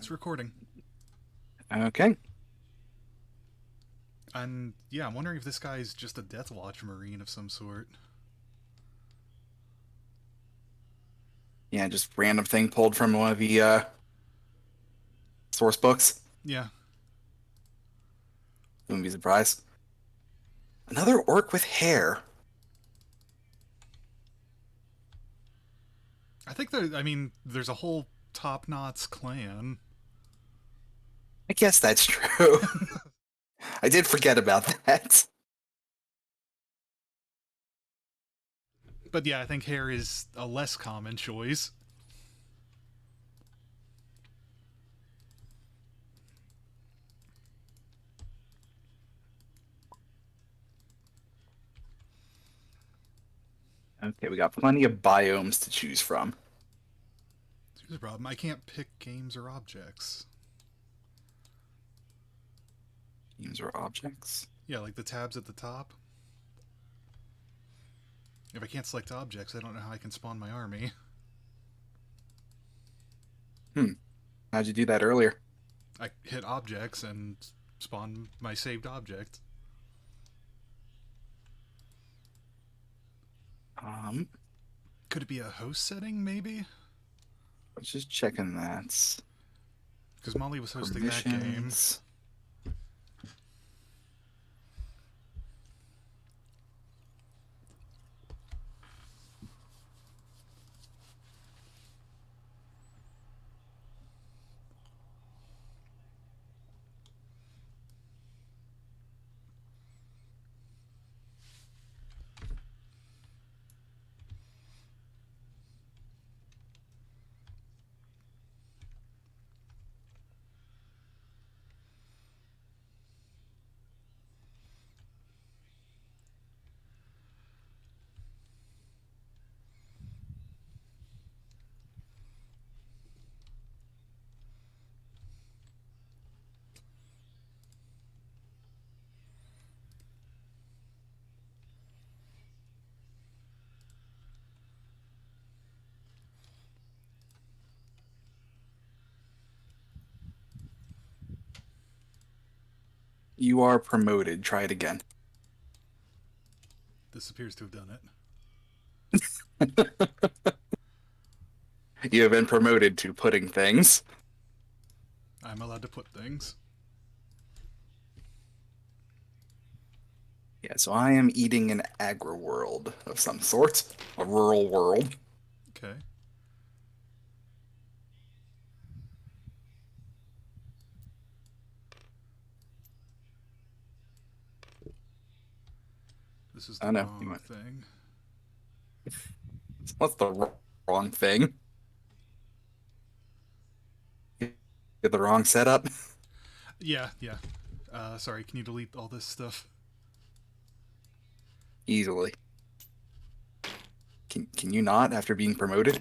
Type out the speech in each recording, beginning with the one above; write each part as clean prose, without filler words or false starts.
It's recording. Okay. And yeah, I'm wondering if this guy's just a Death Watch Marine of some sort. Yeah, just random thing pulled from one of the source books. Yeah. Wouldn't be surprised. Another orc with hair. There's a whole Top Knots clan. I guess that's true. I did forget about that. But yeah, I think hair is a less common choice. Okay, we got plenty of biomes to choose from. Here's the problem. I can't pick games or objects. Games or objects. Yeah, like the tabs at the top. If I can't select objects, I don't know how I can spawn my army. How'd you do that earlier? I hit objects and spawn my saved object. Could it be a host setting, maybe? Let's just checking that. Because Molly was hosting that game. Permissions. You are promoted. Try it again. This appears to have done it. You have been promoted to putting things. I'm allowed to put things. Yeah, so I am eating an agri world of some sort. A rural world. Okay. This is the I know. wrong thing. What's the wrong thing? Get the wrong setup? Yeah. Sorry, can you delete all this stuff? Easily. Can you not after being promoted?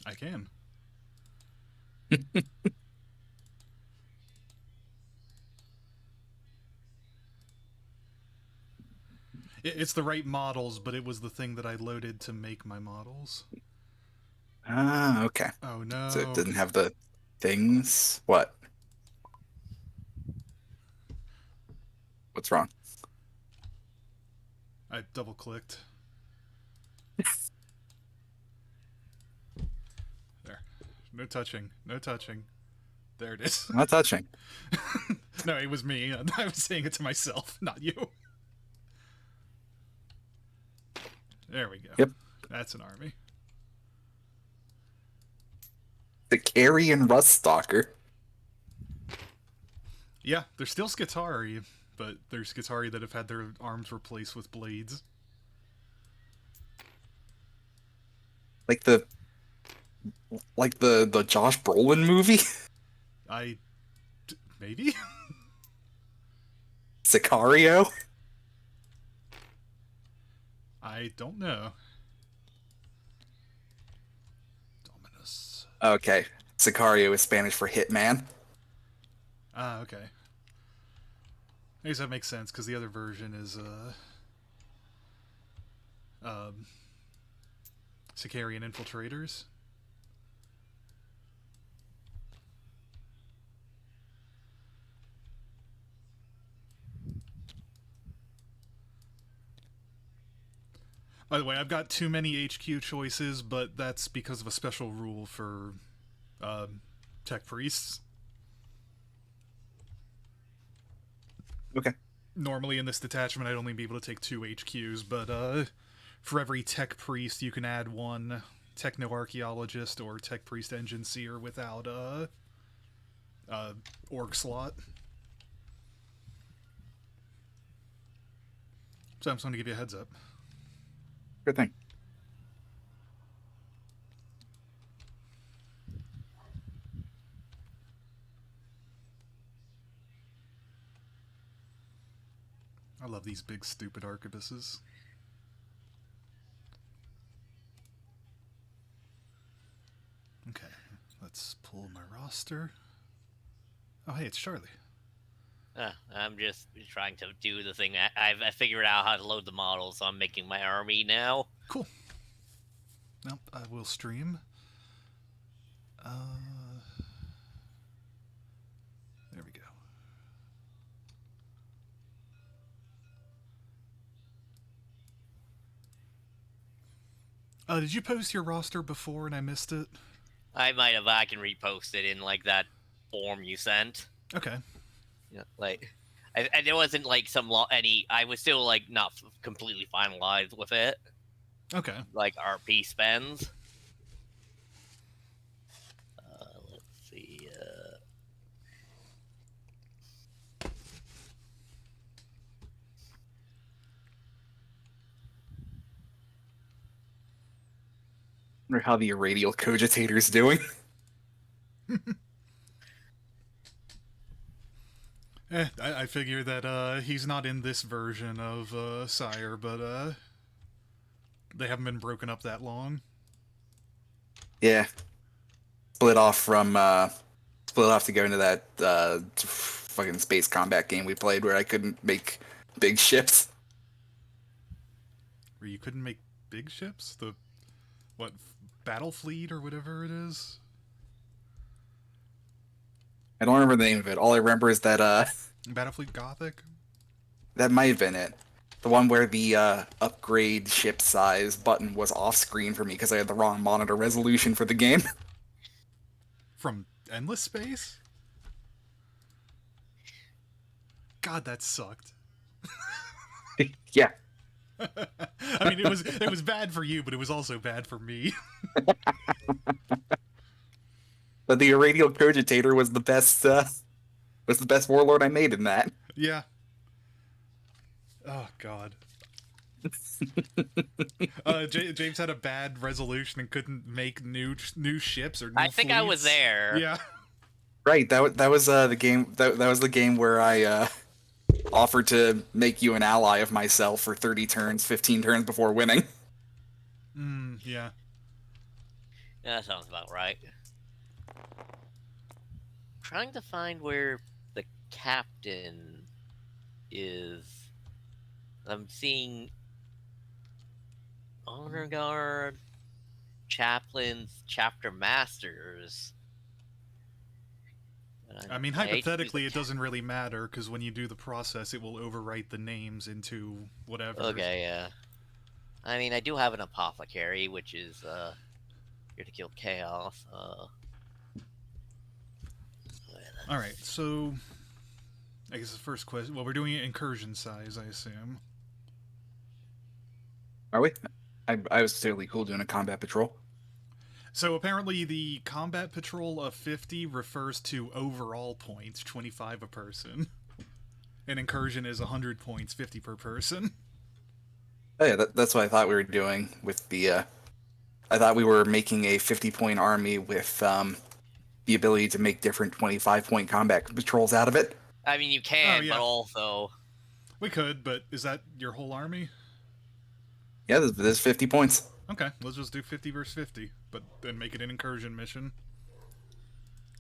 I can. It's the right models, but it was the thing that I loaded to make my models. Ah, okay. Oh So it no. doesn't have the things? What? What's wrong? I double clicked. There. No touching. No touching. There it is. I'm not touching. No, it was me. I was saying it to myself, not you. There we go. Yep. That's an army. The Carry and Ruststalker. Yeah, they're still Skitari, but they're Skitari that have had their arms replaced with blades. Like the the Josh Brolin movie? Maybe? Sicario? I don't know. Dominus. Okay. Sicario is Spanish for hitman. Ah, okay. I guess that makes sense, because the other version is, Sicarian infiltrators. By the way, I've got too many HQ choices, but that's because of a special rule for tech priests. Okay. Normally in this detachment, I'd only be able to take 2 HQs, but for every tech priest, you can add 1 Technoarcheologist or tech priest Enginseer without org slot. So I'm just going to give you a heads up. Good thing. I love these big stupid arquebuses. Okay, let's pull my roster. Oh, hey, it's Charlie. I'm just trying to do the thing. I figured out how to load the model, so I'm making my army now. Cool. Now, I will stream. There we go. Did you post your roster before and I missed it? I might have. I can repost it in like that form you sent. Okay. Yeah, like, and there wasn't like any. I was still like not completely finalized with it. Okay. Like RP spends. Let's see. I wonder how the Irradial Cogitator's doing. I figure that he's not in this version of Sire, but they haven't been broken up that long. Yeah. Split off to go into that fucking space combat game we played where I couldn't make big ships. Where you couldn't make big ships? The, what, Battle Fleet or whatever it is? I don't remember the name of it. All I remember is that Battlefleet Gothic? that might have been it. The one where the upgrade ship size button was off screen for me because I had the wrong monitor resolution for the game. From Endless Space? God, that sucked. Yeah. I mean, it was bad for you, but it was also bad for me. But the Irradial Cogitator was the best warlord I made in that. Yeah. Oh, God. James had a bad resolution and couldn't make new ships or new I think fleets. I was there. Yeah. Right, that was the game. That was the game where I offered to make you an ally of myself for 30 turns, 15 turns before winning. Yeah. That sounds about right. Trying to find where the captain is. I'm seeing honor guard, chaplains, chapter masters. I mean, hypothetically, it doesn't really matter, because when you do the process, it will overwrite the names into whatever. Okay, yeah. I mean, I do have an apothecary, which is here to kill chaos. Alright, so I guess the first question... Well, we're doing it incursion size, I assume. Are we? I was totally cool doing a combat patrol. So apparently the combat patrol of 50 refers to overall points, 25 a person. And incursion is 100 points, 50 per person. Oh yeah, that's what I thought we were doing with the... I thought we were making a 50-point army with the ability to make different 25-point combat patrols out of it. I mean, you can, yeah. but also... We could, but is that your whole army? Yeah, there's 50 points. Okay, let's just do 50 versus 50, but then make it an incursion mission.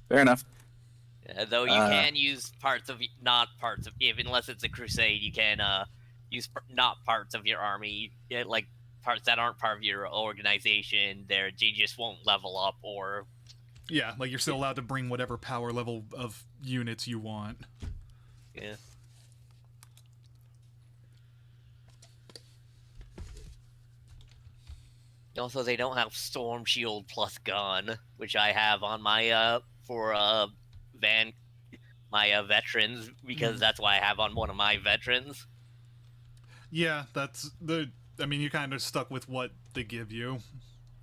Fair enough. Yeah, though you can use not parts of, unless it's a crusade, you can use not parts of your army, like parts that aren't part of your organization. They just won't level up, or... Yeah, like you're still allowed to bring whatever power level of units you want. Yeah. Also, they don't have Storm Shield plus gun, which I have on my veterans, because that's why I have on one of my veterans. Yeah, that's the. I mean, you kind of stuck with what they give you.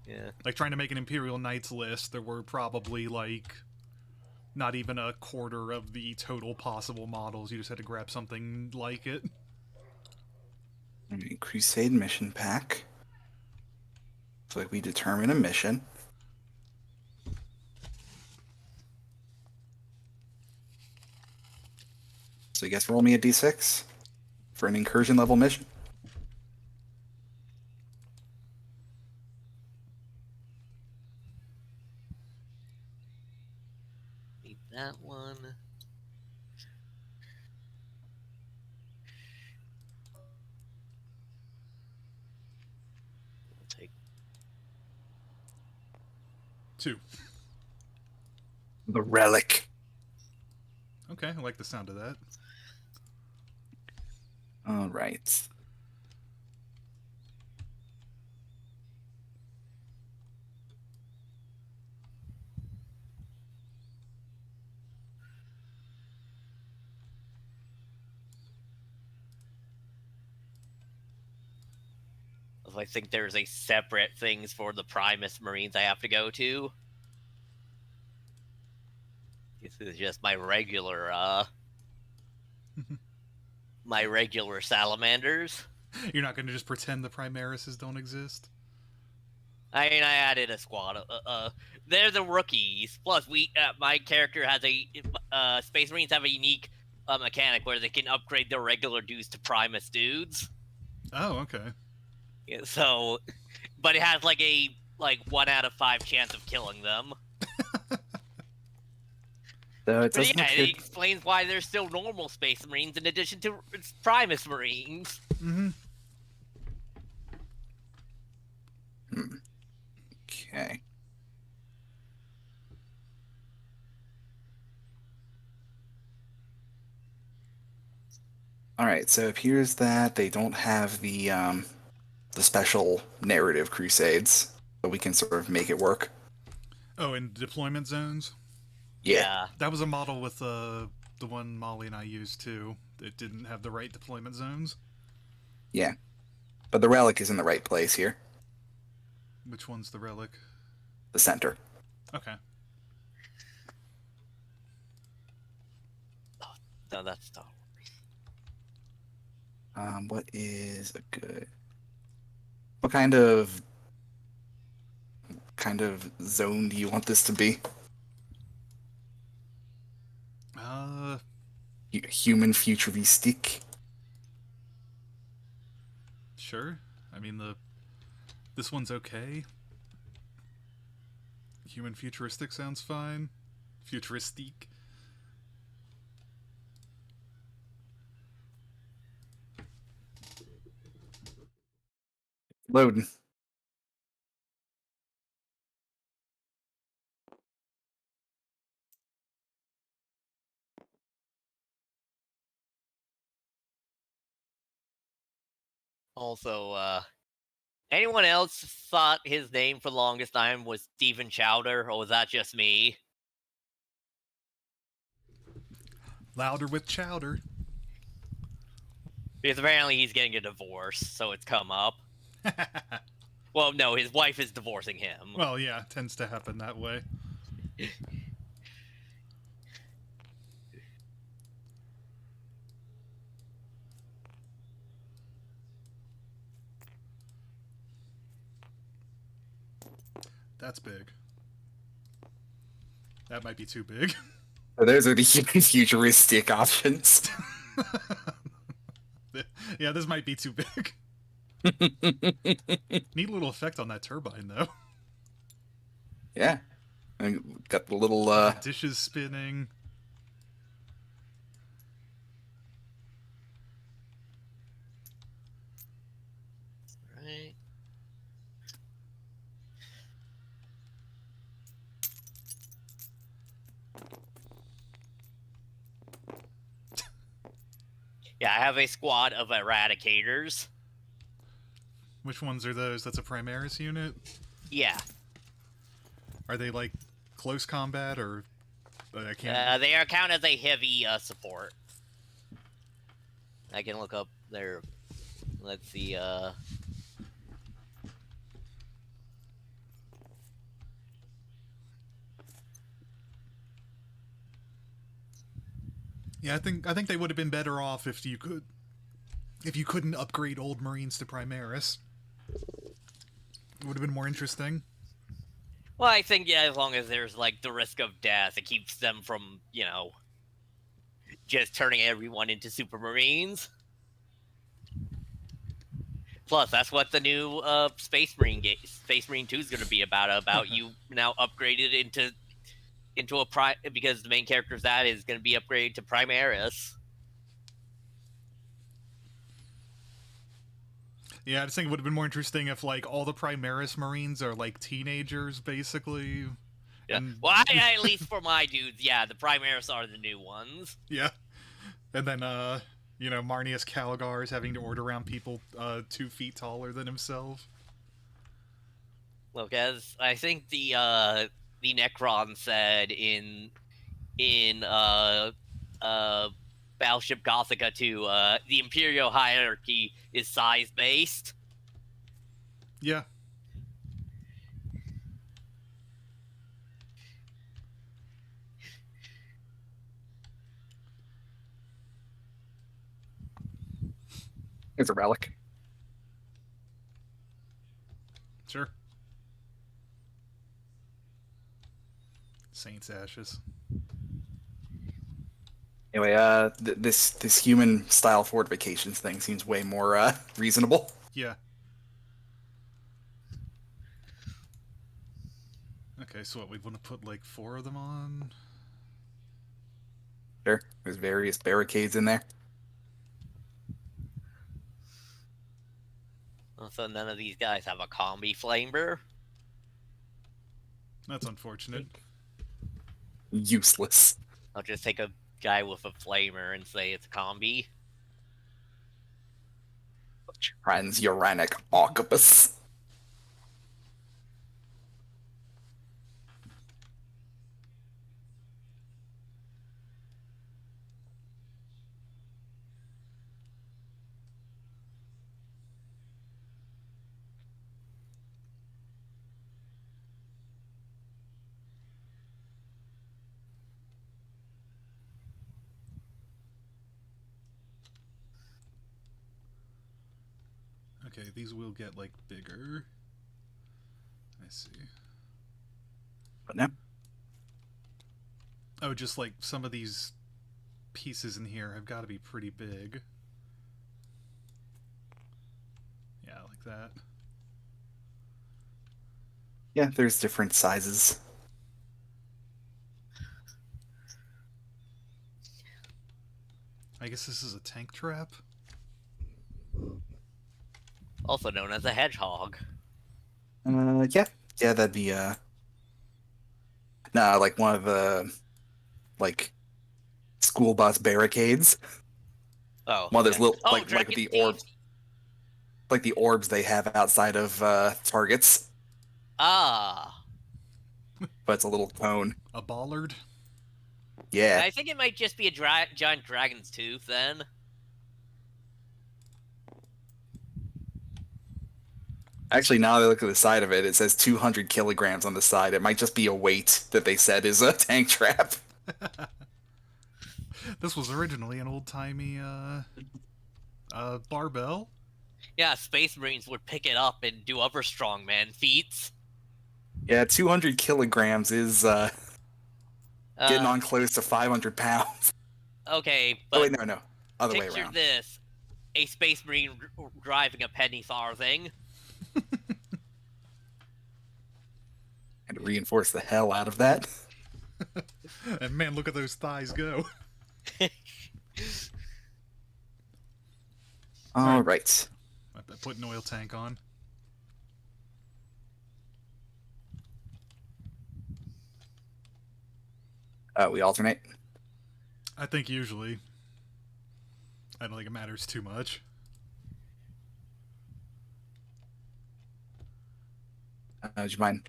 Yeah. Like trying to make an Imperial Knights list, there were probably like not even a quarter of the total possible models. You just had to grab something like it. Crusade mission pack. So like we determine a mission. So I guess roll me a d6 for an incursion level mission. Need that one. We'll take 2. The Relic. Okay, I like the sound of that. All right. I think there's a separate things for the Primus Marines I have to go to. This is just my regular salamanders. You're not going to just pretend the Primarises don't exist? I mean, I added a squad. They're the rookies. Plus, my character has Space Marines have a unique mechanic where they can upgrade their regular dudes to Primus dudes. Oh, okay. Yeah, so, but it has like a 1 out of 5 chance of killing them. So it But yeah, doesn't it explains why there's still normal Space Marines in addition to Primus Marines. Mm-hmm. Okay. All right, so it appears that they don't have the special narrative crusades, but we can sort of make it work. Oh, and deployment zones? Yeah. That was a model with the one Molly and I used too. It didn't have the right deployment zones. Yeah. But the Relic is in the right place here. Which one's the Relic? The center. Okay. Oh, no, that's not. What is a good... What kind of zone do you want this to be? Human futuristic? Sure. I mean, this one's okay. Human futuristic sounds fine. Futuristic. Loading. Also, anyone else thought his name for the longest time was Stephen Chowder, or was that just me? Louder with chowder. Because apparently he's getting a divorce, so it's come up. Well, no, his wife is divorcing him. Well, yeah, tends to happen that way. That's big. That might be too big. So those are the human futuristic options. Yeah, this might be too big. Neat little effect on that turbine, though. Yeah. And got the little dishes spinning. Right. Yeah, I have a squad of eradicators. Which ones are those? That's a Primaris unit? Yeah. Are they, like, close combat, or... I can't... They are count as a heavy support. I can look up their... Let's see, Yeah, I think they would have been better off if you couldn't upgrade old Marines to Primaris. It would have been more interesting. Well, I think, yeah, as long as there's, like, the risk of death, it keeps them from, you know, just turning everyone into Super Marines. Plus, that's what the new Space Marine 2 is going to be about you now upgraded into a because the main character of that is going to be upgraded to Primaris. Yeah, I just think it would have been more interesting if, like, all the Primaris Marines are, like, teenagers, basically. Yeah. And... Well, at least for my dudes, yeah, the Primaris are the new ones. Yeah. And then, you know, Marnius Calgar is having to order around people 2 feet taller than himself. Look, as I think the Necron said in Battleship Gothica 2, the Imperial hierarchy is size-based. Yeah. It's a relic. Sure. Saint's Ashes. Anyway, this human style fortifications thing seems way more reasonable. Yeah. Okay, so what, we want to put, like, 4 of them on? Sure, there's various barricades in there. Also, none of these guys have a combi flamer. That's unfortunate. Useless. I'll just take a guy with a flamer and say it's a combi. Transuranic octopus. Okay, these will get, like, bigger. I see. But no. Oh, just, like, some of these pieces in here have got to be pretty big. Yeah, like that. Yeah, there's different sizes. I guess this is a tank trap? Also known as a hedgehog. Yeah, that'd be like one of the like school bus barricades. Oh, One of those little like Dragon the Thief. orbs, like the orbs they have outside of targets, Ah. but it's a little cone. A bollard? Yeah, I think it might just be a giant dragon's tooth then. actually, now that I look at the side of it, it says 200 kilograms on the side. It might just be a weight that they said is a tank trap. This was originally an old-timey, barbell. Yeah, Space Marines would pick it up and do other strongman feats. Yeah, 200 kilograms is getting on close to 500 pounds. Okay, but Oh wait, no, other way picture around. this: a Space Marine driving a penny farthing. And reinforce the hell out of that. And man, look at those thighs go. All right. I put an oil tank on. We alternate. I think usually. I don't think it matters too much. Do you mind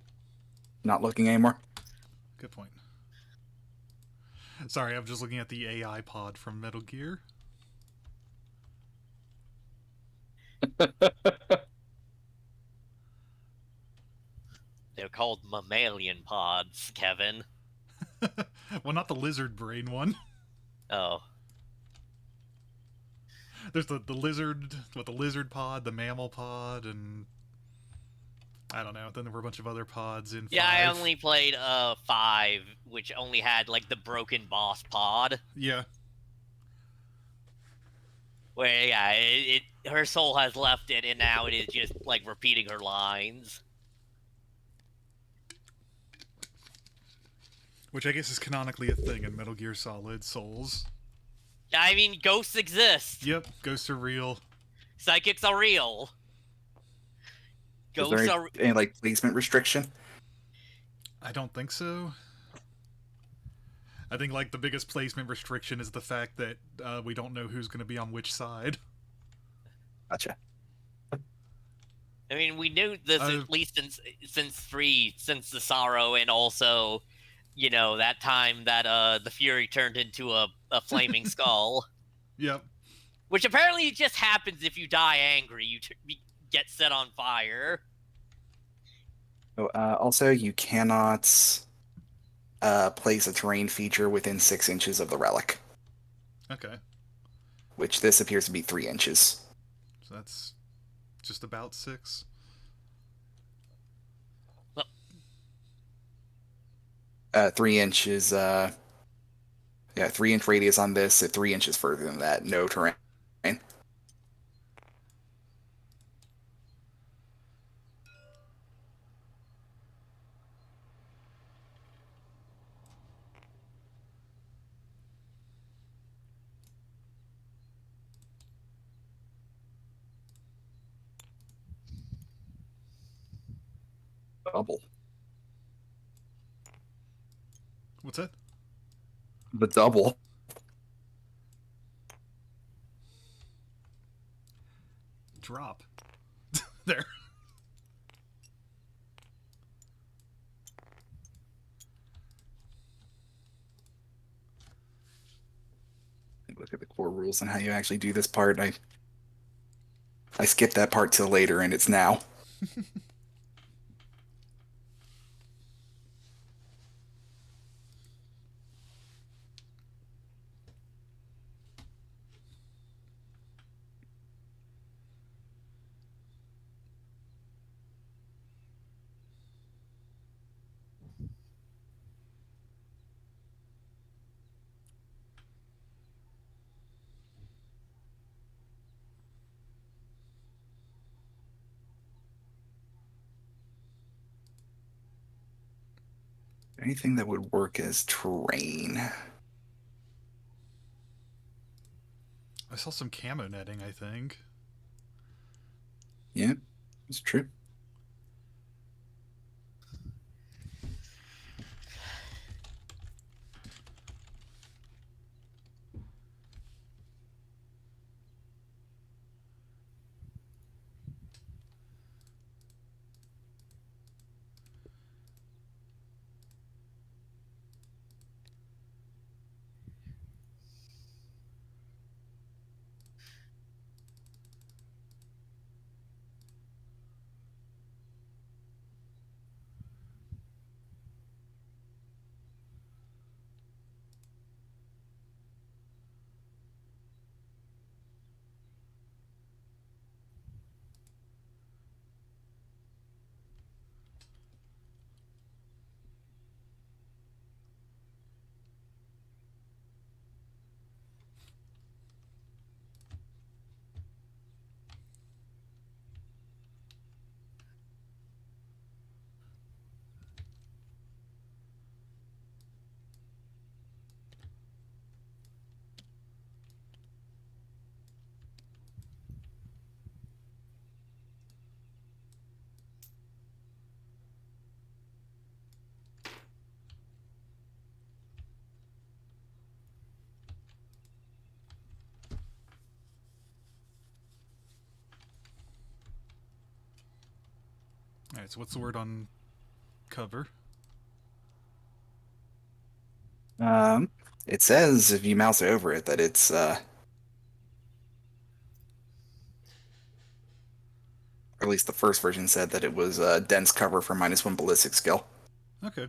not looking anymore? Good point. Sorry, I'm just looking at the AI pod from Metal Gear. They're called mammalian pods, Kevin. Well, not the lizard brain one. Oh. There's the lizard, with the lizard pod, the mammal pod, and I don't know. Then there were a bunch of other pods in 5. Yeah, I only played 5, which only had like the broken boss pod. Yeah. Where yeah, her soul has left it, and now it is just like repeating her lines. Which I guess is canonically a thing in Metal Gear Solid Souls. I mean, ghosts exist. Yep, ghosts are real. Psychics are real. Is there any like placement restriction? I don't think so. I think like the biggest placement restriction is the fact that we don't know who's going to be on which side. Gotcha. I mean, we knew this at least since 3, since the sorrow, and also, you know, that time that the Fury turned into a flaming skull. Yep. Which apparently just happens if you die angry. You get set on fire. Oh, also, you cannot place a terrain feature within 6 inches of the relic. Okay. Which this appears to be 3 inches. So that's just about 6. Well, 3 inches, 3-inch radius on this, 3 inches further than that, no terrain. Double. What's that? The double. Drop. There. Look at the core rules and how you actually do this part. I skipped that part till later, and it's now. Anything that would work as terrain. I saw some camo netting, I think. Yeah, it's true. Alright, so what's the word on cover? It says, if you mouse over it, that it's, or at least the first version said that it was dense cover for -1 ballistic skill. Okay.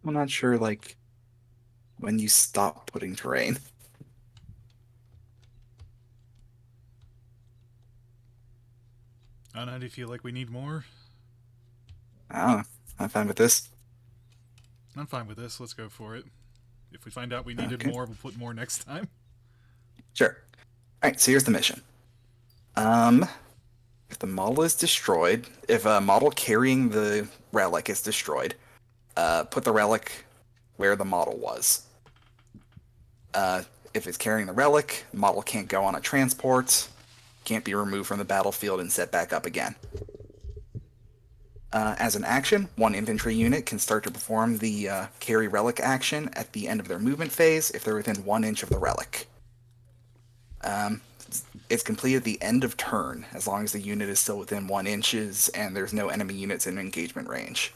I'm not sure, like, when you stop putting terrain. I don't know, do you feel like we need more? I don't know. I'm fine with this. I'm fine with this. Let's go for it. If we find out we needed Okay. more, we'll put more next time. Sure. Alright, so here's the mission. If the model is destroyed, if a model carrying the relic is destroyed, put the relic where the model was. If it's carrying the relic, the model can't go on a transport, can't be removed from the battlefield and set back up again. As an action, one infantry unit can start to perform the carry relic action at the end of their movement phase if they're within 1 inch of the relic. It's complete at the end of turn, as long as the unit is still within 1 inches and there's no enemy units in engagement range.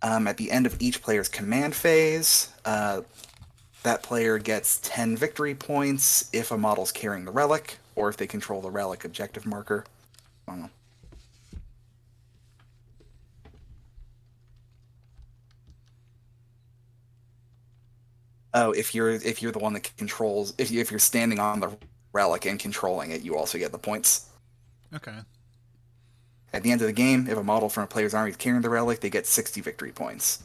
At the end of each player's command phase, that player gets 10 victory points if a model's carrying the relic, or if they control the relic objective marker. I don't know. Oh, if you're the one that controls, if you're standing on the relic and controlling it, you also get the points. Okay. At the end of the game, if a model from a player's army is carrying the relic, they get 60 victory points.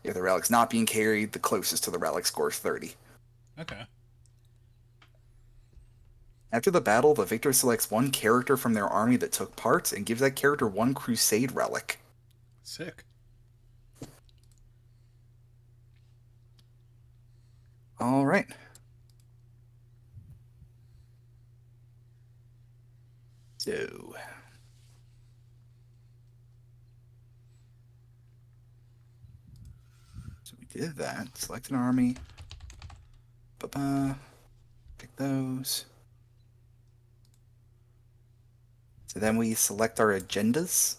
If the relic's not being carried, the closest to the relic scores 30. Okay. After the battle, the victor selects one character from their army that took part and gives that character one crusade relic. Sick. All right. So we did that. Select an army. Pick those. So then we select our agendas.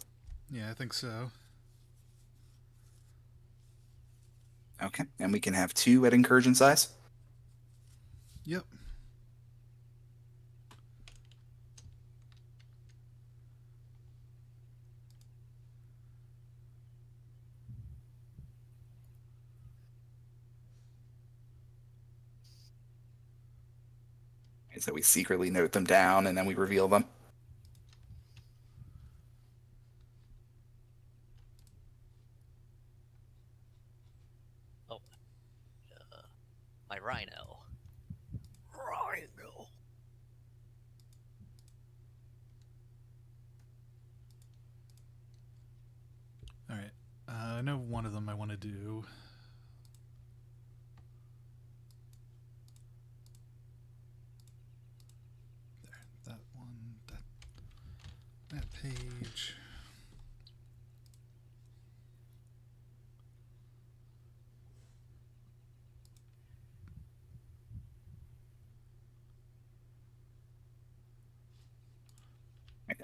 Yeah, I think so. Okay, and we can have 2 at incursion size. Yep. So we secretly note them down and then we reveal them. Oh, my rhino. Rhino. All right. I know one of them I want to do. There, that one, that page.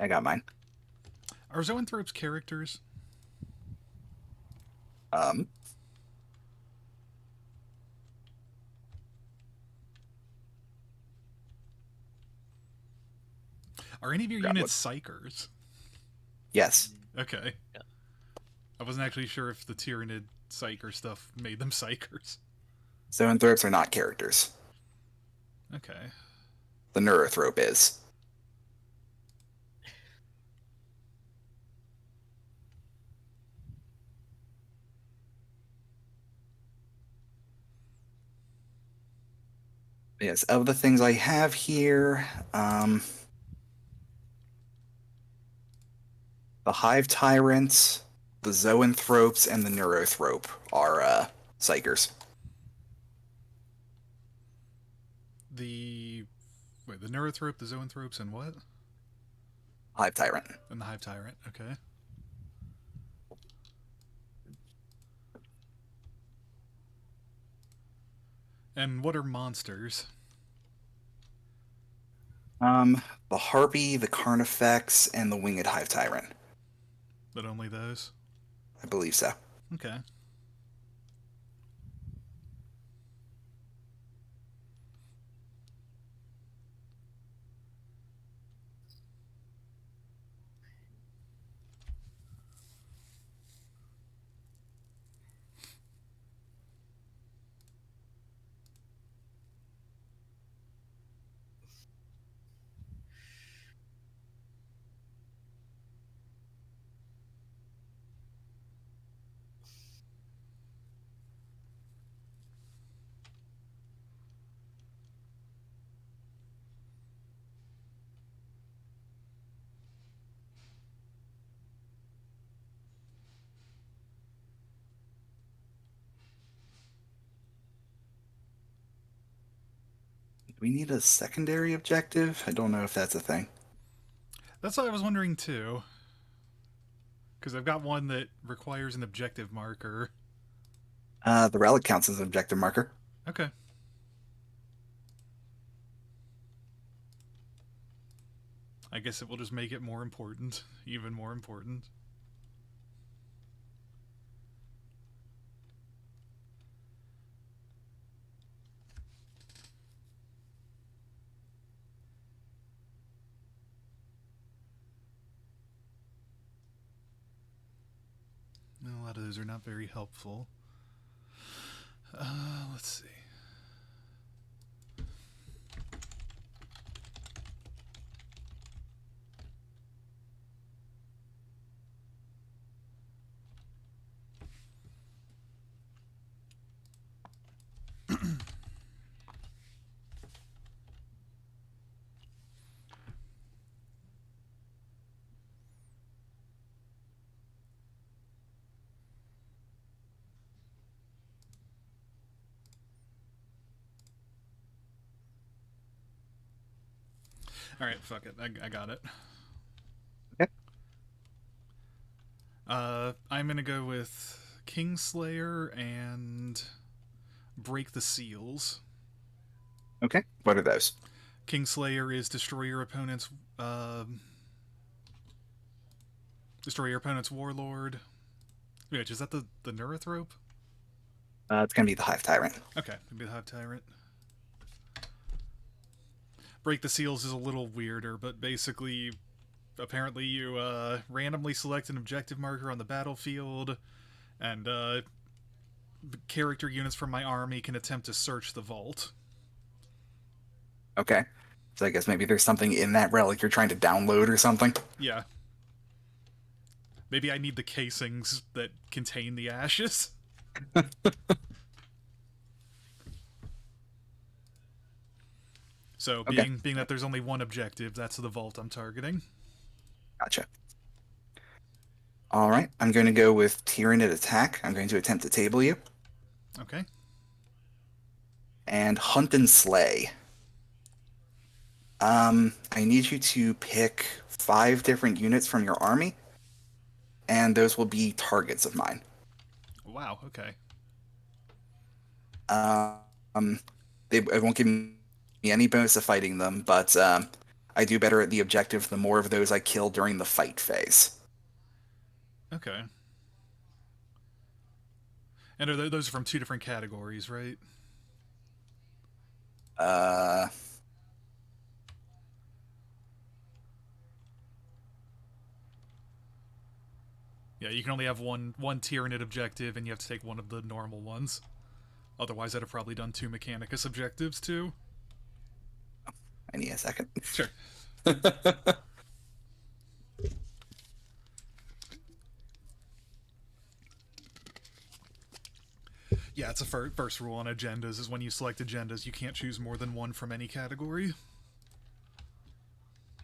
I got mine. Are Zoanthropes characters? Are any of your Got units psychers? Yes. Okay. Yeah. I wasn't actually sure if the Tyranid psyker stuff made them psychers. Zoanthropes are not characters. Okay. The Nullref is. Yes, of the things I have here, the Hive Tyrant, the Zoanthropes, and the Nullref are psychers. The Wait, the Nullref, the Zoanthropes, and what? Hive Tyrant. And the Hive Tyrant, okay. And what are monsters? The Harpy, the Carnifex, and the Winged Hive Tyrant. But only those? I believe so. Okay. We need a secondary objective? I don't know if that's a thing. That's what I was wondering too. Because I've got one that requires an objective marker. The Relic counts as an objective marker. Okay. I guess it will just make it more important. Even more important. A lot of those are not very helpful. Let's see. Alright, fuck it. I got it. Okay. I'm gonna go with Kingslayer and Break the Seals. Okay. What are those? Kingslayer is destroy your opponent's Warlord. Which is that the Nullref? It's going to be the Hive Tyrant. Okay, it'd be the Hive Tyrant. Break the Seals is a little weirder, but basically, apparently you randomly select an objective marker on the battlefield, and character units from my army can attempt to search the vault. Okay. So I guess maybe there's something in that relic you're trying to download or something. Yeah. Maybe I need the casings that contain the ashes. So, being that there's only one objective, that's the vault I'm targeting. Gotcha. All right. I'm going to go with Tyranid attack. I'm going to attempt to table you. Okay. And hunt and slay. I need you to pick 5 different units from your army, and those will be targets of mine. Wow, okay. It won't give me any bonus to fighting them, but I do better at the objective the more of those I kill during the fight phase. Okay. And are those from 2 different categories, right? Yeah, you can only have one Tyranid objective, and you have to take one of the normal ones. Otherwise, I'd have probably done 2 Mechanicus objectives, too. I need a second. Sure. Yeah, it's a first rule on agendas, is when you select agendas, you can't choose more than one from any category.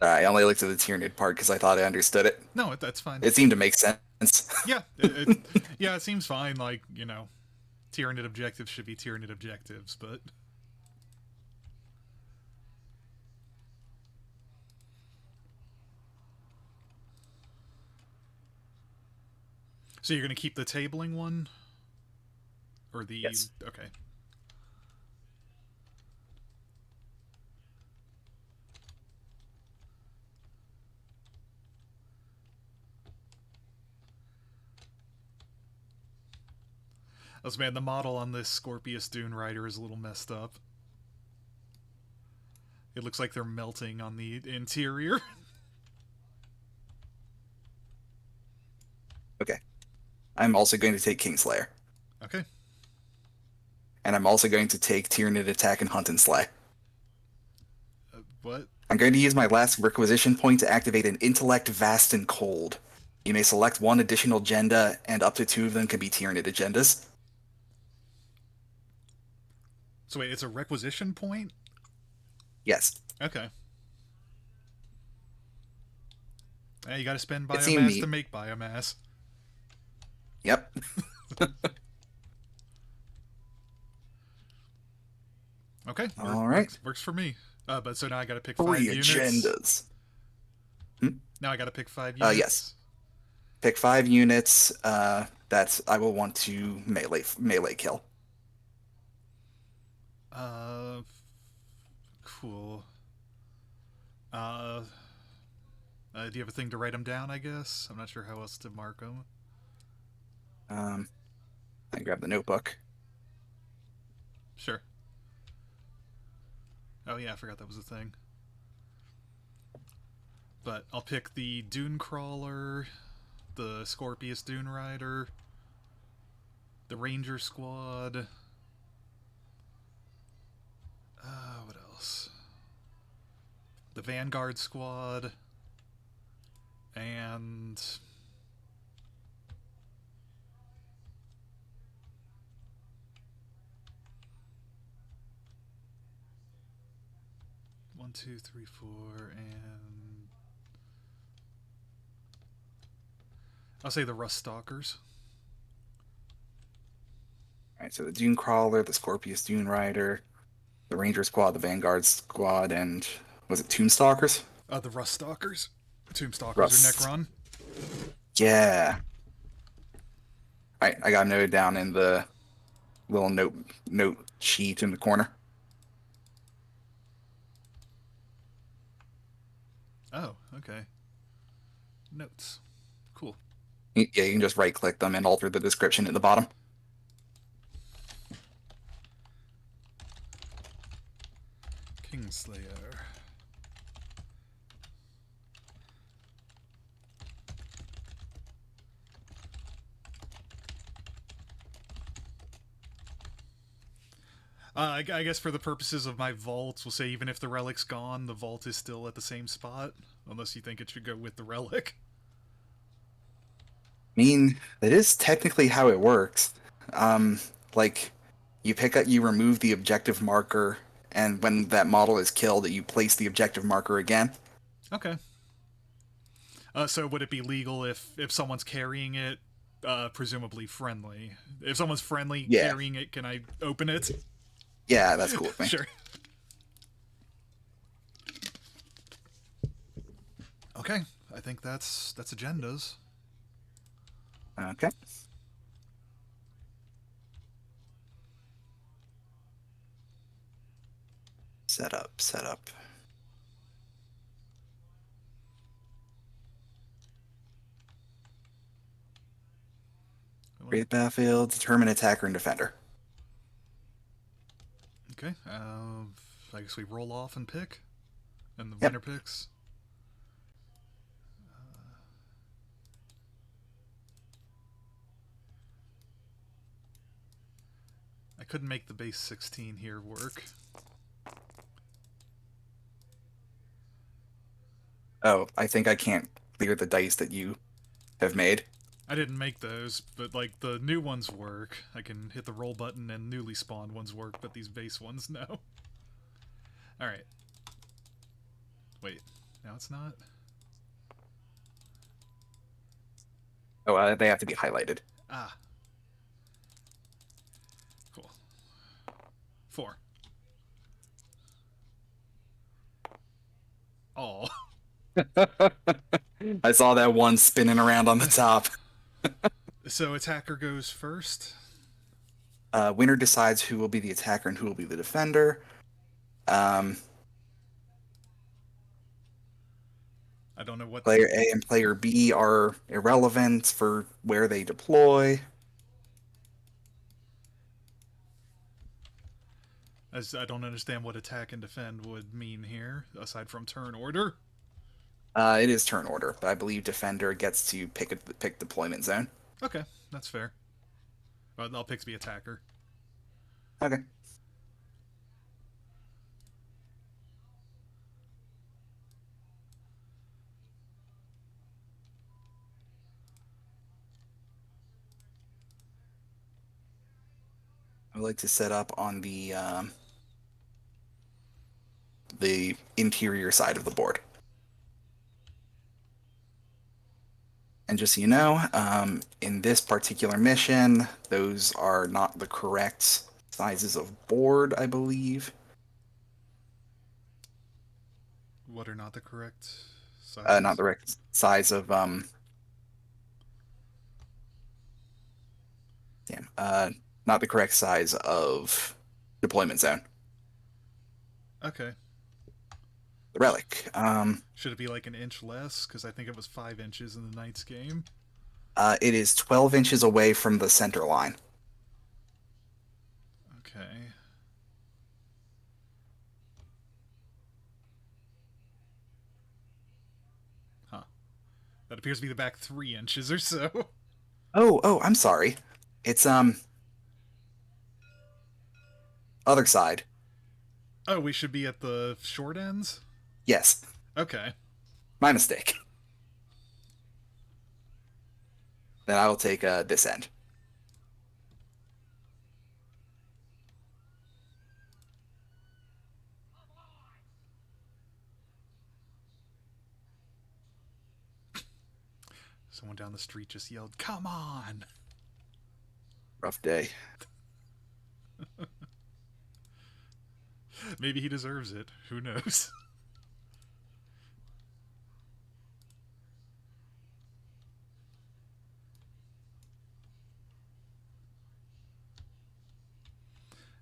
I only looked at the Tyranid part because I thought I understood it. No, that's fine. It seemed to make sense. Yeah, it seems fine. Like, you know, Tyranid objectives should be Tyranid objectives, but So you're going to keep the tabling one? Or the... Yes. Okay. Oh, man, the model on this Scorpius Dunerider is a little messed up. It looks like they're melting on the interior. Okay. I'm also going to take Kingslayer. Okay. And I'm also going to take Tyranid Attack and Hunt and Slay. What? I'm going to use my last Requisition point to activate an Intellect Vast and Cold. You may select one additional agenda, and up to 2 of them can be Tyranid agendas. So wait, it's a requisition point? Yes. Okay. You gotta spend It seemed biomass neat. to make biomass. Yep. Okay. All right. Works for me. But so now I gotta pick 5 3 units. agendas. Now I gotta pick 5 units. Yes. Pick 5 units that I will want to melee kill. Cool. Do you have a thing to write them down, I guess? I'm not sure how else to mark them. I grab the notebook. Sure. Oh yeah, I forgot that was a thing. But I'll pick the Dunecrawler, the Scorpius Dunerider, the Ranger Squad. What else? The Vanguard Squad. And... One, two, three, four, and... I'll say the Ruststalkers. Alright, so the Dunecrawler, the Scorpius Dunerider, the Ranger Squad, the Vanguard Squad, and was it Tombstalkers? The Ruststalkers. Tombstalkers Rust. or Necron. Yeah. Alright, I got noted down in the little note sheet in the corner. Oh, okay. Notes. Cool. Yeah, you can just right-click them and alter the description at the bottom. Kingslayer. I guess for the purposes of my vault, we'll say even if the relic's gone, the vault is still at the same spot, unless you think it should go with the relic. I mean, that is technically how it works. Like, you remove the objective marker, and when that model is killed, you place the objective marker again. Okay. So would it be legal if someone's carrying it, presumably friendly? If someone's friendly carrying it, can I open it? Yeah, that's cool with me. Sure. Okay, I think that's agendas. Okay. Set up. Create battlefield, determine attacker and defender. Okay, I guess we roll off and pick, and the winner picks. I couldn't make the base 16 here work. Oh, I think I can't clear the dice that you have made. I didn't make those, but like the new ones work. I can hit the roll button and newly spawned ones work, but these base ones no. Alright. Wait, now it's not? Oh, they have to be highlighted. Ah. Cool. 4. Oh. I saw that one spinning around on the top. So attacker goes first. Winner decides who will be the attacker and who will be the defender. I don't know what Player A and player B are irrelevant for where they deploy. As I don't understand what attack and defend would mean here, aside from turn order. It is turn order, but I believe defender gets to pick deployment zone. Okay, that's fair. But I'll pick to be attacker. Okay. I like to set up on the interior side of the board. And just so you know, in this particular mission, those are not the correct sizes of board, I believe. What are not the correct sizes? Not the correct size of not the correct size of deployment zone. Okay. The relic. Should it be like an inch less? Because I think it was 5 inches in the Knights game. It is 12 inches away from the center line. Okay. Huh. That appears to be the back 3 inches or so. Oh, I'm sorry. It's other side. Oh, we should be at the short ends? Yes, Okay. my mistake. Then I will take this end. Someone down the street just yelled, "Come on!" Rough day. Maybe he deserves it. Who knows?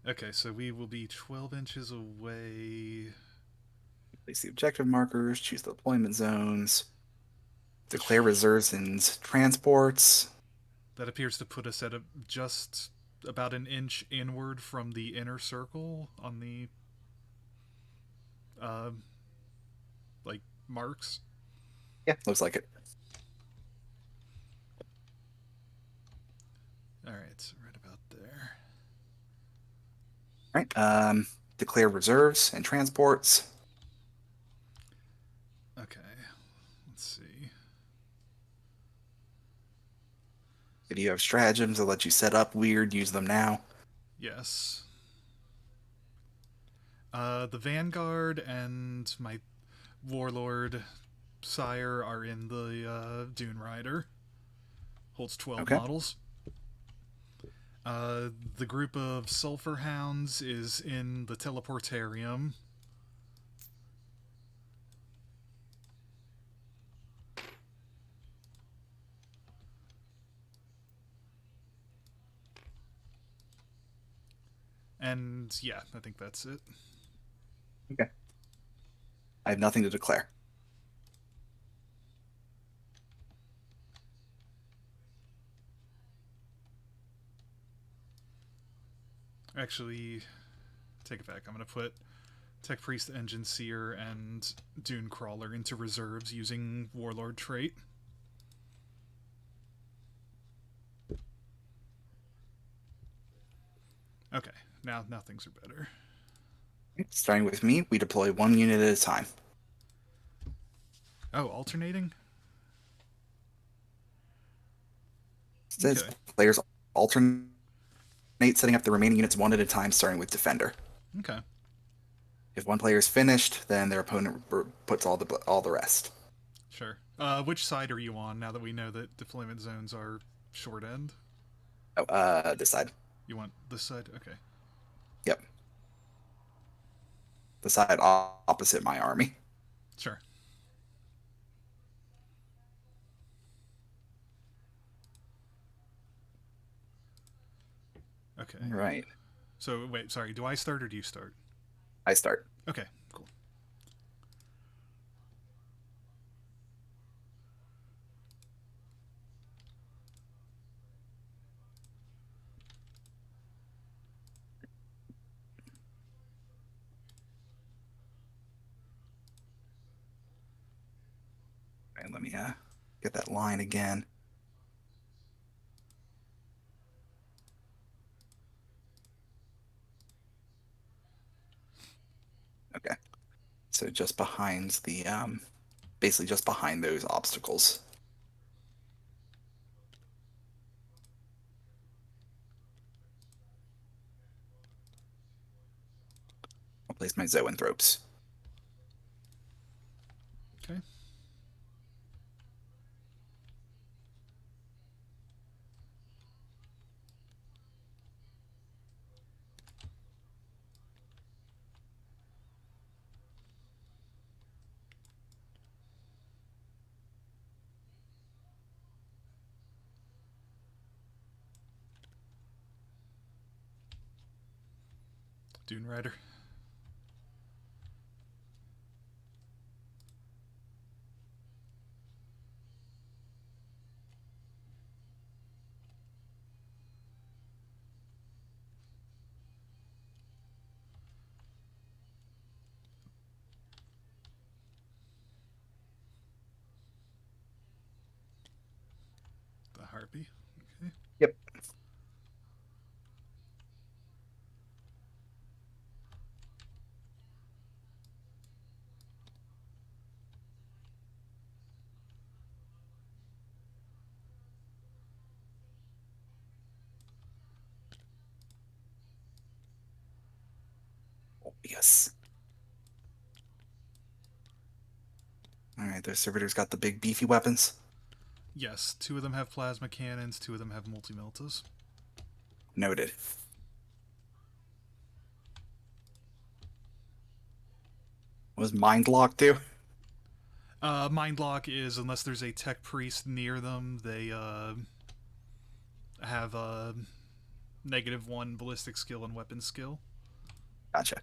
Okay, so we will be 12 inches away. Place the objective markers, choose the deployment zones, declare reserves and transports. That appears to put us at just about an inch inward from the inner circle on the like marks. Yeah, looks like it. All right, so right about there. All right. Declare reserves and transports. Okay, let's see. If you have stratagems that let you set up weird, use them now. Yes. The Vanguard and my Warlord sire are in the Dunerider. Holds 12 models. The group of sulphurhounds is in the Teleportarium. And yeah, I think that's it. Okay. I have nothing to declare. Actually, take it back. I'm going to put Tech Priest, Enginseer, and Dunecrawler into reserves using Warlord trait. Okay, now things are better. Starting with me, we deploy 1 unit at a time. Oh, alternating? It says Okay. players alternate setting up the remaining units 1 at a time, starting with defender. Okay. If one player is finished, then their opponent puts all the rest. Sure. Which side are you on now that we know that deployment zones are short end? Oh, this side. You want this side? Okay. Yep. The side opposite my army. Sure. Okay. Right. So wait, sorry. Do I start or do you start? I start. Okay, cool. Right, let me get that line again. Okay. So just behind the basically just behind those obstacles. I'll place my Zoanthropes. Okay. Dunerider. The Harpy. Okay. Yep. Oh, yes. All right, those servitors got the big beefy weapons. Yes, 2 of them have plasma cannons, 2 of them have multi-meltas. Noted. Was mind lock too? Mind lock is unless there's a tech priest near them, they have a -1 ballistic skill and weapon skill, Gotcha.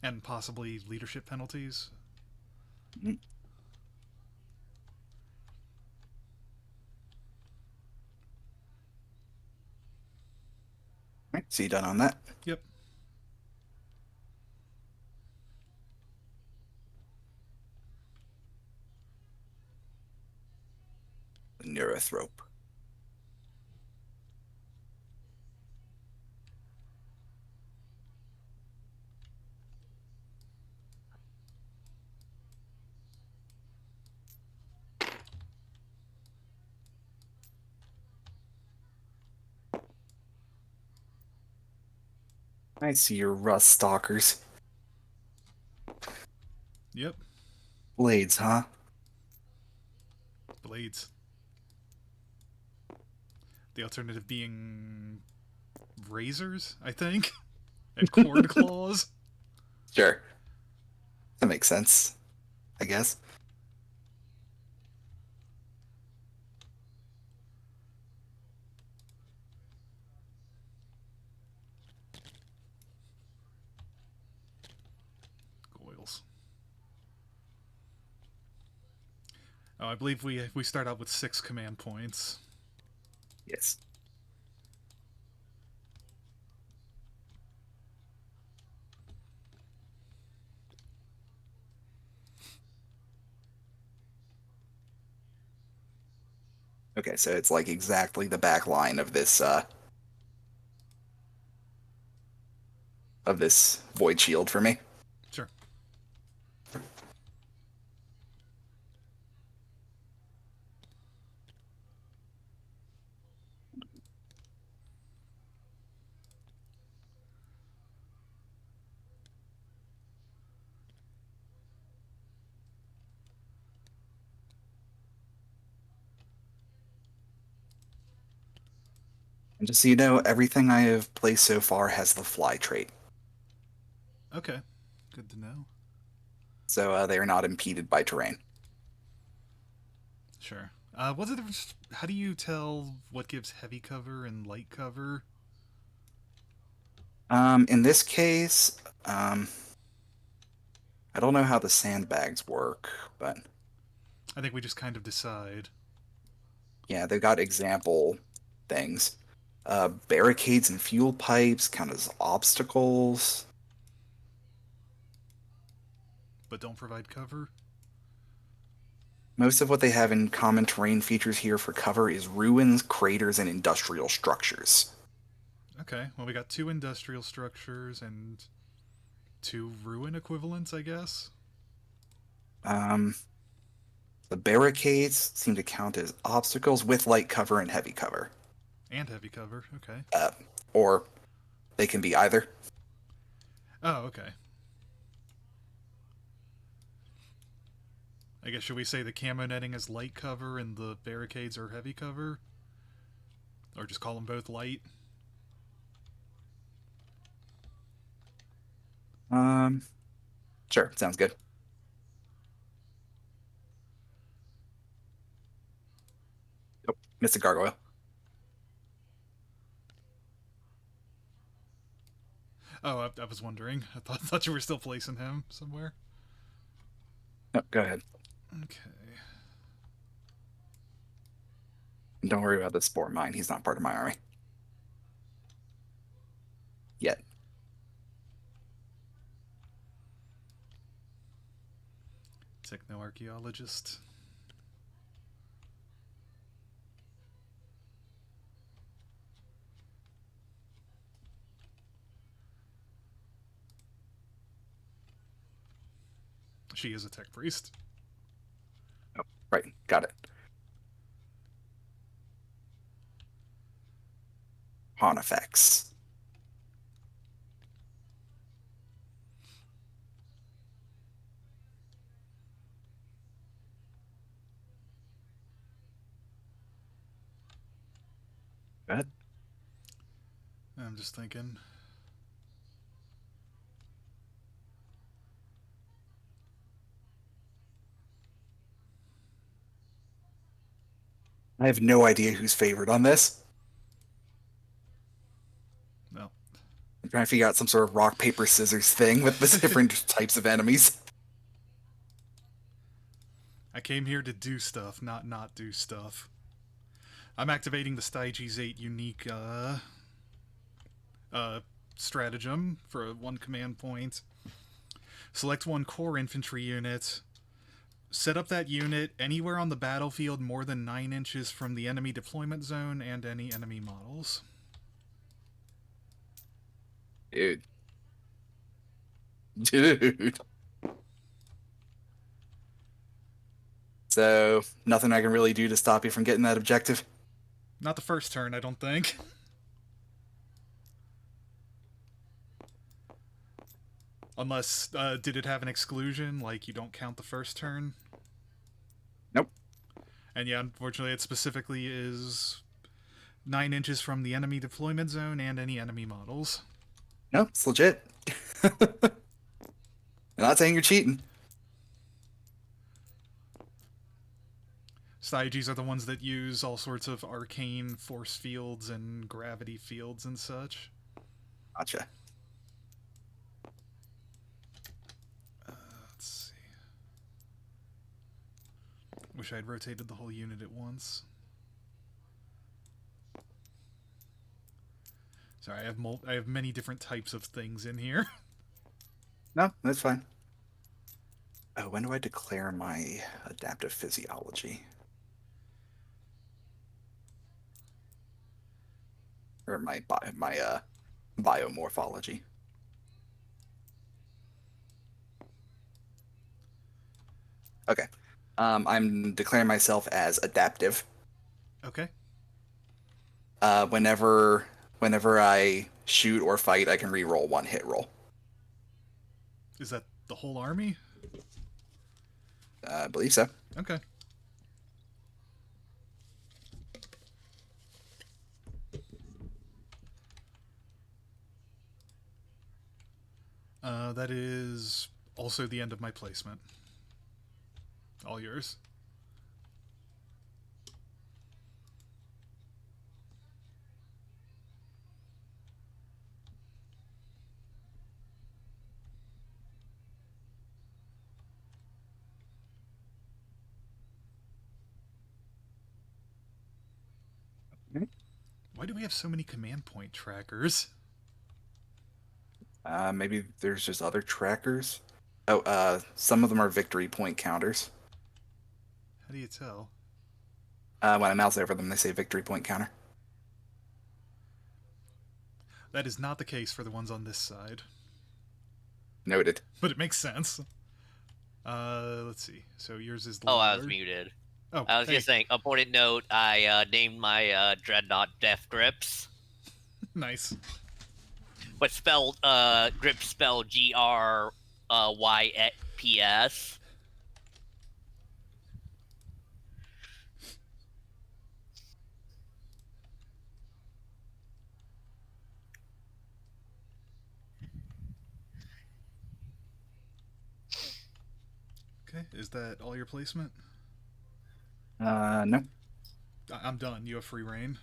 and possibly leadership penalties. Mhm. All right, so you done on that? Yep. The Neurothrope. I see your Ruststalkers. Yep. Blades, huh? Blades. The alternative being razors, I think, and cord claws. Sure. That makes sense, I guess. Gargoyles. Oh, I believe we start out with 6 command points. Yes. Okay, so it's like exactly the back line of this void shield for me. Sure. And just so you know, everything I have placed so far has the fly trait. Okay. Good to know. So they are not impeded by terrain. Sure. What's the difference? How do you tell what gives heavy cover and light cover? In this case, I don't know how the sandbags work, but I think we just kind of decide. yeah, they've got example things. Barricades and fuel pipes count as obstacles. But don't provide cover? Most of what they have in common terrain features here for cover is ruins, craters, and industrial structures. Okay, well, we got 2 industrial structures and 2 ruin equivalents, I guess? The barricades seem to count as obstacles with light cover and heavy cover. And heavy cover, okay. Or they can be either. Oh, okay. I guess, should we say the camo netting is light cover and the barricades are heavy cover? Or just call them both light? Sure, sounds good. Oh, missed a gargoyle. Oh, I was wondering. I thought you were still placing him somewhere. No, go ahead. Okay. Don't worry about the spore mine. He's not part of my army. Yet. Technoarcheologist. She is a tech priest. Oh, right. Got it. Carnifex. Go ahead. I'm just thinking. I have no idea who's favored on this. No. I'm trying to figure out some sort of rock, paper, scissors thing with the different types of enemies. I came here to do stuff, not do stuff. I'm activating the Styges 8 unique stratagem for a 1 command point. Select 1 core infantry unit. Set up that unit anywhere on the battlefield more than 9 inches from the enemy deployment zone and any enemy models. Dude. Dude. So, nothing I can really do to stop you from getting that objective? Not the first turn, I don't think. Unless, did it have an exclusion, like you don't count the first turn? Nope. And yeah, unfortunately, it specifically is 9 inches from the enemy deployment zone and any enemy models. No, it's legit. I'm not saying you're cheating. Styges are the ones that use all sorts of arcane force fields and gravity fields and such. Gotcha. Let's see. Wish I had rotated the whole unit at once. Sorry, I have many different types of things in here. No, that's fine. Oh, when do I declare my adaptive physiology? Or my biomorphology. Okay. I'm declaring myself as adaptive. Okay. Whenever I shoot or fight, I can re-roll 1 hit roll. Is that the whole army? I believe so. Okay. That is also the end of my placement. All yours. Why do we have so many command point trackers? Maybe there's just other trackers. Oh, some of them are victory point counters. How do you tell? When I mouse over them, they say victory point counter. That is not the case for the ones on this side. Noted. But it makes sense. Let's see. So yours is Oh, I was Lord. muted. Oh, I was hey. just saying, important note, I named my Dreadnought Death Grips. Nice. But spelled, grips spelled GRYPS. Okay, is that all your placement? No. I'm done. You have free reign.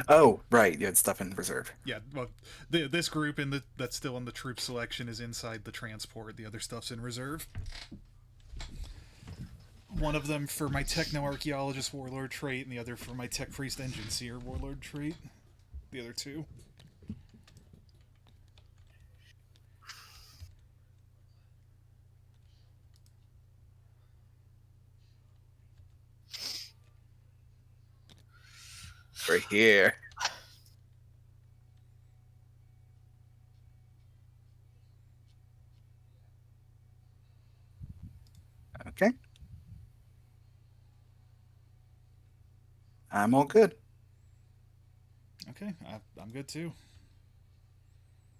Oh, right. You had stuff in reserve. Yeah, well, this group that's still in the troop selection is inside the transport. The other stuff's in reserve. One of them for my Technoarcheologist Warlord trait, and the other for my Tech Priest Enginseer Warlord trait. The other two. We're here. Okay. I'm all good. Okay, I'm good too.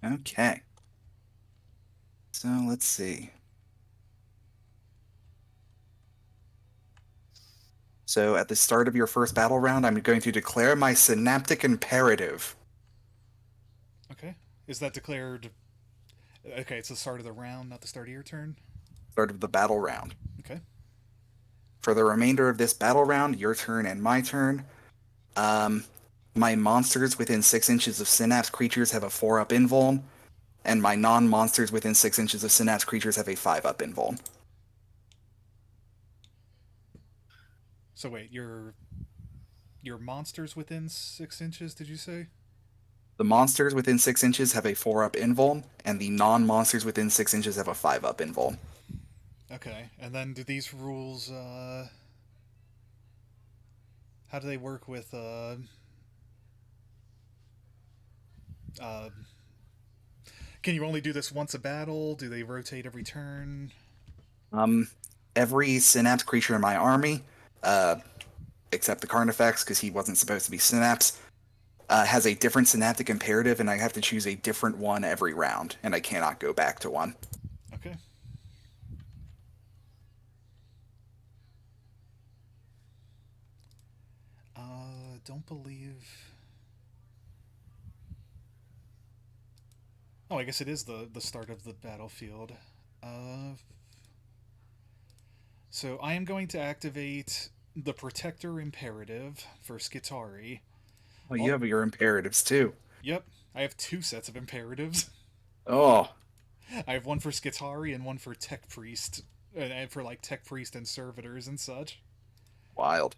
Okay. So let's see. So at the start of your first battle round, I'm going to declare my synaptic imperative. Okay, is that declared? Okay, it's the start of the round, not the start of your turn. Start of the battle round. Okay. For the remainder of this battle round, your turn and my turn, my monsters within 6 inches of Synapse creatures have a 4-up invuln, and my non-monsters within 6 inches of Synapse creatures have a 5-up invuln. So wait, your monsters within 6 inches? Did you say? The monsters within 6 inches have a 4-up invuln, and the non-monsters within 6 inches have a 5-up invuln. Okay, and then do these rules, how do they work with, can you only do this once a battle? Do they rotate every turn? Every Synapse creature in my army, except the Carnifex, because he wasn't supposed to be Synapse, has a different synaptic imperative, and I have to choose a different one every round, and I cannot go back to one. Okay. Don't believe... Oh, I guess it is the start of the battlefield. So I am going to activate the Protector Imperative for Skitari. Well, you have your imperatives, too. Yep, I have 2 sets of imperatives. Oh. I have one for Skitari and one for Tech Priest, and for like Tech Priest and Servitors and such. Wild.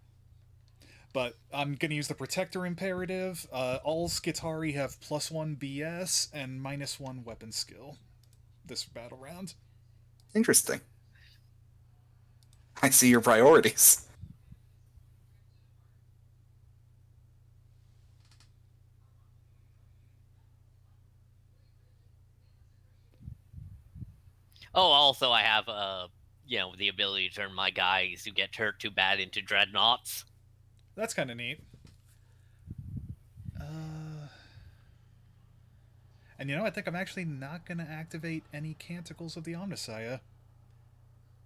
But I'm going to use the Protector Imperative. All Skitari have +1 BS and -1 weapon skill this battle round. Interesting. I see your priorities. Oh, also I have, the ability to turn my guys who get hurt too bad into dreadnoughts. That's kind of neat. And I think I'm actually not going to activate any Canticles of the Omnissiah.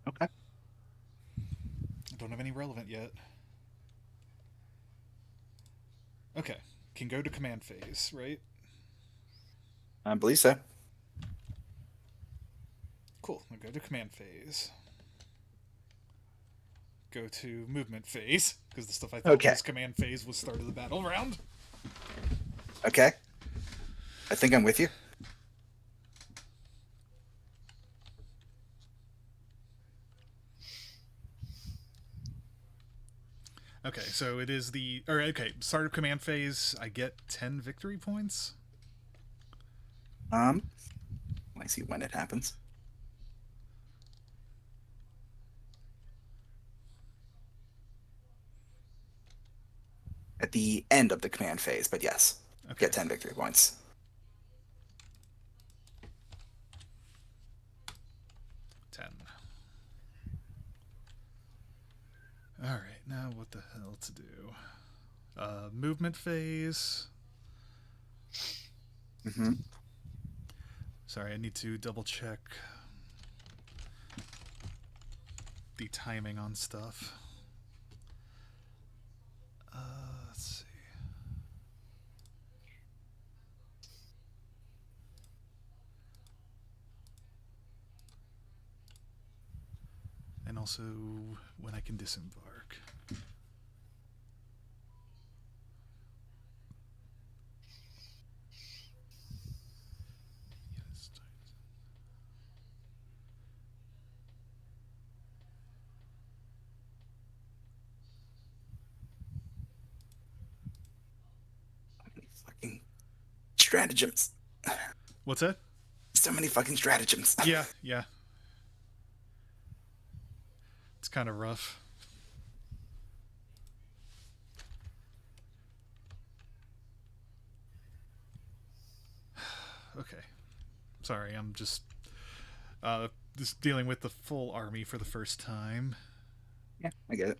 Okay. I don't have any relevant yet. Okay. Can go to command phase, right? I believe so. Cool. I'll go to command phase. Go to movement phase, because the stuff I thought was command phase was start of the battle round. Okay. I think I'm with you. Okay, so it is start of command phase, I get 10 victory points? I see when it happens. At the end of the command phase, but yes, Okay. get 10 victory points. Alright, now what the hell to do? Movement phase. Mm-hmm. Sorry, I need to double check the timing on stuff. Let's see. And also when I can disembark. Fucking stratagems. What's that? So many fucking stratagems. Yeah. It's kind of rough. Okay. Sorry, I'm just dealing with the full army for the first time. Yeah, I get it.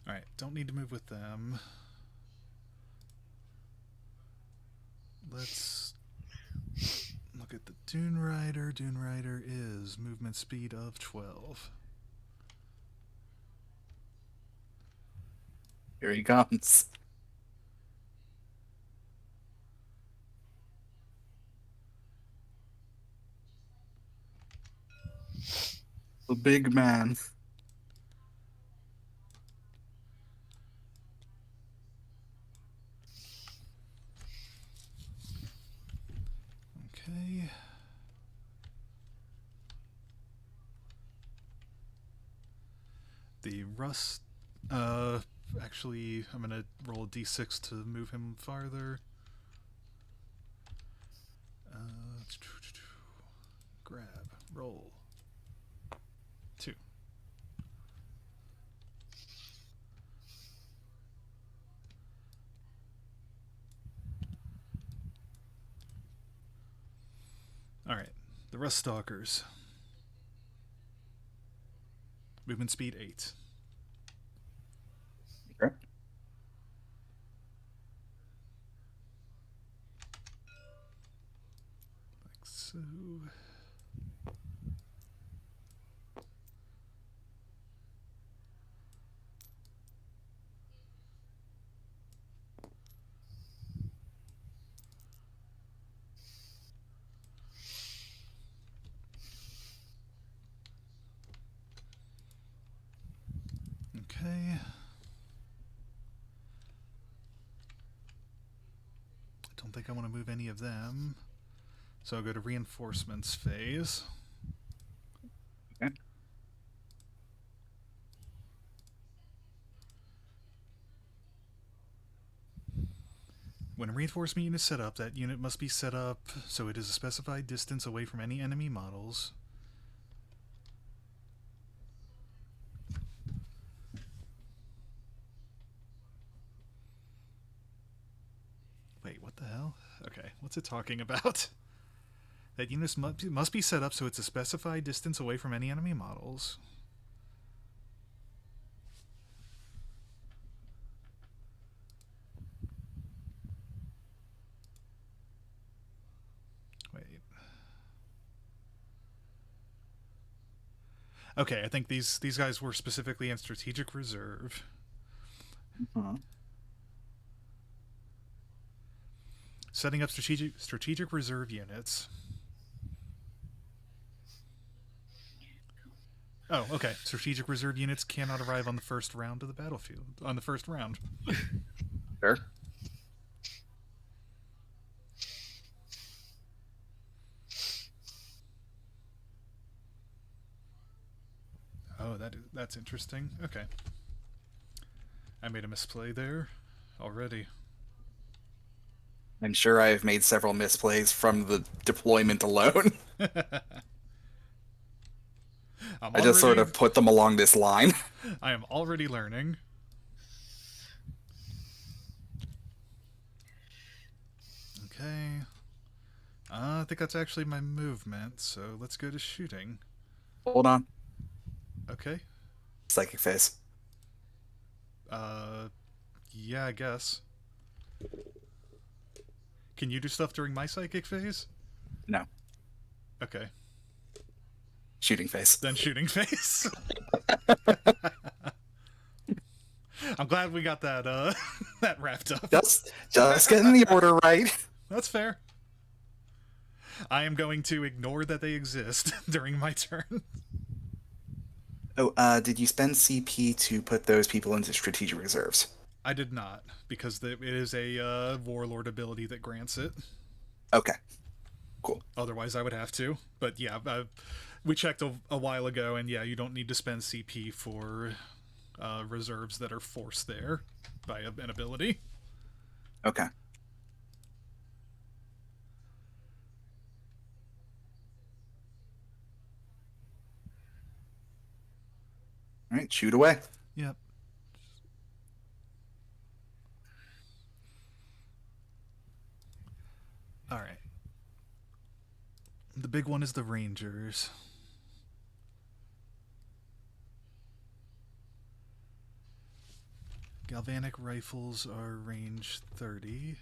Alright, don't need to move with them. Let's look at the Dunerider. Dunerider is movement speed of 12. Here he comes. The big man. Okay. The Rust... actually, I'm going to roll a d6 to move him farther. Grab. Roll. 2. Alright. The Ruststalkers. Movement speed 8. Okay. Like so. Okay. I don't think I want to move any of them. So I'll go to reinforcements phase. Okay. When a reinforcement unit is set up, that unit must be set up so it is a specified distance away from any enemy models. Wait, what the hell? Okay, what's it talking about? That unit must be set up so it's a specified distance away from any enemy models. Wait. Okay, I think these guys were specifically in strategic reserve. Setting up strategic reserve units. Oh, okay. Strategic reserve units cannot arrive on the first round of the battlefield. On the first round. Sure. Oh, that's interesting. Okay. I made a misplay there already. I'm sure I've made several misplays from the deployment alone. I just sort of put them along this line. I am already learning. Okay. I think that's actually my movement, so let's go to shooting. Hold on. Okay. Psychic phase. Yeah, I guess. Can you do stuff during my psychic phase? No. Okay. Shooting phase. Then shooting phase. I'm glad we got that that wrapped up. Just getting the order right. That's fair. I am going to ignore that they exist during my turn. Oh, did you spend CP to put those people into strategic reserves? I did not, because it is a Warlord ability that grants it. Okay. Cool. Otherwise, I would have to. But yeah, we checked a while ago, and yeah, you don't need to spend CP for reserves that are forced there by an ability. Okay. All right, shoot away. Yep. All right. The big one is the Rangers. Galvanic rifles are range 30.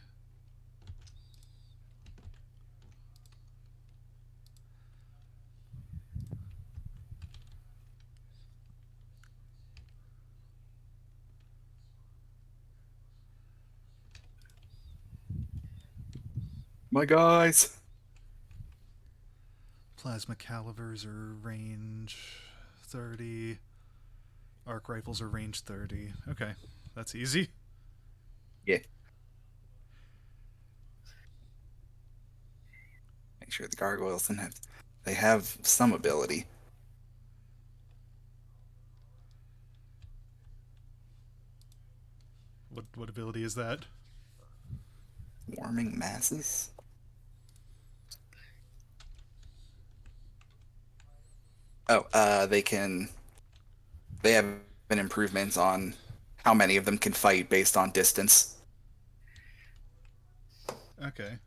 My guys. Plasma calivers are range 30. Arc rifles are range 30. Okay, that's easy. Yeah. Make sure the gargoyles they have some ability. What ability is that? Warming masses? Oh, they have an improvement on how many of them can fight based on distance. Okay.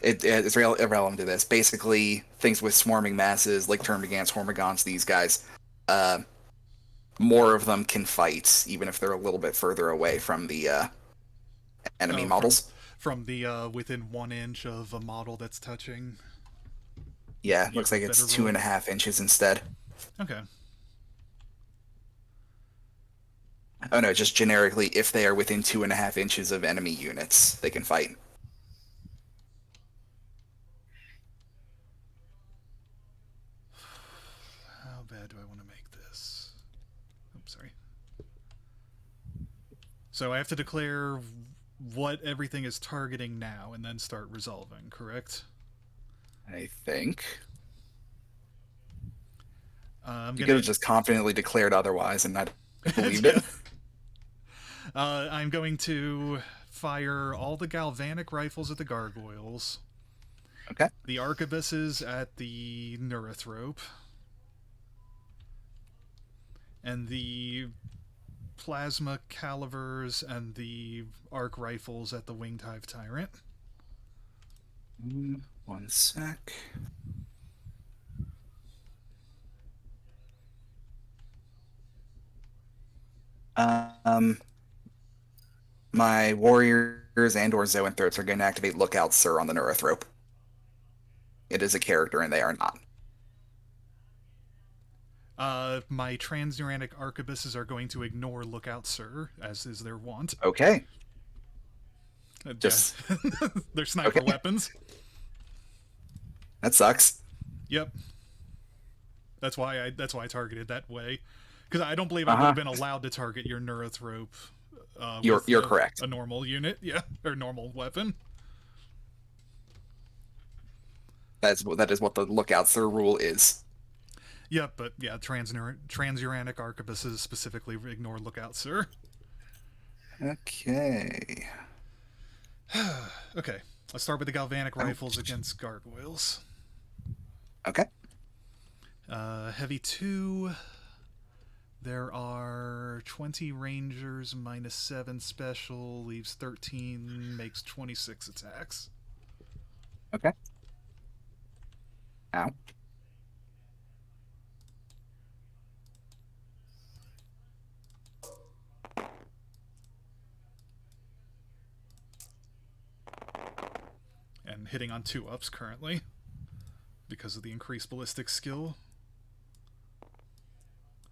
It's irrelevant to this. Basically, things with swarming masses, like Termagants, Hormigons, these guys, more of them can fight, even if they're a little bit further away from the enemy models. From the within 1 inch of a model that's touching. Yeah, looks like it's 2.5 inches instead. Okay. Oh no, just generically, if they are within 2.5 inches of enemy units, they can fight. How bad do I want to make this? I'm sorry. So I have to declare what everything is targeting now and then start resolving, correct? I think. You could have just confidently declared otherwise and not believed it. I'm going to fire all the galvanic rifles at the gargoyles. Okay. The arquebuses at the Nullref. And the plasma calivers and the arc rifles at the winged Hive Tyrant. 1 sec. My warriors and/or Zoanthropes are going to activate Lookout, Sir, on the Nullref. It is a character, and they are not. My transuranic arquebuses are going to ignore Lookout Sir, as is their wont. Okay. Just they're sniper weapons. That sucks. Yep. That's why I targeted that way, because I don't believe I would have been allowed to target your Nullref. You're correct. A normal unit, yeah, or normal weapon. That is what the Lookout Sir rule is. Yep, but yeah, transuranic arquebuses specifically ignore Lookout Sir. Okay. Okay, let's start with the galvanic rifles against gargoyles. Okay. Heavy 2. There are 20 rangers, -7 special, leaves 13, makes 26 attacks. Okay. Ow. And hitting on 2-ups currently, because of the increased ballistic skill.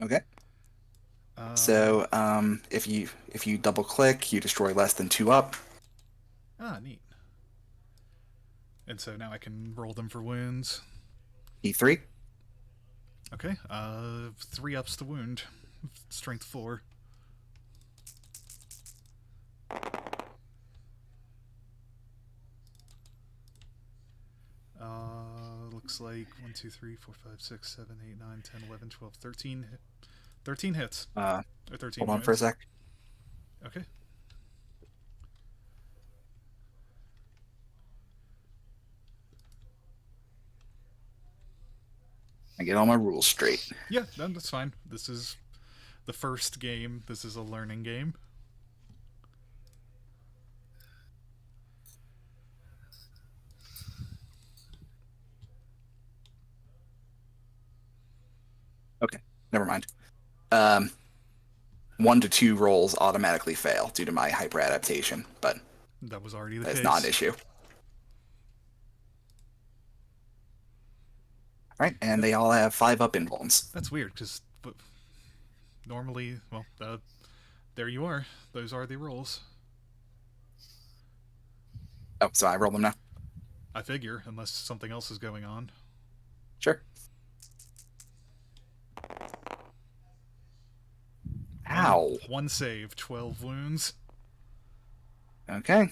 Okay. So, if you double click, you destroy less than 2 up. Ah, neat. And so now I can roll them for wounds. E3. Okay. 3 ups to wound. Strength 4. Looks like 1, 2, 3, 4, 5, 6, 7, 8, 9, 10, 11, 12, 13. 13 hits. Or 13 Hold on wounds. for a sec. Okay. I get all my rules straight. Yeah, that's fine. This is the first game. This is a learning game. Okay, never mind. 1 to 2 rolls automatically fail due to my hyper adaptation, but That was already the that's case. not an issue. All right, and they all have 5 up invulns. That's weird, because normally, well, there you are. Those are the rolls. Oh, so I roll them now? I figure, unless something else is going on. Sure. Ow. 1 save, 12 wounds. Okay.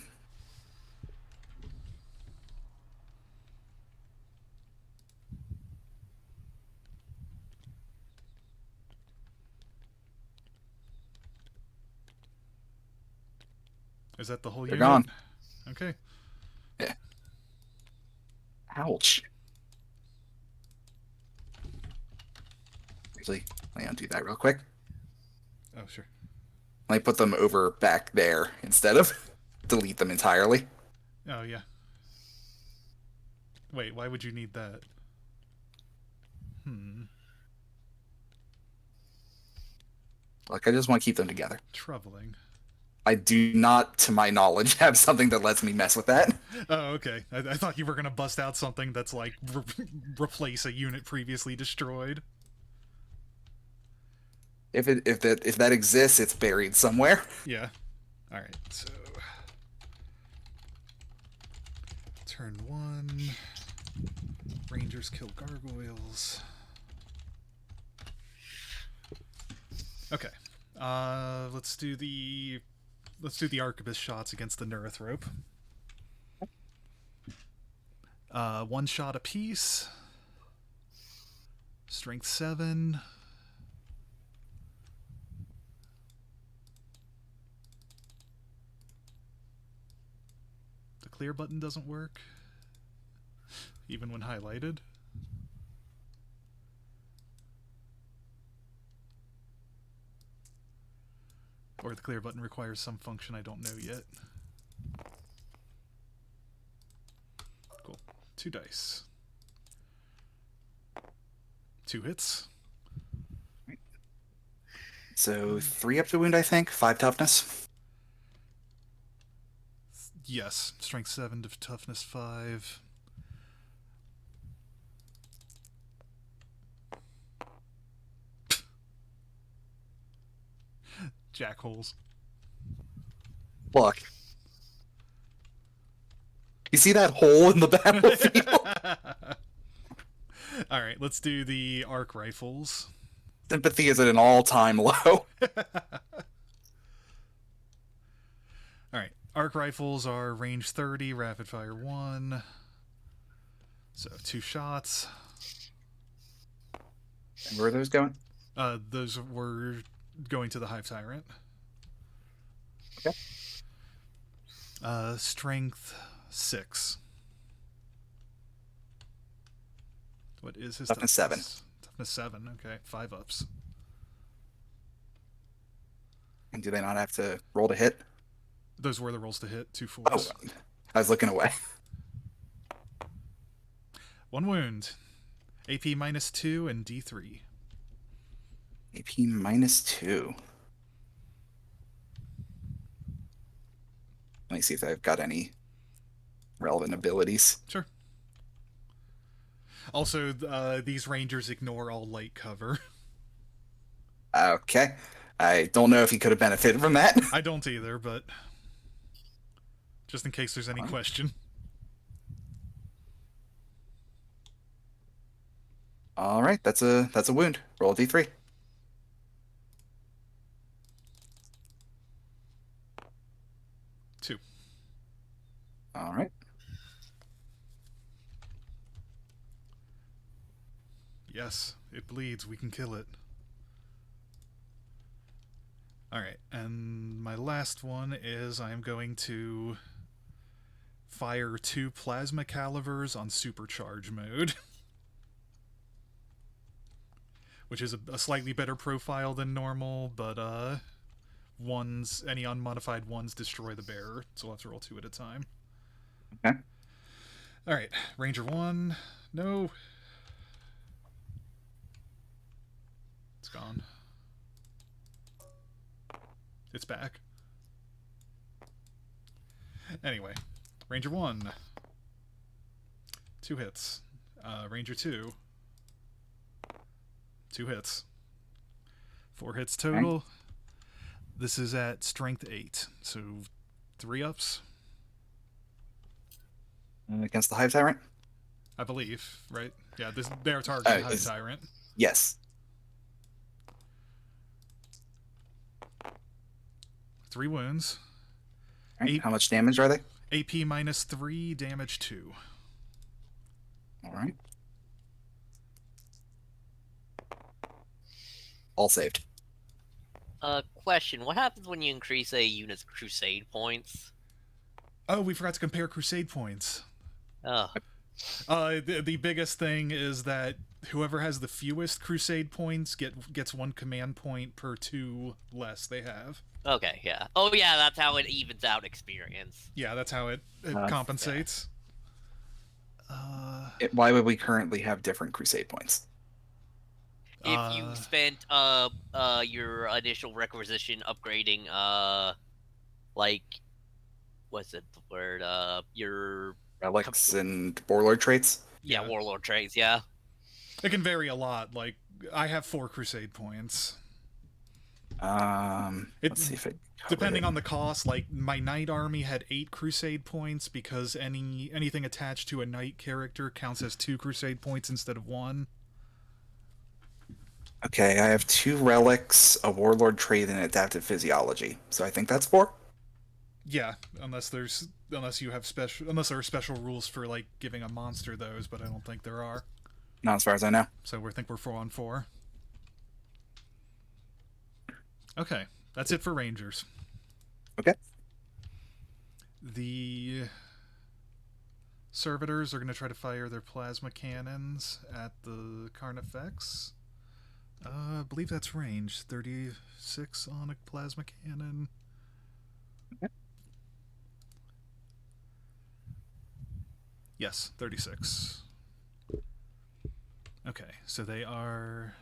Is that the whole They're unit? gone. Okay. Yeah. Ouch. Actually, let me undo that real quick. Oh, sure. Let me put them over back there instead of delete them entirely. Oh, yeah. Wait, why would you need that? Like, I just want to keep them together. Troubling. I do not, to my knowledge, have something that lets me mess with that. Oh, okay. I thought you were going to bust out something that's like replace a unit previously destroyed. If that exists, it's buried somewhere. Yeah. Alright, so... Turn 1. Rangers kill gargoyles. Okay. Let's do the arquebus shots against the Nullref. 1 shot apiece. Strength 7. The clear button doesn't work, even when highlighted. Or the clear button requires some function I don't know yet. Cool. 2 dice. 2 hits. So 3 up to wound, I think. 5 toughness. Yes. Strength 7 to toughness 5. jackholes. Look. You see that hole in the battlefield? Alright, let's do the arc rifles. Sympathy is at an all-time low. Alright, arc rifles are range 30, rapid fire 1. So 2 shots. And where are those going? Those were going to the Hive Tyrant. Okay. Strength 6. What is his Toughness 7. Toughness 7, okay. 5 ups. And do they not have to roll to hit? Those were the rolls to hit. 2 4s. Oh, I was looking away. 1 wound. AP -2 and D3. AP -2. Let me see if I've got any relevant abilities. Sure. Also, these rangers ignore all light cover. Okay. I don't know if he could have benefited from that. I don't either, but just in case there's any question. All right, that's a wound. Roll a d3. Two. All right. Yes, it bleeds. We can kill it. Alright, and my last one is I'm going to fire 2 plasma calivers on supercharge mode. Which is a slightly better profile than normal, but any unmodified ones destroy the bearer, so I'll have to roll 2 at a time. Okay. Alright, Ranger 1. No. It's gone. It's back. Anyway, Ranger 1. 2 hits. Ranger 2. 2 hits. 4 hits total. Okay. This is at strength 8, so 3 ups. Against the Hive Tyrant? I believe, right? Yeah, they're targeting Hive Tyrant. Yes. 3 wounds. Right. How much damage are they? AP -3, damage 2. All right. All saved. Question. What happens when you increase a unit's crusade points? Oh, we forgot to compare crusade points. Oh. The biggest thing is that whoever has the fewest crusade points gets 1 command point per 2 less they have. Okay, yeah. Oh, yeah, that's how it evens out experience. Yeah, that's how it compensates. Yeah. Why would we currently have different crusade points? If you spent your initial requisition upgrading like what's it the word? Your relics and warlord traits? Yeah, warlord traits, yeah. It can vary a lot. Like I have 4 crusade points. Let's see if it depending on the cost, like my knight army had 8 crusade points because anything attached to a knight character counts as 2 crusade points instead of 1. Okay, I have 2 relics, a warlord trait, and adaptive physiology. So I think that's 4. Yeah, unless there are special rules for like giving a monster those, but I don't think there are. Not as far as I know. So we think we're 4 on 4. Okay, that's it for Rangers. Okay. The Servitors are going to try to fire their plasma cannons at the Carnifex. I believe that's range. 36 on a plasma cannon. Okay. Yes, 36. Okay, so they are...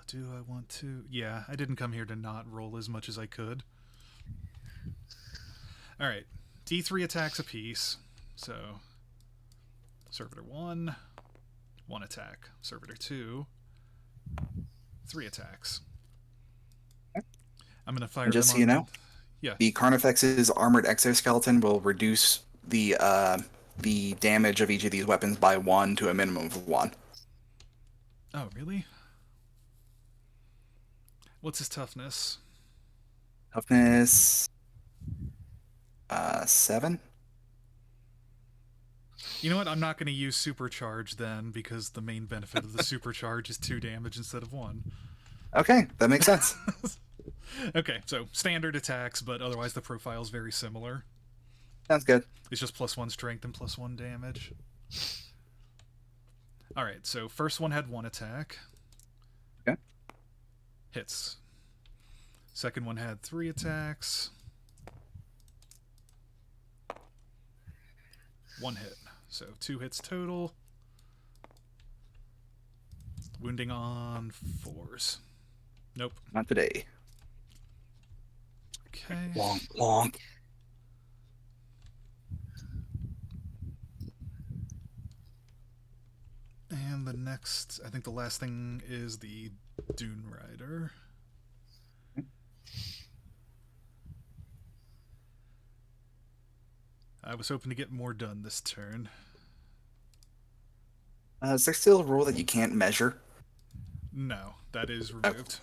Do I want to... Yeah, I didn't come here to not roll as much as I could. Alright, D3 attacks apiece, so Servitor 1, 1 attack. Servitor 2, 3 attacks. I'm going to fire And just them so you on... know, Yeah. the Carnifex's armored exoskeleton will reduce the damage of each of these weapons by 1 to a minimum of 1. Oh, really? What's his toughness? Toughness 7. You know what? I'm not going to use Supercharge then, because the main benefit of the Supercharge is 2 damage instead of 1. Okay, that makes sense. Okay, so standard attacks, but otherwise the profile is very similar. Sounds good. It's just +1 strength and +1 damage. Alright, so first one had 1 attack. Okay. Hits. Second one had 3 attacks. 1 hit. So 2 hits total. Wounding on 4s. Nope. Not today. Okay. Long, long. And the next, I think the last thing is the Dunerider. I was hoping to get more done this turn. Is there still a rule that you can't measure? No, that is removed.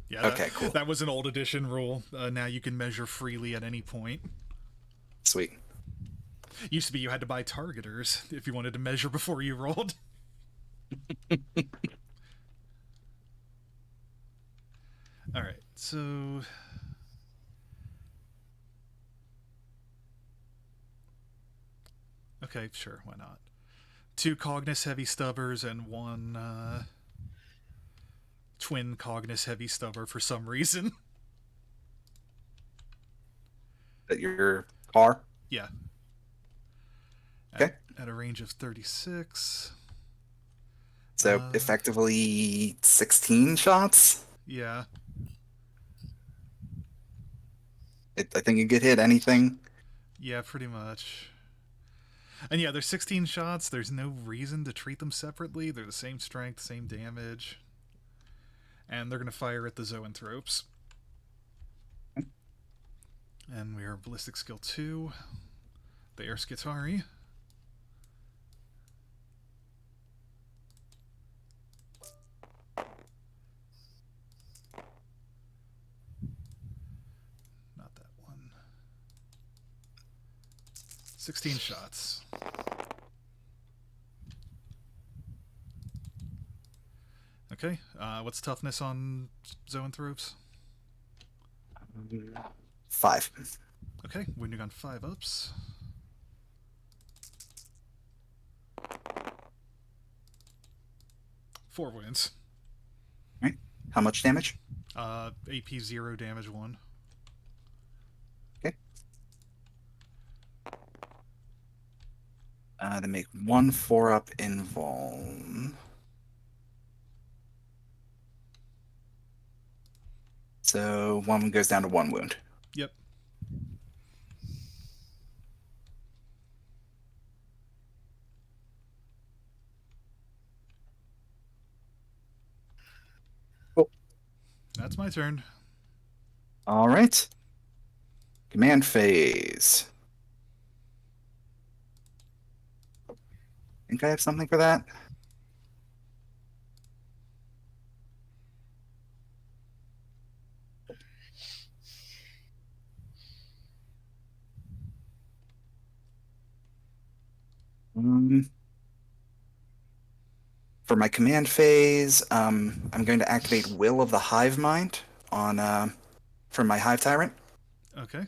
Yeah, Okay, cool. That was an old edition rule. Now you can measure freely at any point. Sweet. Used to be you had to buy targeters if you wanted to measure before you rolled. Alright, so... Okay, sure, why not? 2 Cognis Heavy Stubbers and 1 Twin Cognis Heavy Stubber for some reason. At your car? Yeah. Okay. At a range of 36. So effectively 16 shots? Yeah. I think you could hit anything. Yeah, pretty much. And yeah, there's 16 shots. There's no reason to treat them separately. They're the same strength, same damage. And they're going to fire at the Zoanthropes. And we are Ballistic Skill 2. They are Skitari. Not that one. 16 shots. Okay, what's toughness on Zoanthropes? 5. Okay, wounding on 5 ups. Four wounds. Right. How much damage? AP 0, damage 1. Okay. They make 1 4-up invuln. So 1 goes down to 1 wound. Yep. Cool. That's my turn. All right. Command phase. Think I have something for that? For my command phase, I'm going to activate Will of the Hive Mind on from my Hive Tyrant. Okay.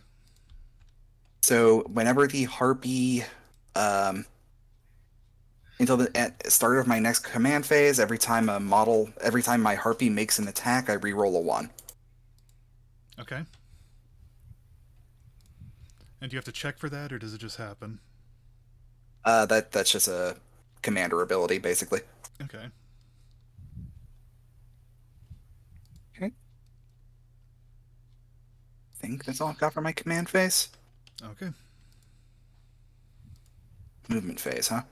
So whenever the Harpy, until the start of my next command phase, every time my Harpy makes an attack, I reroll a 1. Okay. And do you have to check for that, or does it just happen? That's just a commander ability, basically. Okay. Okay. I think that's all I've got for my command phase. Okay. Movement phase, huh?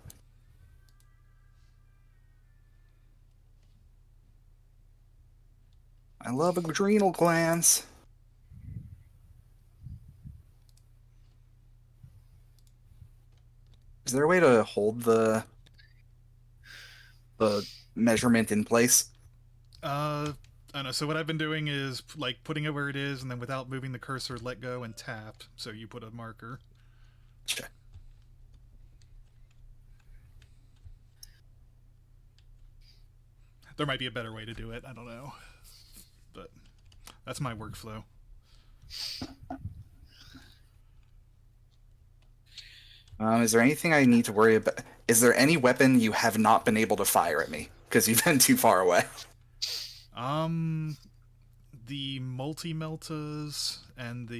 I love adrenal glands. Is there a way to hold the measurement in place? I don't know. So what I've been doing is like putting it where it is, and then without moving the cursor, let go and tap. So you put a marker. Check. There might be a better way to do it. I don't know, but that's my workflow. Is there anything I need to worry about? Is there any weapon you have not been able to fire at me because you've been too far away? The multi-meltas and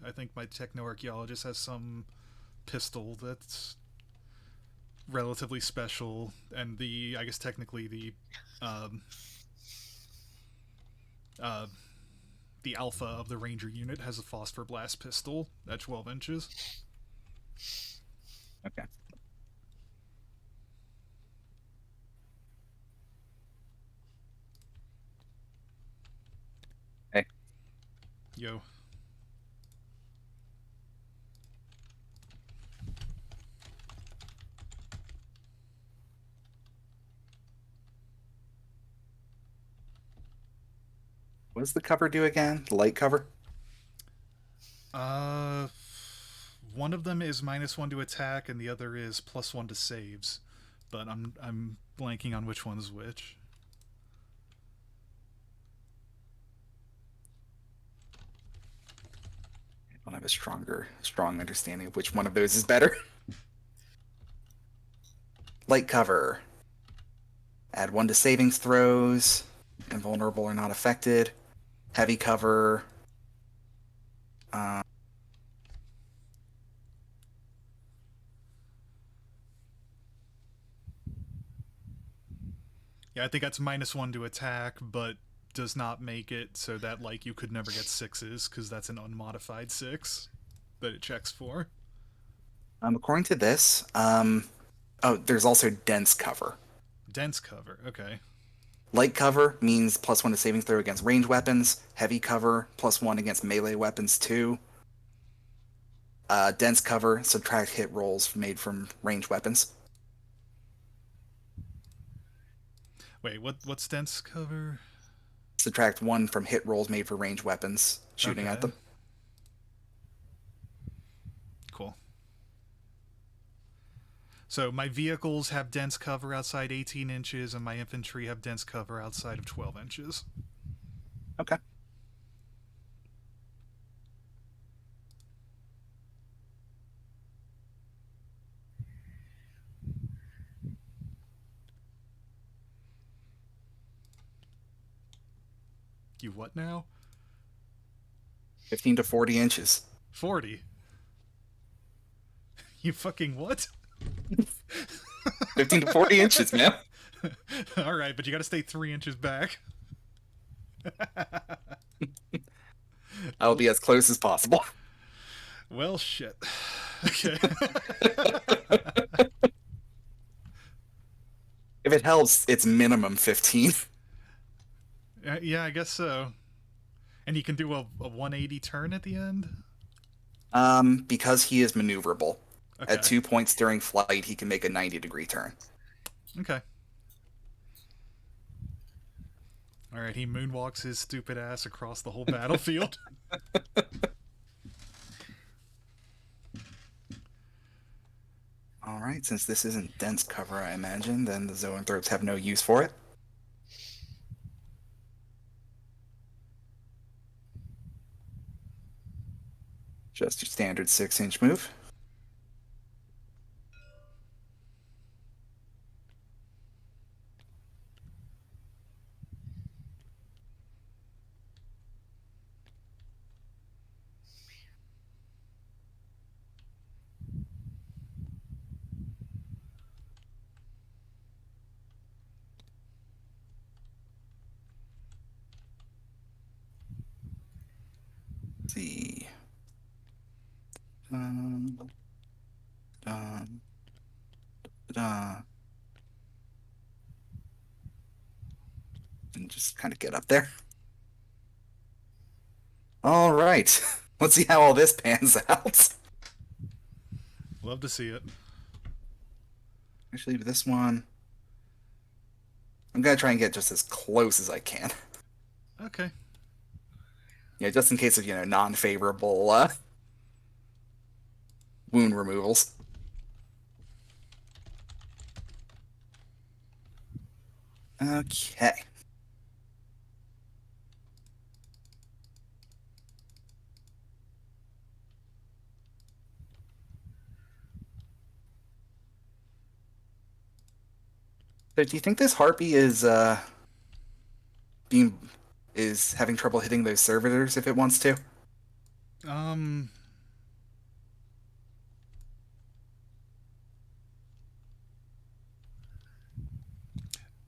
I think my Technoarcheologist has some pistol that's relatively special, and I guess technically the alpha of the Ranger unit has a phosphor blast pistol at 12 inches. Okay. Hey. Yo. What does the cover do again? The light cover? One of them is -1 to attack, and the other is +1 to saves. But I'm blanking on which one's which. I don't have a strong understanding of which one of those is better. Light cover. Add 1 to savings throws. Invulnerable or not affected. Heavy cover. Yeah, I think that's -1 to attack, but does not make it so that like you could never get 6s, because that's an unmodified 6 that it checks for. According to this, oh, there's also dense cover. Dense cover, okay. Light cover means +1 to saving throw against ranged weapons. Heavy cover, +1 against melee weapons too. Dense cover, subtract hit rolls made from ranged weapons. Wait, what's dense cover? Subtract 1 from hit rolls made for ranged weapons shooting at them. Cool. So my vehicles have dense cover outside 18 inches, and my infantry have dense cover outside of 12 inches. Okay. You what now? 15 to 40 inches. 40. You fucking what? 15 to 40 inches, man. Alright, but you gotta stay 3 inches back. I'll be as close as possible. Well, shit. Okay. If it helps, it's minimum 15. Yeah, I guess so. And you can do a 180 turn at the end? Because he is maneuverable. Okay. At 2 points during flight, he can make a 90-degree turn. Okay. Alright, he moonwalks his stupid ass across the whole battlefield. Alright, since this isn't dense cover, I imagine, then the Zoanthropes have no use for it. Just your standard 6-inch move. Let's see. And just kind of get up there. All right. Let's see how all this pans out. Love to see it. Actually, this one, I'm gonna try and get just as close as I can. Okay. Yeah, just in case of, non-favorable wound removals. Okay. So do you think this Harpy being is having trouble hitting those servitors if it wants to? Um.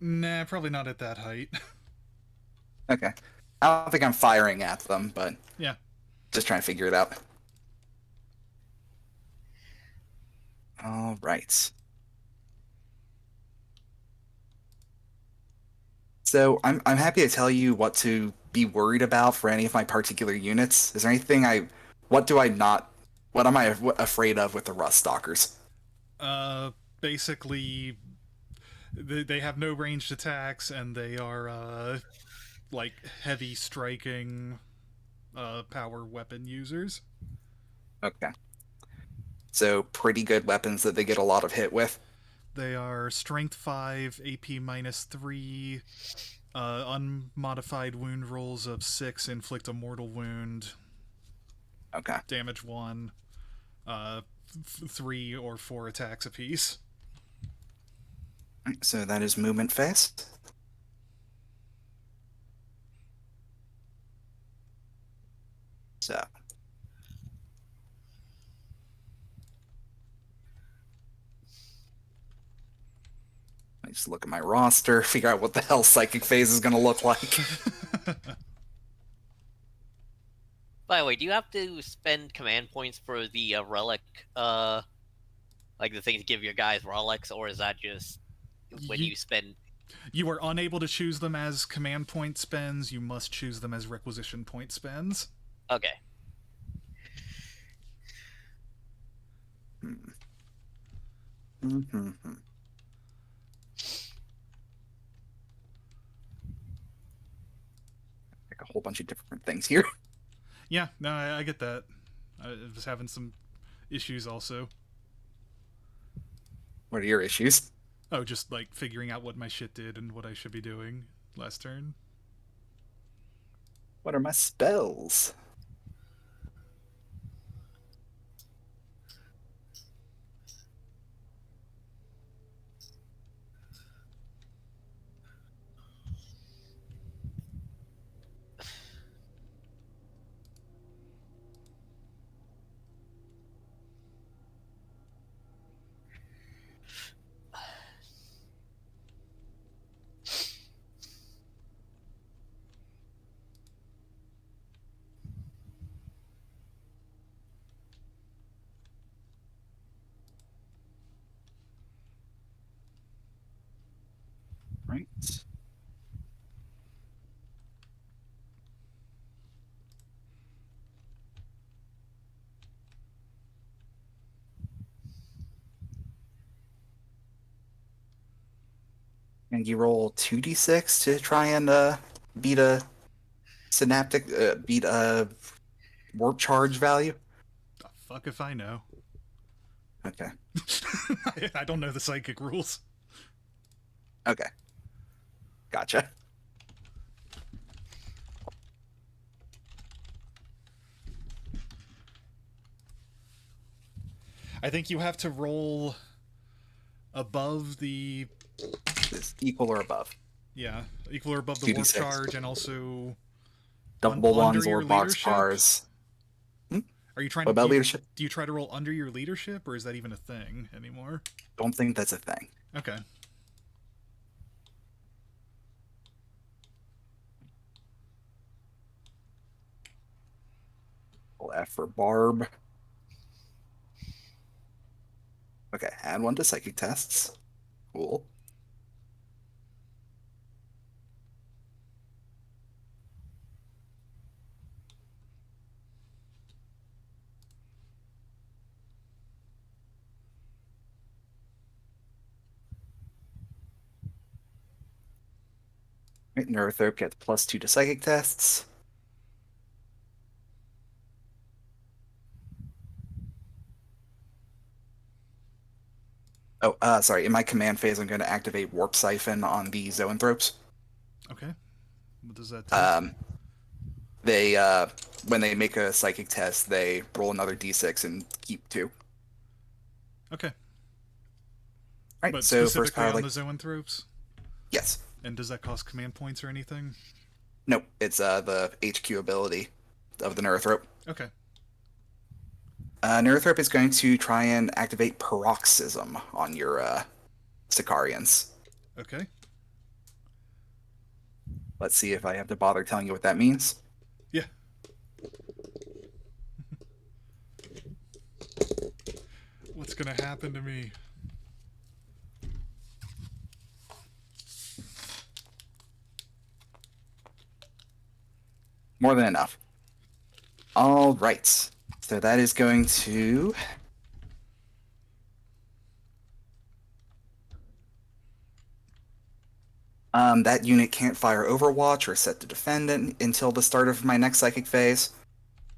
Nah, probably not at that height. Okay. I don't think I'm firing at them, but Yeah. just trying to figure it out. All right. So I'm happy to tell you what to be worried about for any of my particular units. Is there anything what am I afraid of with the Ruststalkers? Basically, they have no ranged attacks, and they are, like, heavy striking, power weapon users. Okay. So pretty good weapons that they get a lot of hit with. They are Strength 5, AP -3, unmodified wound rolls of 6, inflict a mortal wound, Okay. damage 1, 3 or 4 attacks apiece. Alright, so that is movement phase. So. I just look at my roster, figure out what the hell Psychic Phase is going to look like. By the way, do you have to spend command points for the relic, like the thing to give your guys relics, or is that just when you spend? You are unable to choose them as command point spends. You must choose them as requisition point spends. Okay. Mm-hmm. Like a whole bunch of different things here. Yeah, no, I get that. I was having some issues also. What are your issues? Oh, just like figuring out what my shit did and what I should be doing last turn. What are my spells? Right. And you roll 2d6 to try and beat a beat a warp charge value. The fuck if I know. Okay. I don't know the psychic rules. Okay. Gotcha. I think you have to roll above the... Is equal or above. Yeah, equal or above the warp 2d6. charge, and also... Double ones under your or box leadership? cars. Are you trying What about do you, leadership? do you try to roll under your leadership, or is that even a thing anymore? Don't think that's a thing. Okay. F for Barb. Okay, add one to psychic tests. Cool. Right, Neurothrope gets +2 to psychic tests. Oh, sorry. In my command phase, I'm going to activate Warp Siphon on the Zoanthropes. Okay. What does that take? They when they make a psychic test, they roll another d6 and keep 2. Okay. Right. But So specifically first power, on like the Zoanthropes? yes. And does that cost command points or anything? Nope. It's the HQ ability of the Neurothrope. Okay. Neurothrope is going to try and activate Paroxysm on your Sicarians. Okay. Let's see if I have to bother telling you what that means. Yeah. What's gonna happen to me? More than enough. All right. So that is going to... that unit can't fire Overwatch or set to defend until the start of my next psychic phase.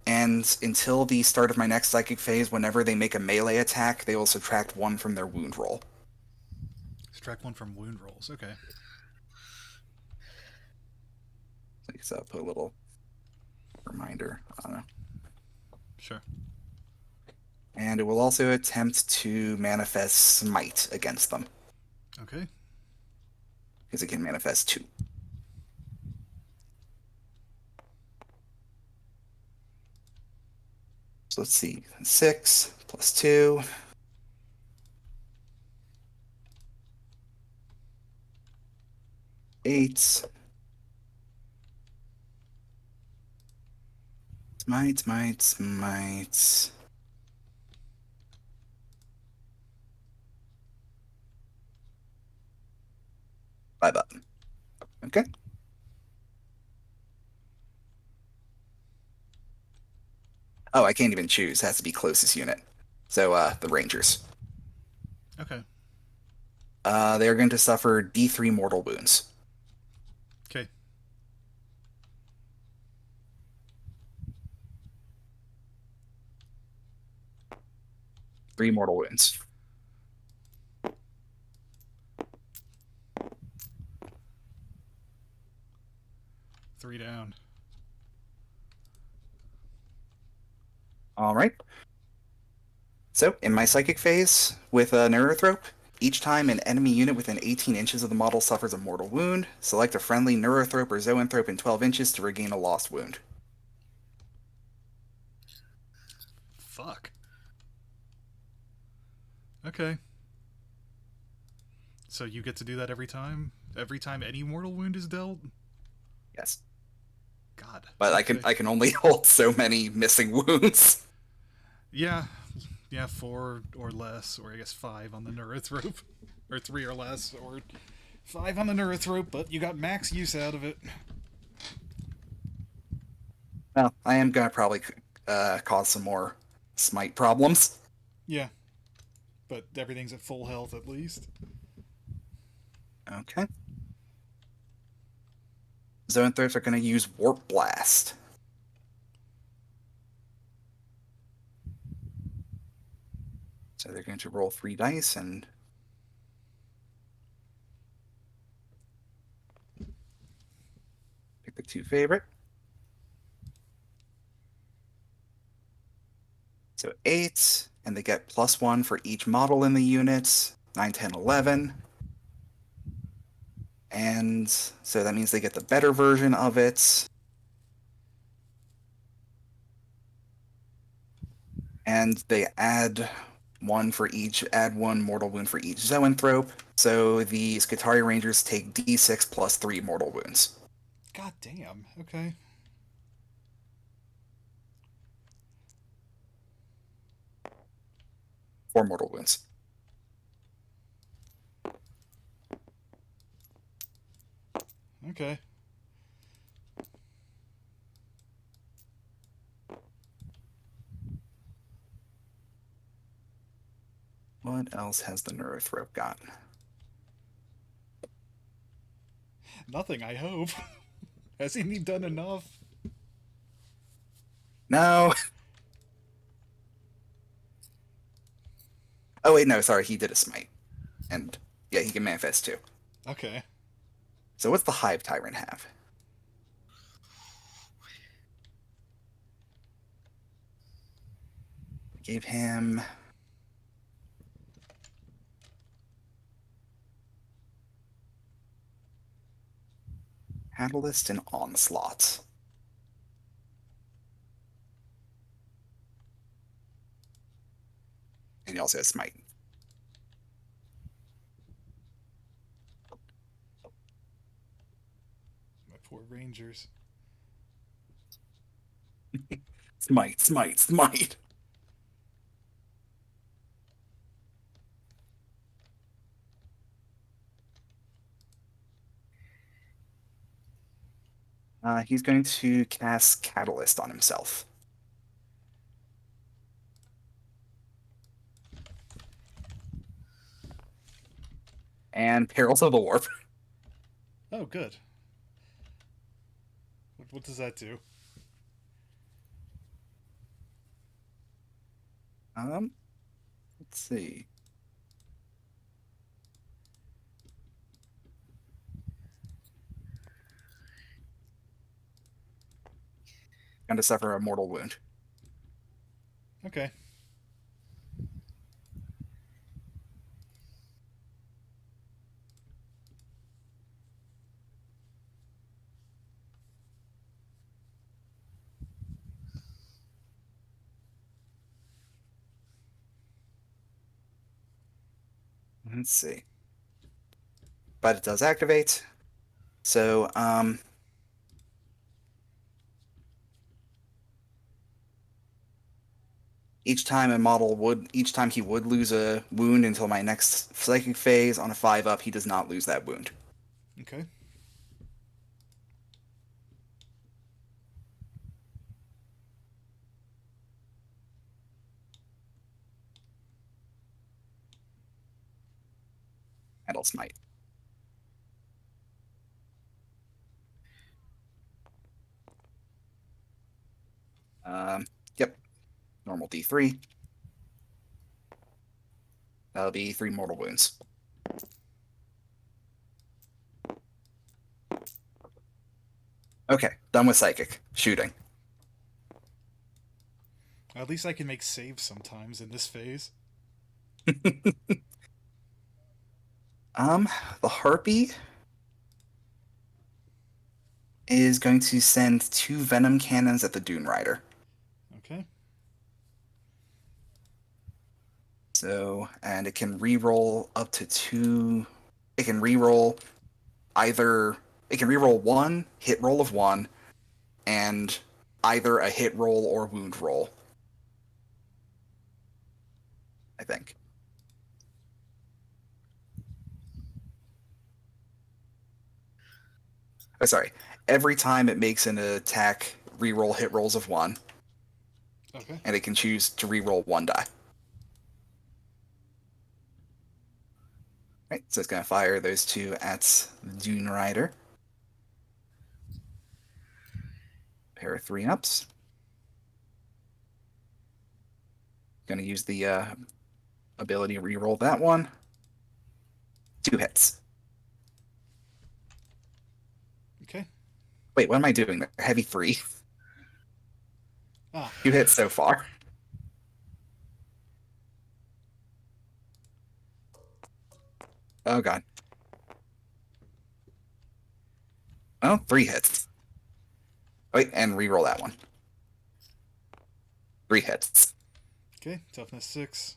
And until the start of my next psychic phase, whenever they make a melee attack, they will subtract 1 from their wound roll. Subtract 1 from wound rolls. Okay. So I'll put a little reminder on it. Sure. And it will also attempt to manifest Smite against them, Okay. because it can manifest 2. So let's see. 6 plus 2. 8. Smite. Five up. Okay. Oh, I can't even choose. It has to be closest unit. So, the Rangers. Okay. They're going to suffer D3 mortal wounds. Okay. Three mortal wounds. Three down. All right. So, in my psychic phase with a Neurothrope, each time an enemy unit within 18 inches of the model suffers a mortal wound, select a friendly Neurothrope or Zoanthrope in 12 inches to regain a lost wound. Fuck. Okay. So you get to do that every time? Every time any mortal wound is dealt? Yes. God. But okay. I can only hold so many missing wounds. Yeah. Yeah, 4 or less, or I guess 5 on the Neurothrope. Or 3 or less, or 5 on the Neurothrope, but you got max use out of it. Well, I am going to probably cause some more smite problems. Yeah. But everything's at full health at least. Okay. Zoanthropes are going to use Warp Blast. So they're going to roll 3 dice and pick the 2 favorite. So 8, and they get +1 for each model in the unit. 9, 10, 11. And so that means they get the better version of it. And they add 1 for each, add 1 mortal wound for each Zoanthrope. So the Scutari Rangers take D6 plus 3 mortal wounds. God damn. Okay. Four mortal wounds. Okay. What else has the Neurothrope got? Nothing, I hope. Hasn't he done enough? No. Oh wait, no, sorry, he did a smite. And yeah, he can manifest too. Okay. So what's the Hive Tyrant have? Gave him Catalyst and Onslaught. And he also has Smite. My poor Rangers. Smite, smite, smite. He's going to cast Catalyst on himself. And Perils of the Warp. Oh, good. What does that do? Let's see. Going to suffer a mortal wound. Okay. Let's see. But it does activate. So, each time he would lose a wound until my next psychic phase on a 5-up, he does not lose that wound. Okay. And I'll smite. Yep. Normal D3. That'll be 3 mortal wounds. Okay, done with psychic. Shooting. At least I can make saves sometimes in this phase. The Harpy is going to send 2 venom cannons at the Dunerider. Okay. So, and it can reroll up to 2. It can reroll it can reroll 1 hit roll of 1 and either a hit roll or wound roll. I think. Oh, sorry. Every time it makes an attack, reroll hit rolls of 1. Okay. And it can choose to reroll 1 die. Right, so it's going to fire those 2 at the Dunerider. Pair of 3-ups. Going to use the ability to reroll that one. 2 hits. Okay. Wait, what am I doing there? Heavy 3. Ah. 2 hits so far. Oh god. Well, 3 hits. Wait, and reroll that one. 3 hits. Okay. Toughness 6.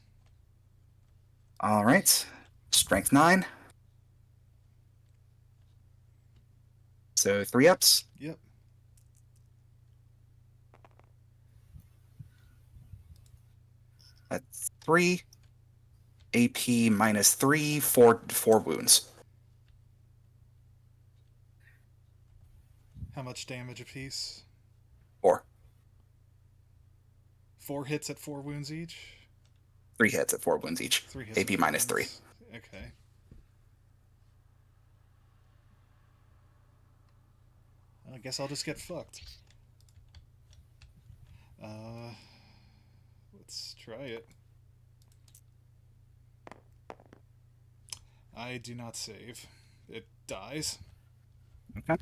All right. Strength 9. So 3-ups. Yep. That's 3. AP minus 3, 4 wounds. How much damage apiece? 4. 4 hits at 4 wounds each? 3 hits at 4 wounds each. 3 hits. AP minus 3. Okay. I guess I'll just get fucked. Let's try it. I do not save. It dies. Okay.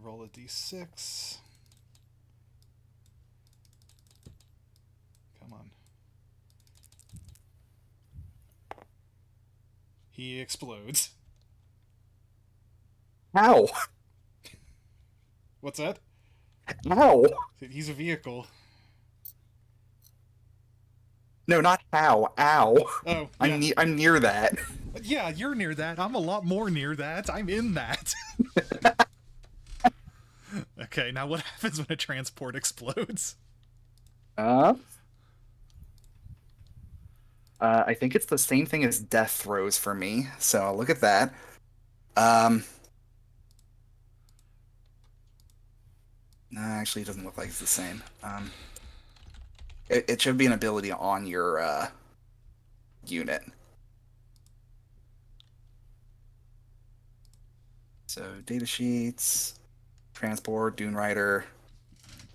Roll a d6. Come on. He explodes. Ow! What's that? Ow! He's a vehicle. No, not how. Ow! Oh, yeah. I'm near that. Yeah, you're near that. I'm a lot more near that. I'm in that. Okay, now what happens when a transport explodes? I think it's the same thing as death throws for me, so look at that. No, actually, it doesn't look like it's the same. It should be an ability on your unit. So, data sheets, transport, Dunerider,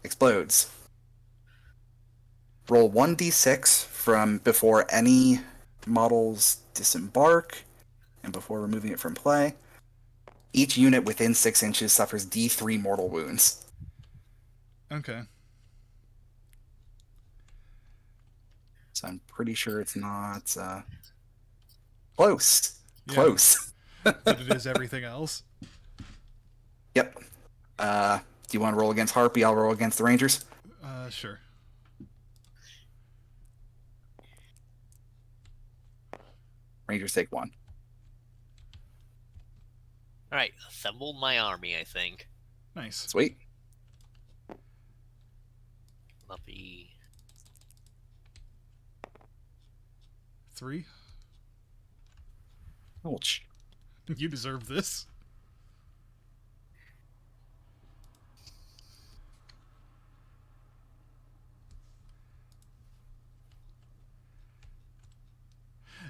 explodes. Roll 1d6 from before any models disembark and before removing it from play. Each unit within 6 inches suffers d3 mortal wounds. Okay. So I'm pretty sure it's not close. Yeah. Close. But it is everything else. Yep. Do you want to roll against Harpy? I'll roll against the Rangers. Sure. Rangers take 1. Alright, assembled my army, I think. Nice. Sweet. Lumpy. 3. Ouch. You deserve this.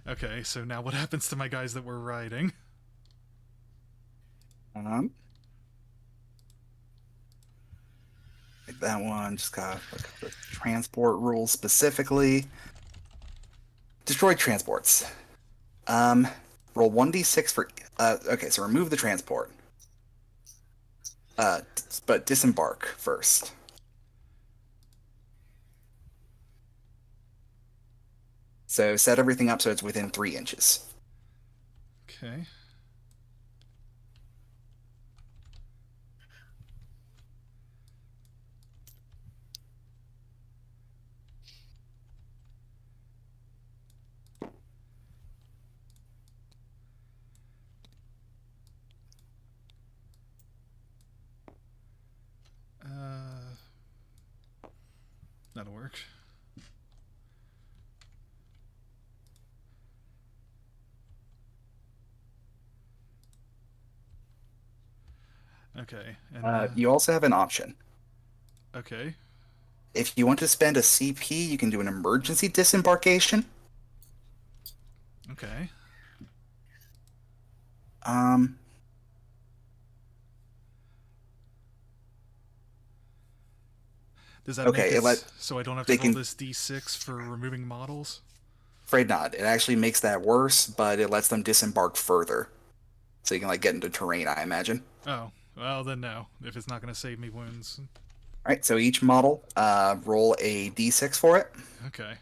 Okay, so now what happens to my guys that we're riding? Like that one. Just gotta look at the transport rules specifically. Destroy transports. Roll 1d6 for... okay, so remove the transport. But disembark first. So set everything up so it's within 3 inches. Okay. That'll work. Okay. And, You also have an option. okay. If you want to spend a CP, you can do an emergency disembarkation. Okay. Does that Okay, make it so I don't have to they roll can- this d6 for removing models? Afraid not. It actually makes that worse, but it lets them disembark further. So you can, like, get into terrain, I imagine. Oh, well then no. If it's not going to save me wounds. Alright, so each model, roll a d6 for it. Okay.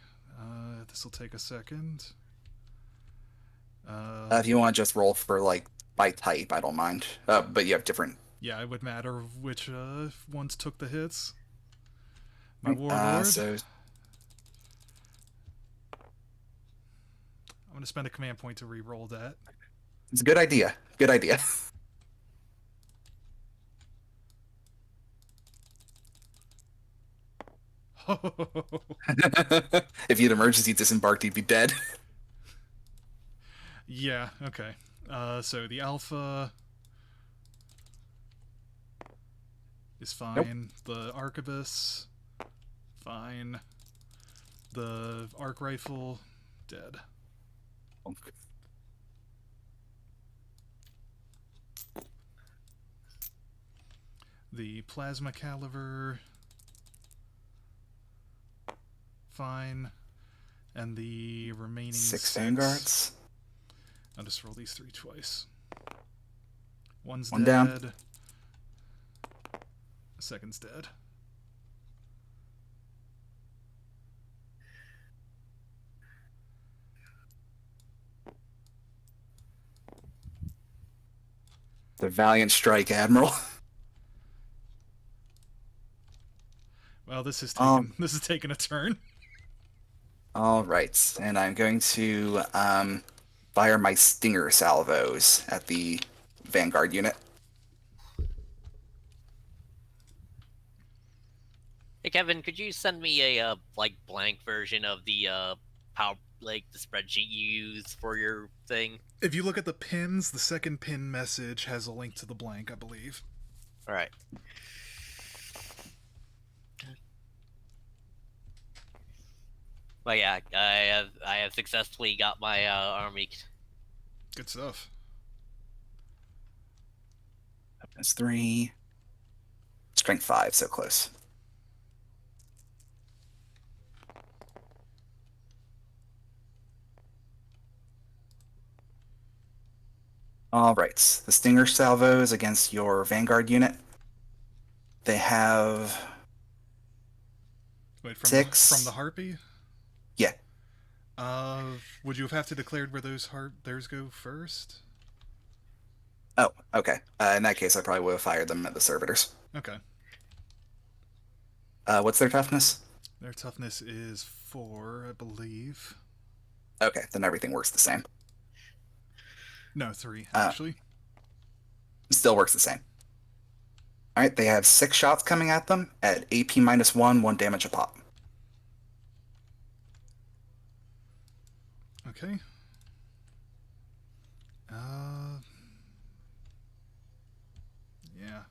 This will take a second. If you want to just roll for, like, by type, I don't mind. But you have different... Yeah, it would matter which ones took the hits. My Right, Warlord. so I'm going to spend a command point to re-roll that. it's a good idea. Good idea. If you'd emergency disembarked, you'd be dead. Yeah, okay. So the Alpha is fine. The Arquebus, fine. The Arc Rifle, dead. The plasma caliber, fine, and the remaining 6 vanguards. I'll just roll these 3 twice. One's One dead. down. The second's dead. The valiant strike, Admiral. Well, this is taking a turn. All right, and I'm going to fire my stinger salvos at the vanguard unit. Hey Kevin, could you send me a blank version of the the spreadsheet you use for your thing? If you look at the pins, the second pin message has a link to the blank, I believe. All right. But yeah, I have successfully got my army. Good stuff. That's 3. Strength 5, so close. All right, the stinger salvos against your vanguard unit. They have Wait, from 6. From the Harpy? Yeah. Would you have to declared where theirs go first? Oh, okay. In that case, I probably would have fired them at the Servitors. Okay. What's their toughness? Their toughness is 4, I believe. Okay, then everything works the same. No, 3, actually. Still works the same. All right, they have 6 shots coming at them at AP -1, 1 damage a pop. Okay. Yeah.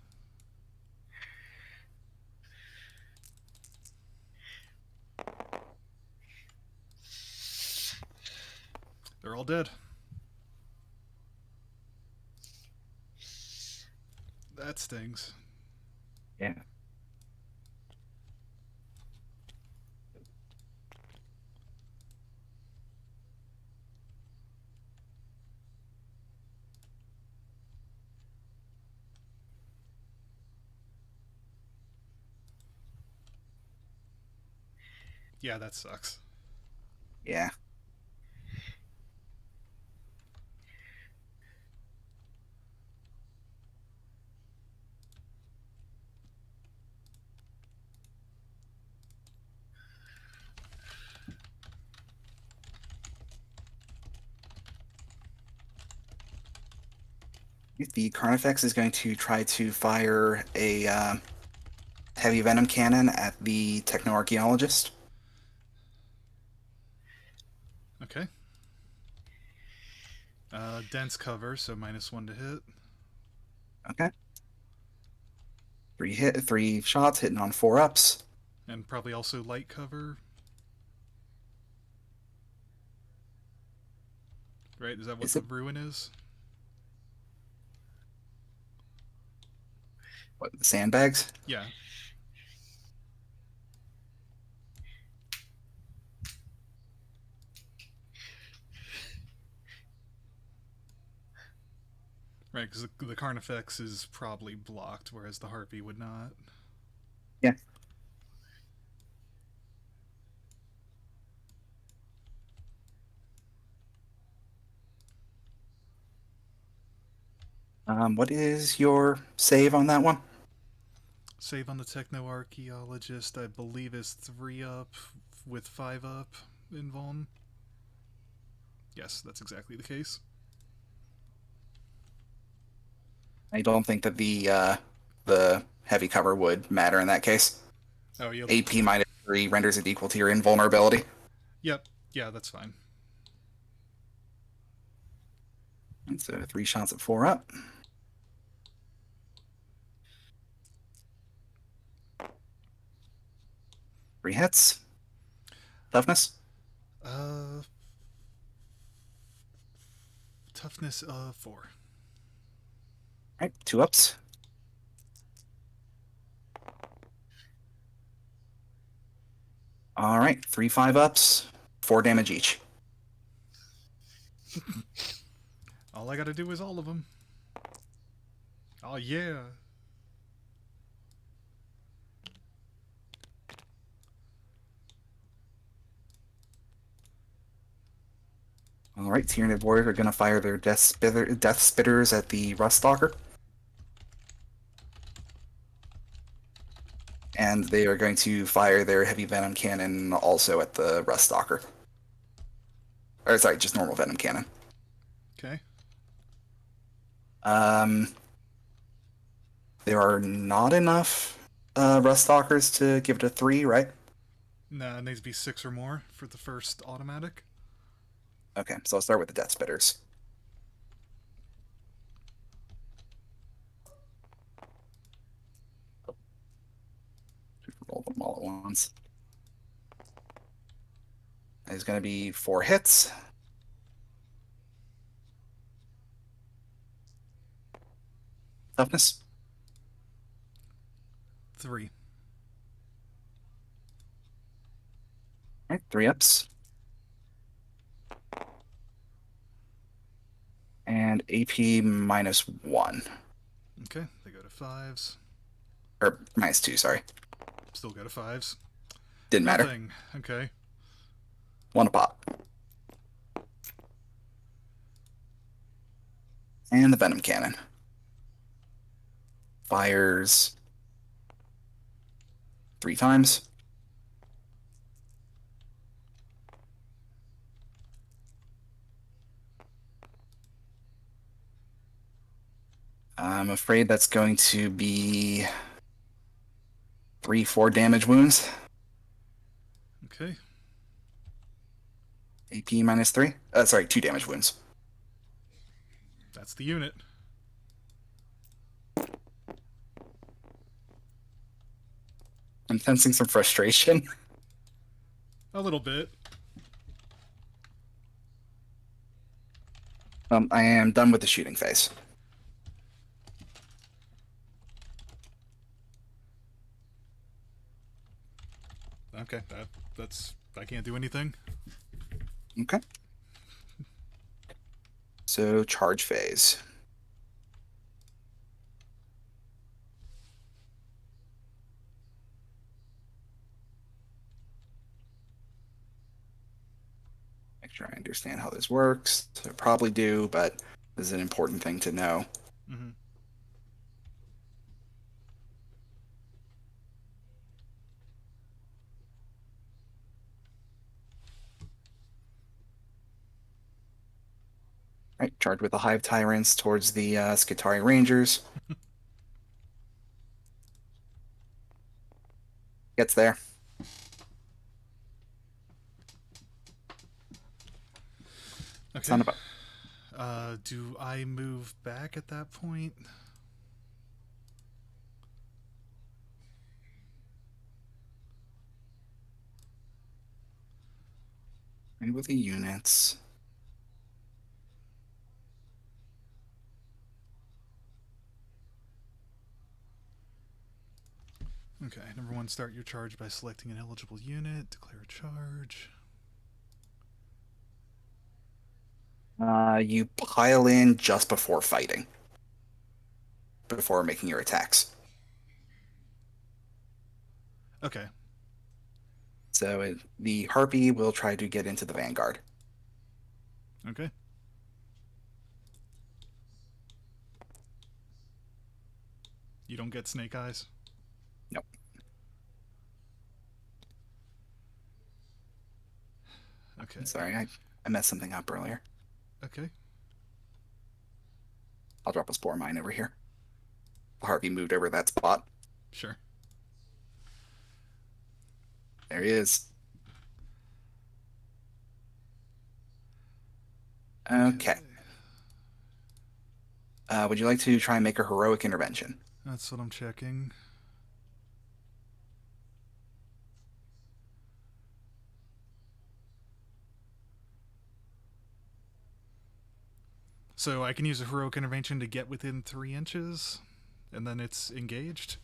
They're all dead. That stings. Yeah. Yeah, that sucks. Yeah. The Carnifex is going to try to fire a heavy venom cannon at the Technoarcheologist. Okay. Dense cover, so -1 to hit. Okay. 3 shots, hitting on 4 ups. And probably also light cover. Right, is that what the ruin is? What, the sandbags? Yeah. Right, because the Carnifex is probably blocked, whereas the Harpy would not. Yeah. What is your save on that one? Save on the Technoarcheologist, I believe, is 3 up with 5 up in Vuln. Yes, that's exactly the case. I don't think that the heavy cover would matter in that case. Oh, yeah. AP -3 renders it equal to your invulnerability. Yep. Yeah, that's fine. And so 3 shots at 4 up. Three hits. Toughness? Toughness 4. Alright, 2 ups. All right, 3 5-ups, 4 damage each. All I gotta do is all of them. Oh, yeah. All right, Tyranid Warriors are going to fire their Death Spitters at the Ruststalker. And they are going to fire their Heavy Venom Cannon also at the Ruststalker. Or, sorry, just normal Venom Cannon. Okay. There are not enough Ruststalkers to give it a 3, right? Nah, it needs to be 6 or more for the first automatic. Okay, so I'll start with the Death Spitters. Roll them all at once. There's going to be 4 hits. Toughness? 3. All right, 3 ups. And AP -1. Okay, they go to 5s. Or -2, sorry. Still go to 5s. Didn't matter. Nothing. Okay. 1 a pop. And the Venom Cannon. Fires 3 times. I'm afraid that's going to be 3 4 damage wounds. Okay. AP -3. Sorry, 2 damage wounds. That's the unit. I'm sensing some frustration. A little bit. I am done with the shooting phase. Okay, that's... I can't do anything. Okay. So, charge phase. Make sure I understand how this works. I probably do, but this is an important thing to know. Mm-hmm. Right, charge with the Hive Tyrants towards the Skitari Rangers. Gets there. Okay. Son of a... Do I move back at that point? Right with the units. Okay, number 1, start your charge by selecting an eligible unit. Declare a charge. You pile in just before fighting. Before making your attacks. Okay. So the Harpy will try to get into the vanguard. Okay. You don't get snake eyes? Nope. Okay. Sorry, I messed something up earlier. Okay. I'll drop a spore mine over here. The Harpy moved over that spot. Sure. There he is. Okay. Would you like to try and make a heroic intervention? That's what I'm checking. So I can use a heroic intervention to get within 3 inches, and then it's engaged?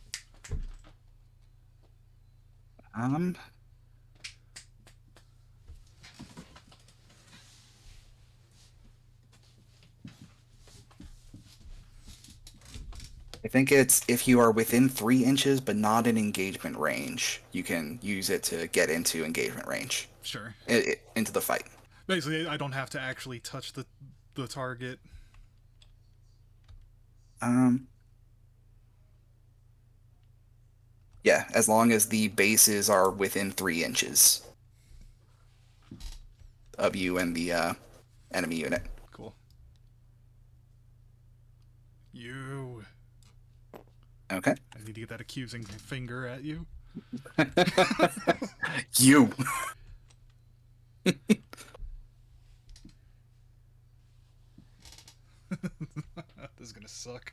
I think it's if you are within 3 inches but not in engagement range, you can use it to get into engagement range, Sure. into the fight. Basically, I don't have to actually touch the target. Yeah, as long as the bases are within 3 inches of you and the enemy unit. Cool. You. Okay. I need to get that accusing finger at you. You. This is gonna suck.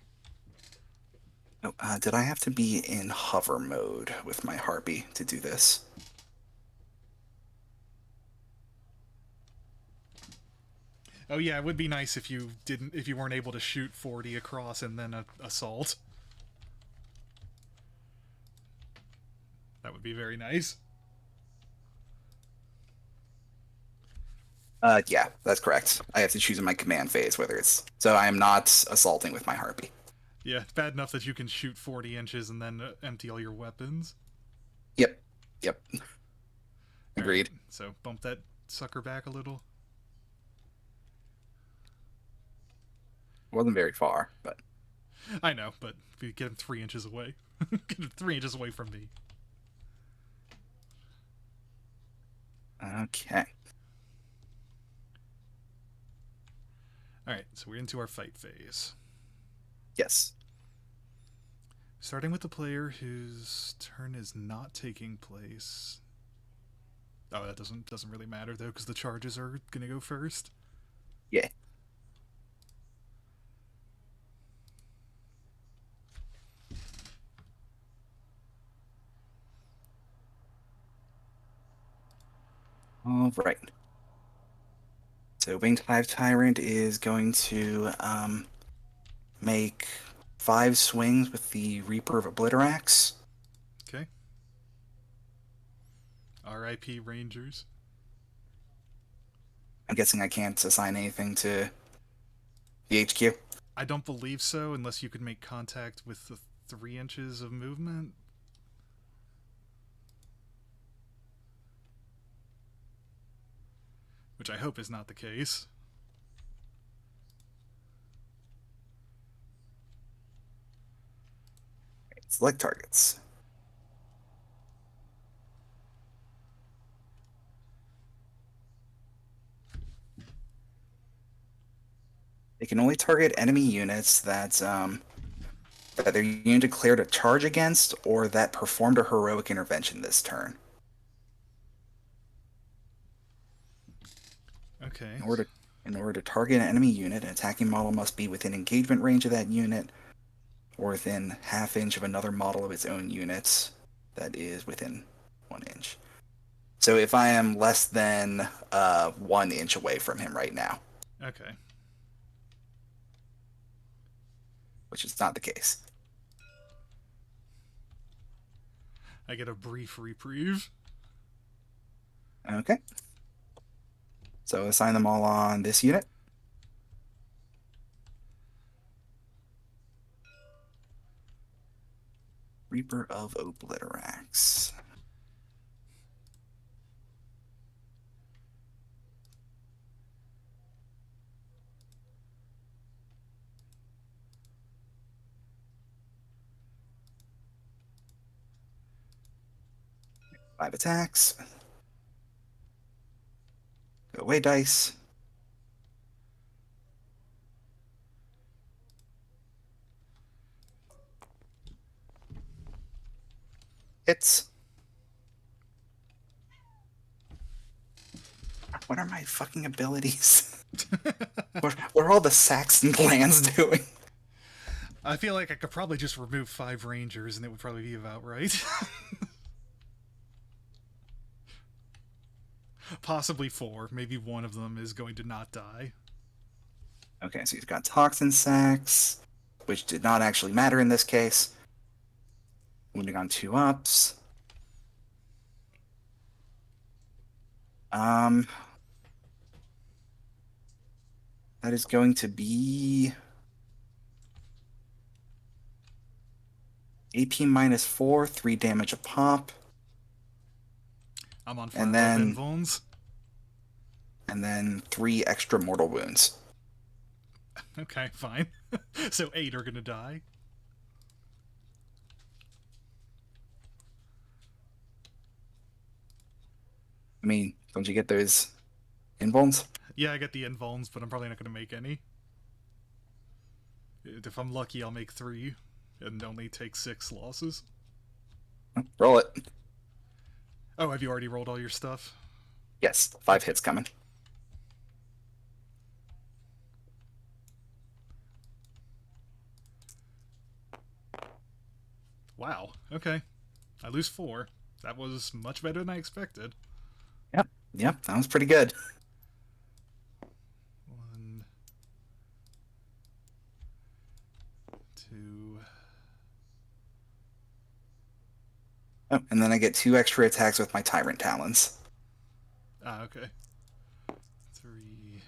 Oh, did I have to be in hover mode with my Harpy to do this? Oh yeah, it would be nice if you weren't able to shoot 40 across and then assault. That would be very nice. Yeah, that's correct. I have to choose in my command phase whether it's... So I am not assaulting with my Harpy. Yeah, it's bad enough that you can shoot 40 inches and then empty all your weapons. Yep. Agreed. Right, so bump that sucker back a little. Wasn't very far, but... I know, but if you get him 3 inches away. Get him 3 inches away from me. Okay. Alright, so we're into our fight phase. Yes. Starting with the player whose turn is not taking place. Oh, that doesn't really matter though, because the charges are gonna go first. Yeah. All right. So Winged Hive Tyrant is going to make 5 swings with the Reaper of Obliterax. Okay. R.I.P. Rangers. I'm guessing I can't assign anything to the HQ. I don't believe so, unless you could make contact with the 3 inches of movement. Which I hope is not the case. Select targets. They can only target enemy units that their unit declared a charge against or that performed a heroic intervention this turn. Okay. In order to target an enemy unit, an attacking model must be within engagement range of that unit or within ½ inch of another model of its own units that is within 1 inch. So if I am less than 1 inch away from him right now. Okay. Which is not the case. I get a brief reprieve. Okay. So assign them all on this unit. Reaper of Obliterax. Five attacks. Go away, dice. Hits. What are my fucking abilities? what are all the Saxon clans doing? I feel like I could probably just remove 5 rangers and it would probably be about right. Possibly 4. Maybe one of them is going to not die. Okay, so he's got Toxin Sacs, which did not actually matter in this case. Wounding on 2 ups. That is going to be AP -4, 3 damage a pop. I'm on 5 And up then- invulns. And then 3 extra mortal wounds. Okay, fine. So 8 are gonna die. I mean, don't you get those invulns? Yeah, I get the invulns, but I'm probably not gonna make any. If I'm lucky, I'll make 3 and only take 6 losses. Roll it. Oh, have you already rolled all your stuff? Yes, 5 hits coming. Wow, okay. I lose 4. That was much better than I expected. Yep, that was pretty good. 1, 2. Oh, and then I get 2 extra attacks with my Tyrant Talons. Ah, okay. 3,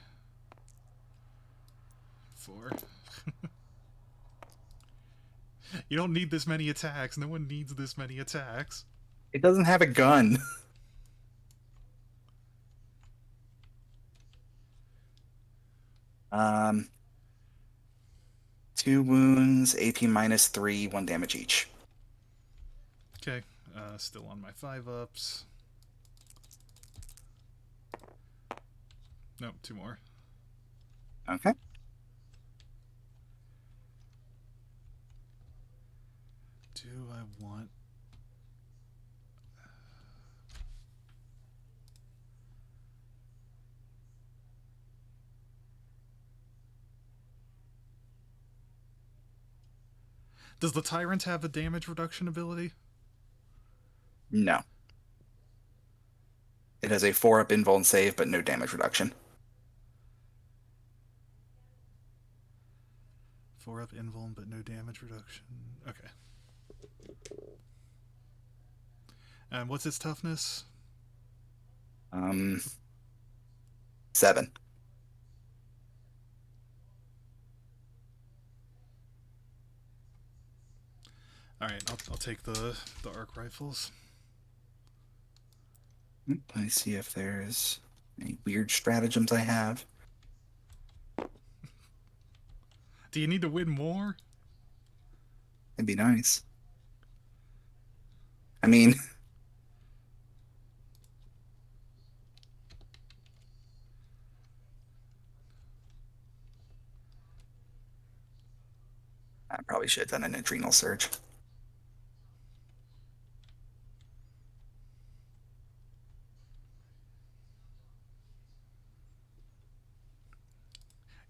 4. You don't need this many attacks. No one needs this many attacks. It doesn't have a gun. Um, 2 wounds, AP -3, 1 damage each. Okay, still on my 5-ups. Nope, 2 more. Okay. Do I want... Does the Tyrant have a damage reduction ability? No. It has a 4-up invuln save, but no damage reduction. 4-up invuln, but no damage reduction. Okay. And what's its toughness? 7. Alright, I'll take the arc rifles. Let me see if there's any weird stratagems I have. Do you need to win more? It'd be nice. I mean... I probably should have done an adrenal surge.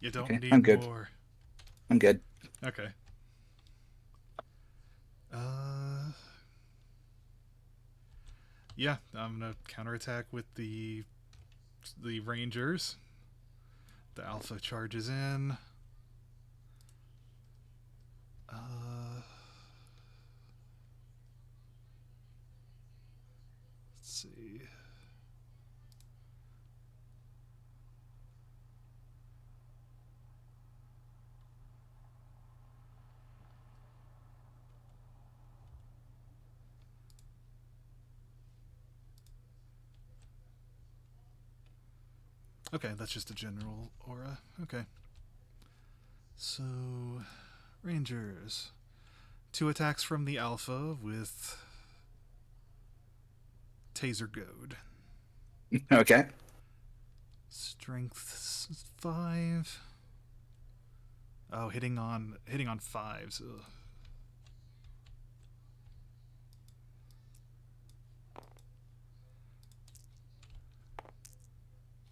You don't Okay, need I'm good. more. I'm good. Okay. Yeah, I'm gonna counterattack with the Rangers. The Alpha charges in. Let's see. Okay, that's just a general aura. Okay. So, Rangers. 2 attacks from the Alpha with Taser Goad. Okay. Strength 5. Oh, hitting on 5s. Ugh.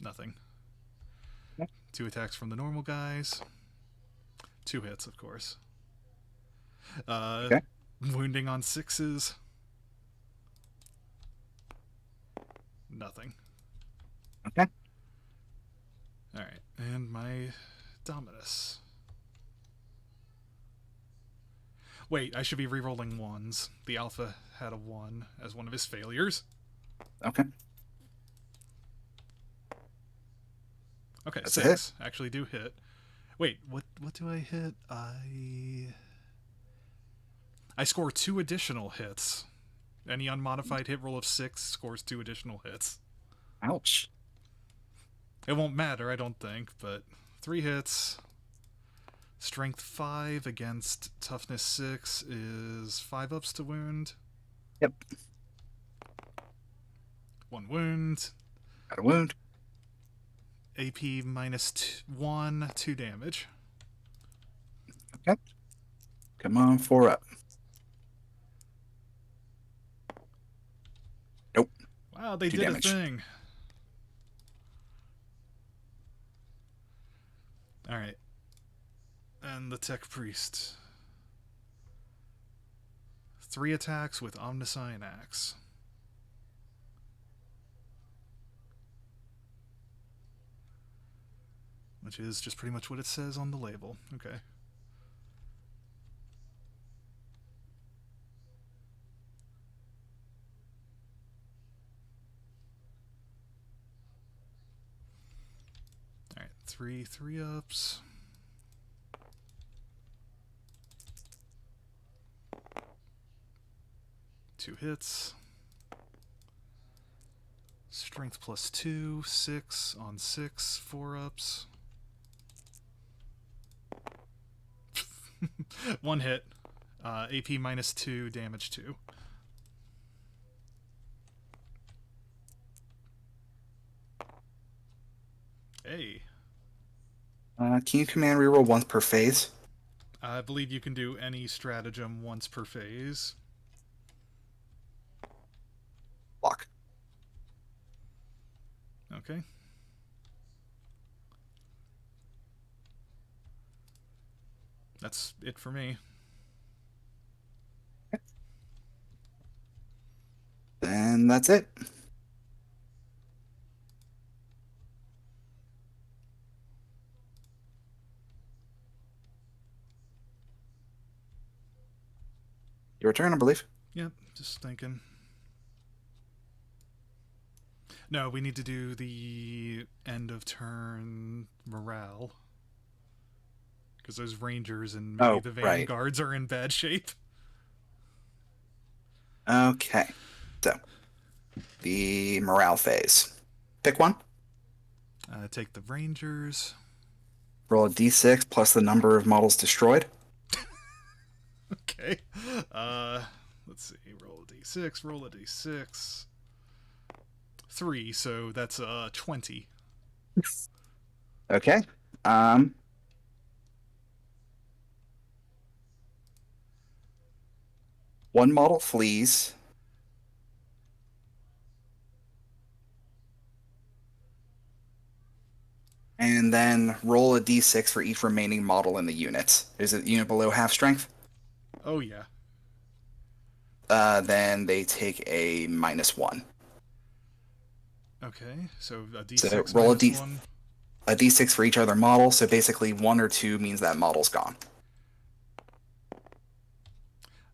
Nothing. 2 attacks from the normal guys. 2 hits, of course. Okay. Wounding on 6s. Nothing. Okay. Alright, and my Dominus. Wait, I should be re-rolling 1s. The Alpha had a 1 as one of his failures. Okay. Okay, That's a 6 actually do hit. Wait, what do I hit? I score 2 additional hits. Any unmodified hit roll of 6 scores 2 additional hits. Ouch. It won't matter, I don't think, but 3 hits. Strength 5 against toughness 6 is 5 ups to wound. Yep. 1 wound. Got a wound. AP minus 1, 2 damage. Okay. Come on, 4 up. Nope. Wow, they 2 did damage. a thing. Alright. And the Tech Priest. 3 attacks with Omniscient Axe. Which is just pretty much what it says on the label. Okay. Alright, 3 3-ups. Two hits. Strength plus 2, 6 on 6, 4-ups. 1 hit. AP minus 2, damage 2. Hey. Can you command reroll once per phase? I believe you can do any stratagem once per phase. Block. Okay. That's it for me. Then that's it. Your turn, I believe. Yep, just thinking. No, we need to do the end of turn morale. Because those rangers and maybe the vanguards are in bad shape. Okay. So, the morale phase. Pick one. Take the rangers. Roll a d6 plus the number of models destroyed. Okay. Let's see. Roll a d6. Roll a d6. 3, so that's 20. Okay. One model flees. And then roll a d6 for each remaining model in the unit. Is it unit below half strength? Oh, yeah. Then they take a -1. Okay, so a d6 So roll a minus 1. a d6 for each other model. So basically 1 or 2 means that model's gone.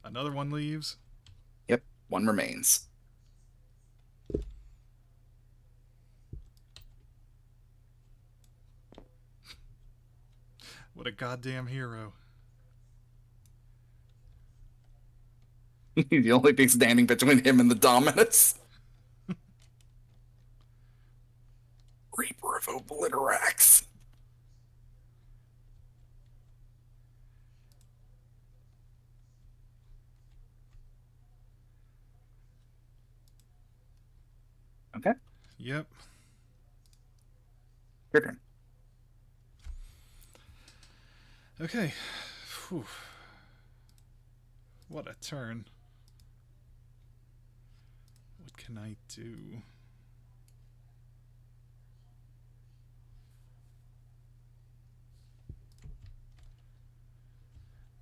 Another one leaves. Yep, 1 remains. What a goddamn hero. The only thing standing between him and the Dominus. Reaper of Obliterax. Okay. Yep. Your turn. Okay. Whew. What a turn. What can I do?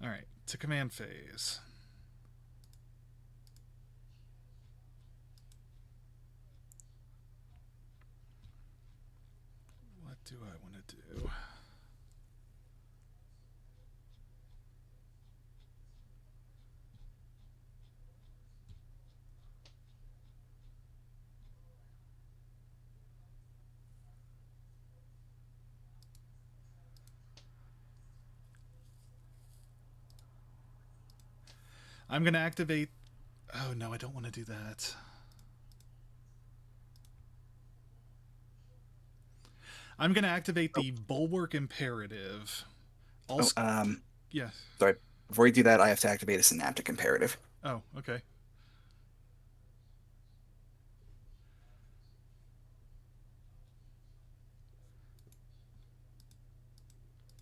Alright, to command phase. What do I want to do? I'm going to activate... Oh, no, I don't want to do that. I'm going to activate the Bulwark Imperative. Yeah. Sorry. Before you do that, I have to activate a Synaptic Imperative. Oh, okay.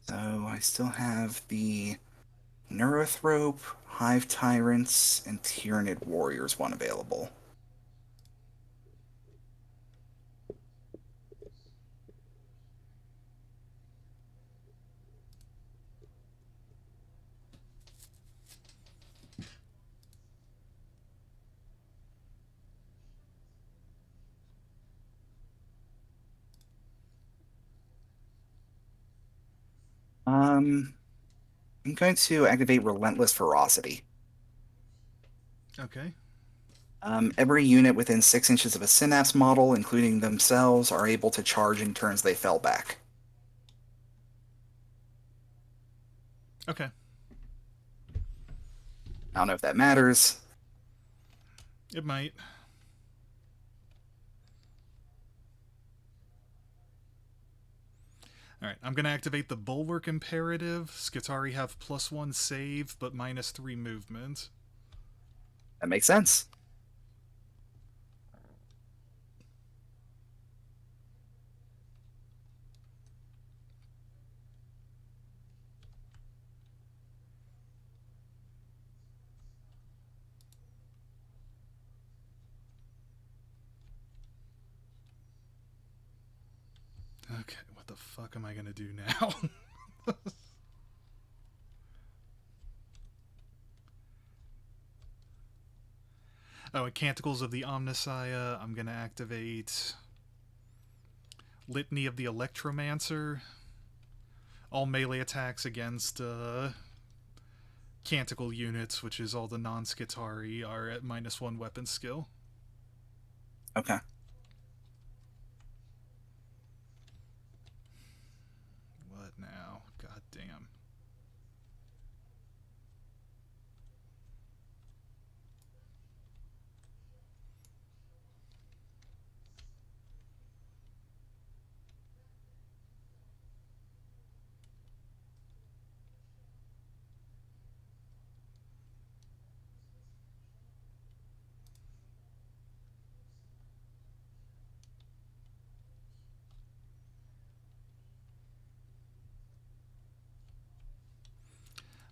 So I still have the Nullref, Hive Tyrants, and Tyranid Warriors one available. I'm going to activate Relentless Ferocity. Okay. Every unit within 6 inches of a Synapse model, including themselves, are able to charge in turns they fell back. Okay. I don't know if that matters. It might. Alright, I'm going to activate the Bulwark Imperative. Skitari have +1 save, but -3 movement. That makes sense. Okay, what the fuck am I going to do now? Oh, and Canticles of the Omnissiah. I'm going to activate Litany of the Electromancer. All melee attacks against Canticle units, which is all the non-Skitari, are at -1 weapon skill. Okay. What now? God damn.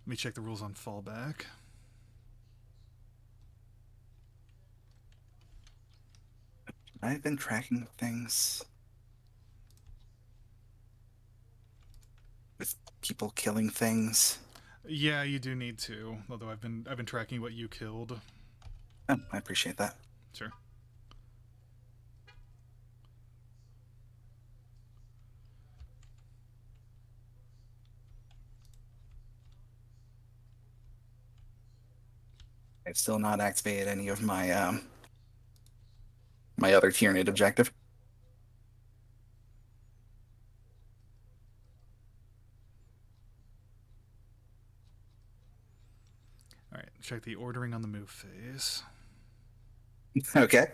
Let me check the rules on fallback. I've been tracking things with people killing things. Yeah, you do need to. Although I've been tracking what you killed. Oh, I appreciate that. Sure. I've still not activated any of my my other Tyranid objective. Alright, check the ordering on the move phase. Okay.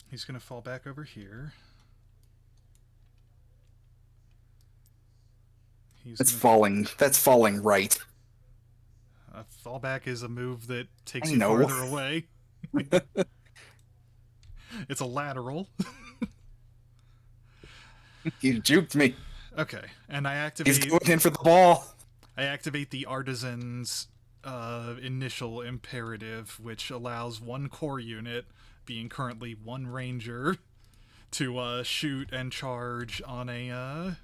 He's going to fall back over here. That's falling right. Fallback is a move that takes I you know. farther away. It's a lateral. You juked me. Okay, and I He's activate... going in for the ball. I activate the Artisans' initial imperative, which allows one core unit, being currently one ranger, to shoot and charge on a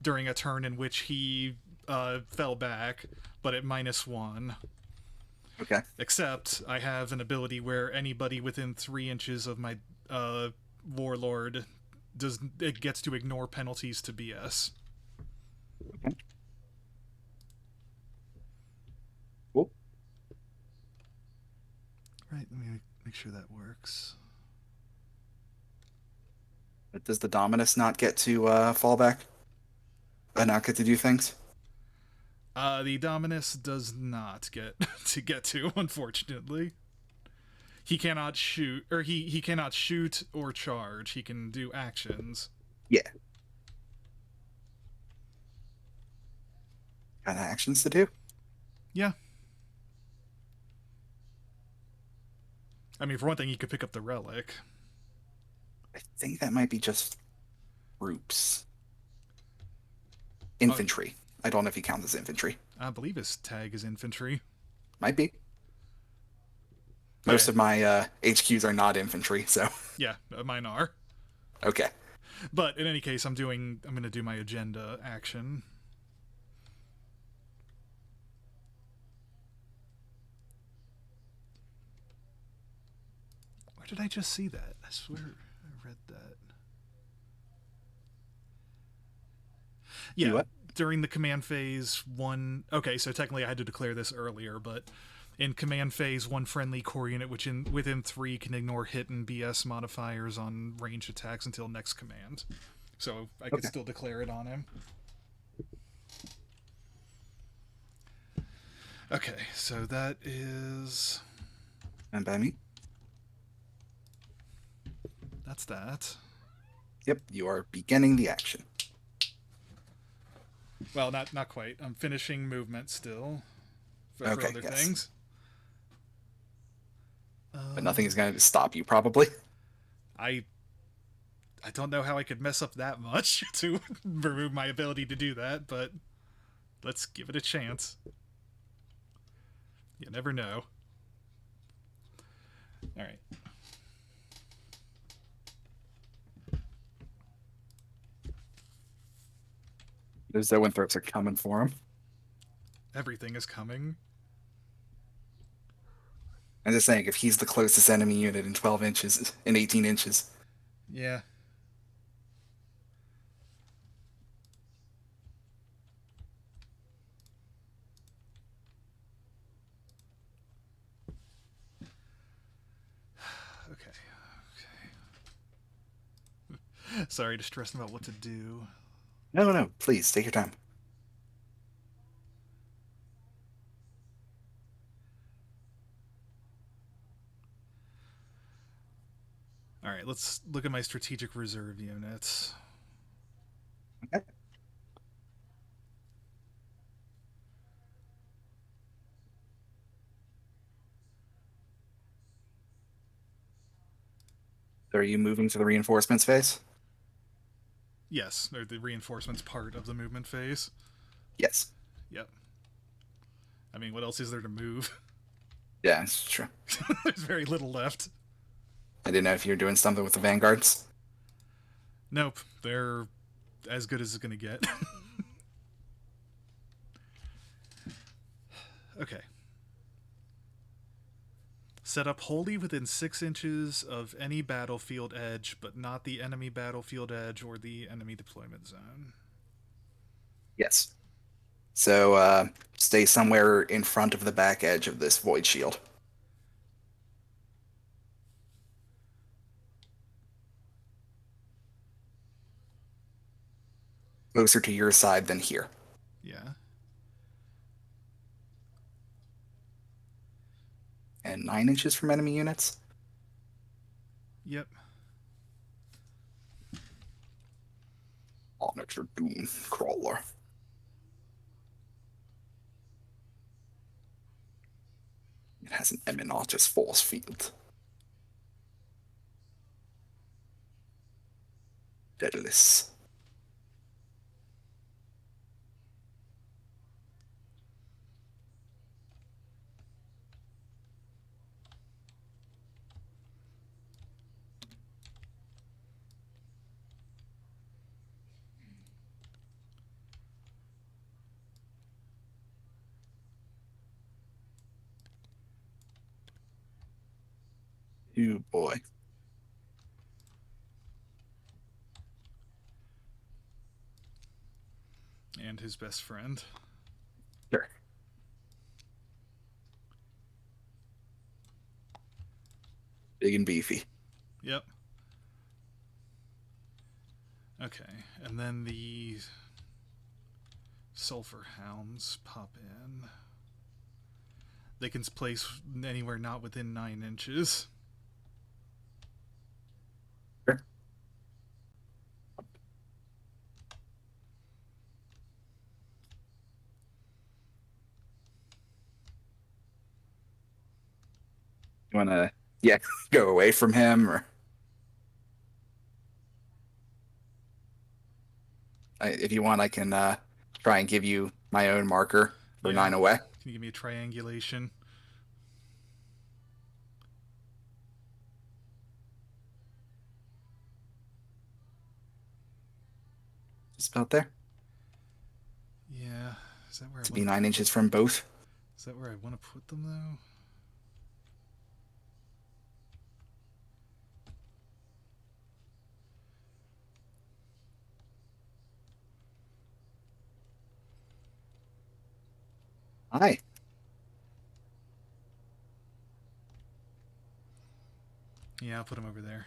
during a turn in which he fell back, but at -1. Okay. Except I have an ability where anybody within 3 inches of my Warlord gets to ignore penalties to BS. Okay. Cool. Right, let me make sure that works. But does the Dominus not get to fall back? Not get to do things? The Dominus does not get to, unfortunately. He cannot shoot, or he cannot shoot or charge. He can do actions. Yeah. Got actions to do? Yeah. I mean, for one thing, he could pick up the Relic. I think that might be just groups. Infantry. I don't know if he counts as infantry. I believe his tag is infantry. Might be. Most of my HQs are not infantry, so. Yeah, mine are. Okay. But in any case, I'm going to do my agenda action. Where did I just see that? I swear I read that. Yeah, during the command phase 1... Okay, so technically I had to declare this earlier, but in command phase, 1 friendly core unit within 3 can ignore hit and BS modifiers on range attacks until next command. So I could still declare it on him. Okay, so that is... And by me? That's that. Yep, you are beginning the action. Well, not quite. I'm finishing movement still for other things. But nothing is going to stop you, probably. I don't know how I could mess up that much to remove my ability to do that, but let's give it a chance. You never know. All right. The Zoanthropes are coming for him. Everything is coming. I'm just saying, if he's the closest enemy unit in 12 inches, in 18 inches. Yeah. Okay. Sorry to stress about what to do. No, please, take your time. Alright, let's look at my strategic reserve units. Okay. So are you moving to the reinforcements phase? Yes, they're the reinforcements part of the movement phase. Yes. Yep. I mean, what else is there to move? Yeah, it's true. There's very little left. I didn't know if you were doing something with the vanguards. Nope, they're as good as it's gonna get. Okay. Set up wholly within 6 inches of any battlefield edge, but not the enemy battlefield edge or the enemy deployment zone. Yes. So stay somewhere in front of the back edge of this void shield. Closer to your side than here. Yeah. And 9 inches from enemy units? Yep. Monitor Dunecrawler. It has an Eminatus force field. Deadless. Oh boy. And his best friend. Sure. Big and beefy. Yep. Okay, and then the sulphurhounds pop in. They can place anywhere not within 9 inches. Sure. You want to, go away from him, or if you want, I can try and give you my own marker for Yeah. 9 away. Can you give me a triangulation? Just about there. Yeah. Is that where To I be want? 9 inches from both. Is that where I want to put them though? Hi. Yeah, I'll put them over there.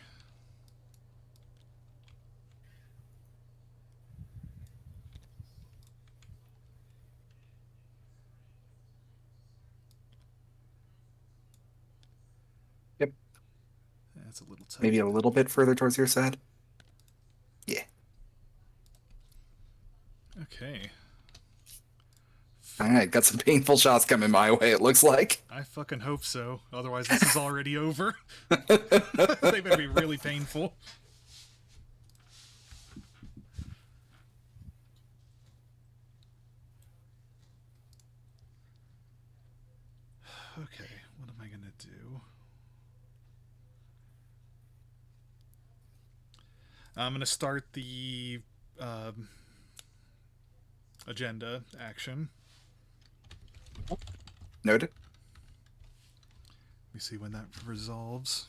Yep. That's a little tight. Maybe a little bit further towards your side. Yeah. Okay. All right, got some painful shots coming my way, it looks like. I fucking hope so. Otherwise, this is already over. They better be really painful. Okay, what am I gonna do? I'm gonna start the agenda action. Noted. Let me see when that resolves.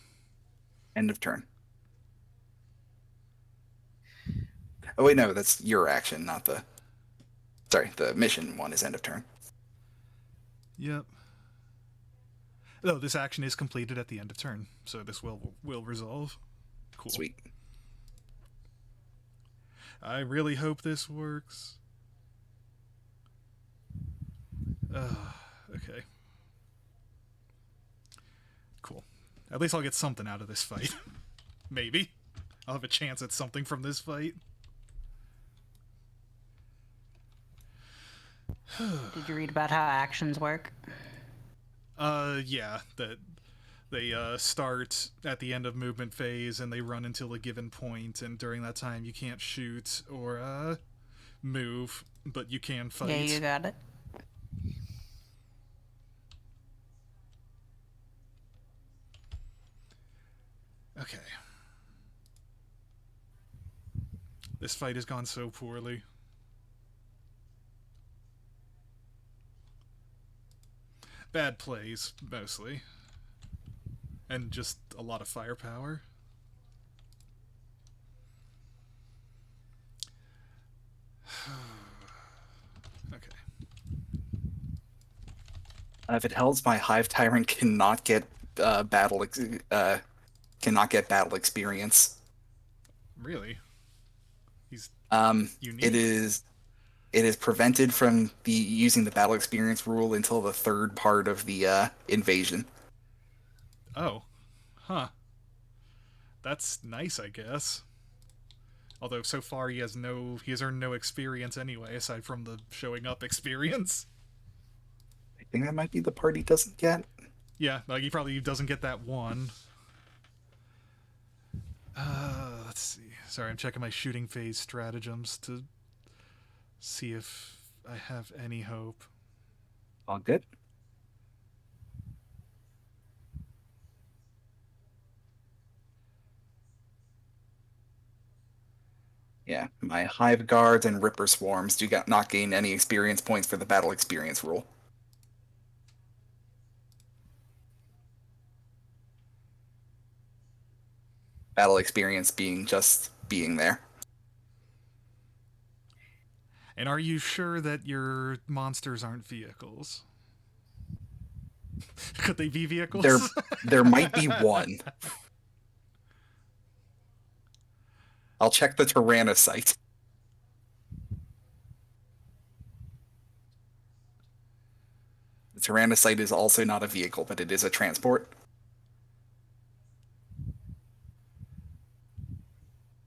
End of turn. Oh wait, no, that's your action, not the... Sorry, the mission one is end of turn. Yep. No, this action is completed at the end of turn, so this will resolve. Cool. Sweet. I really hope this works. Okay. Cool. At least I'll get something out of this fight. Maybe. I'll have a chance at something from this fight. Did you read about how actions work? Yeah, that they start at the end of movement phase and they run until a given point, and during that time you can't shoot or move, but you can fight. Yeah, you got it. Okay. This fight has gone so poorly. Bad plays, mostly. And just a lot of firepower. Okay. If it helps, my Hive Tyrant cannot get battle experience. Really? He's unique. It is prevented from using the battle experience rule until the third part of the invasion. Oh. Huh. That's nice, I guess. Although so far he has earned no experience anyway, aside from the showing up experience. I think that might be the part he doesn't get. Yeah, like he probably doesn't get that one. Let's see. Sorry, I'm checking my shooting phase stratagems to see if I have any hope. All good. Yeah, my Hive Guards and Ripper Swarms do not gain any experience points for the battle experience rule. battle experience being just being there. And are you sure that your monsters aren't vehicles? Could they be vehicles? There might be one. I'll check the Tyrannocyte. The Tyrannocyte is also not a vehicle, but it is a transport.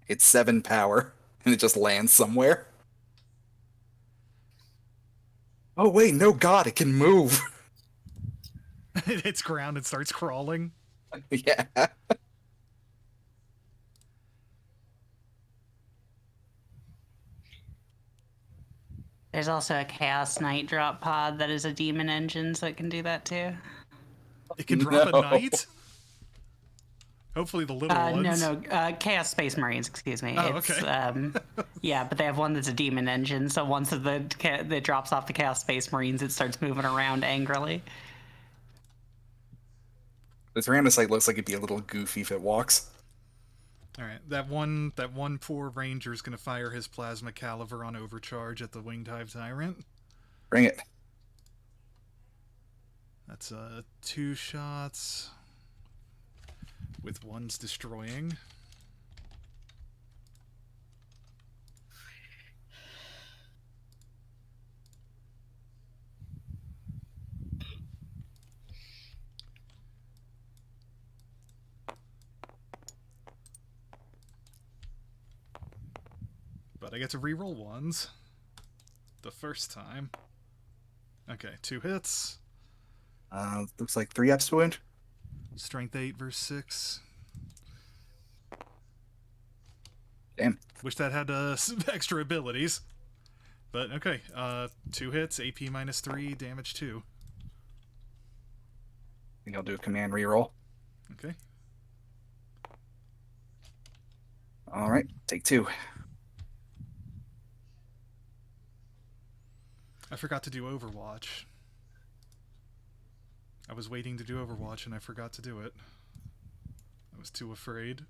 It's 7 power, and it just lands somewhere. Oh wait, no god, it can move! It hits ground and starts crawling. Yeah. There's also a Chaos Knight drop pod that is a demon engine, so it can do that too. It can drop a No. knight? Hopefully the little ones. No, Chaos Space Marines, excuse me. Oh, It's, okay. yeah, but they have one that's a demon engine, so once it drops off the Chaos Space Marines, it starts moving around angrily. The Tyrannocyte looks like it'd be a little goofy if it walks. Alright, that one poor ranger's gonna fire his plasma caliver on overcharge at the winged Hive Tyrant. Bring it. That's 2 shots with 1's destroying. But I get to reroll 1s the first time. Okay, 2 hits. Looks like 3 F's to wound. Strength 8 versus 6. Damn. Wish that had some extra abilities. But okay, 2 hits, AP minus 3, damage 2. I think I'll do a command reroll. Okay. Alright, take 2. I forgot to do Overwatch. I was waiting to do Overwatch and I forgot to do it. I was too afraid.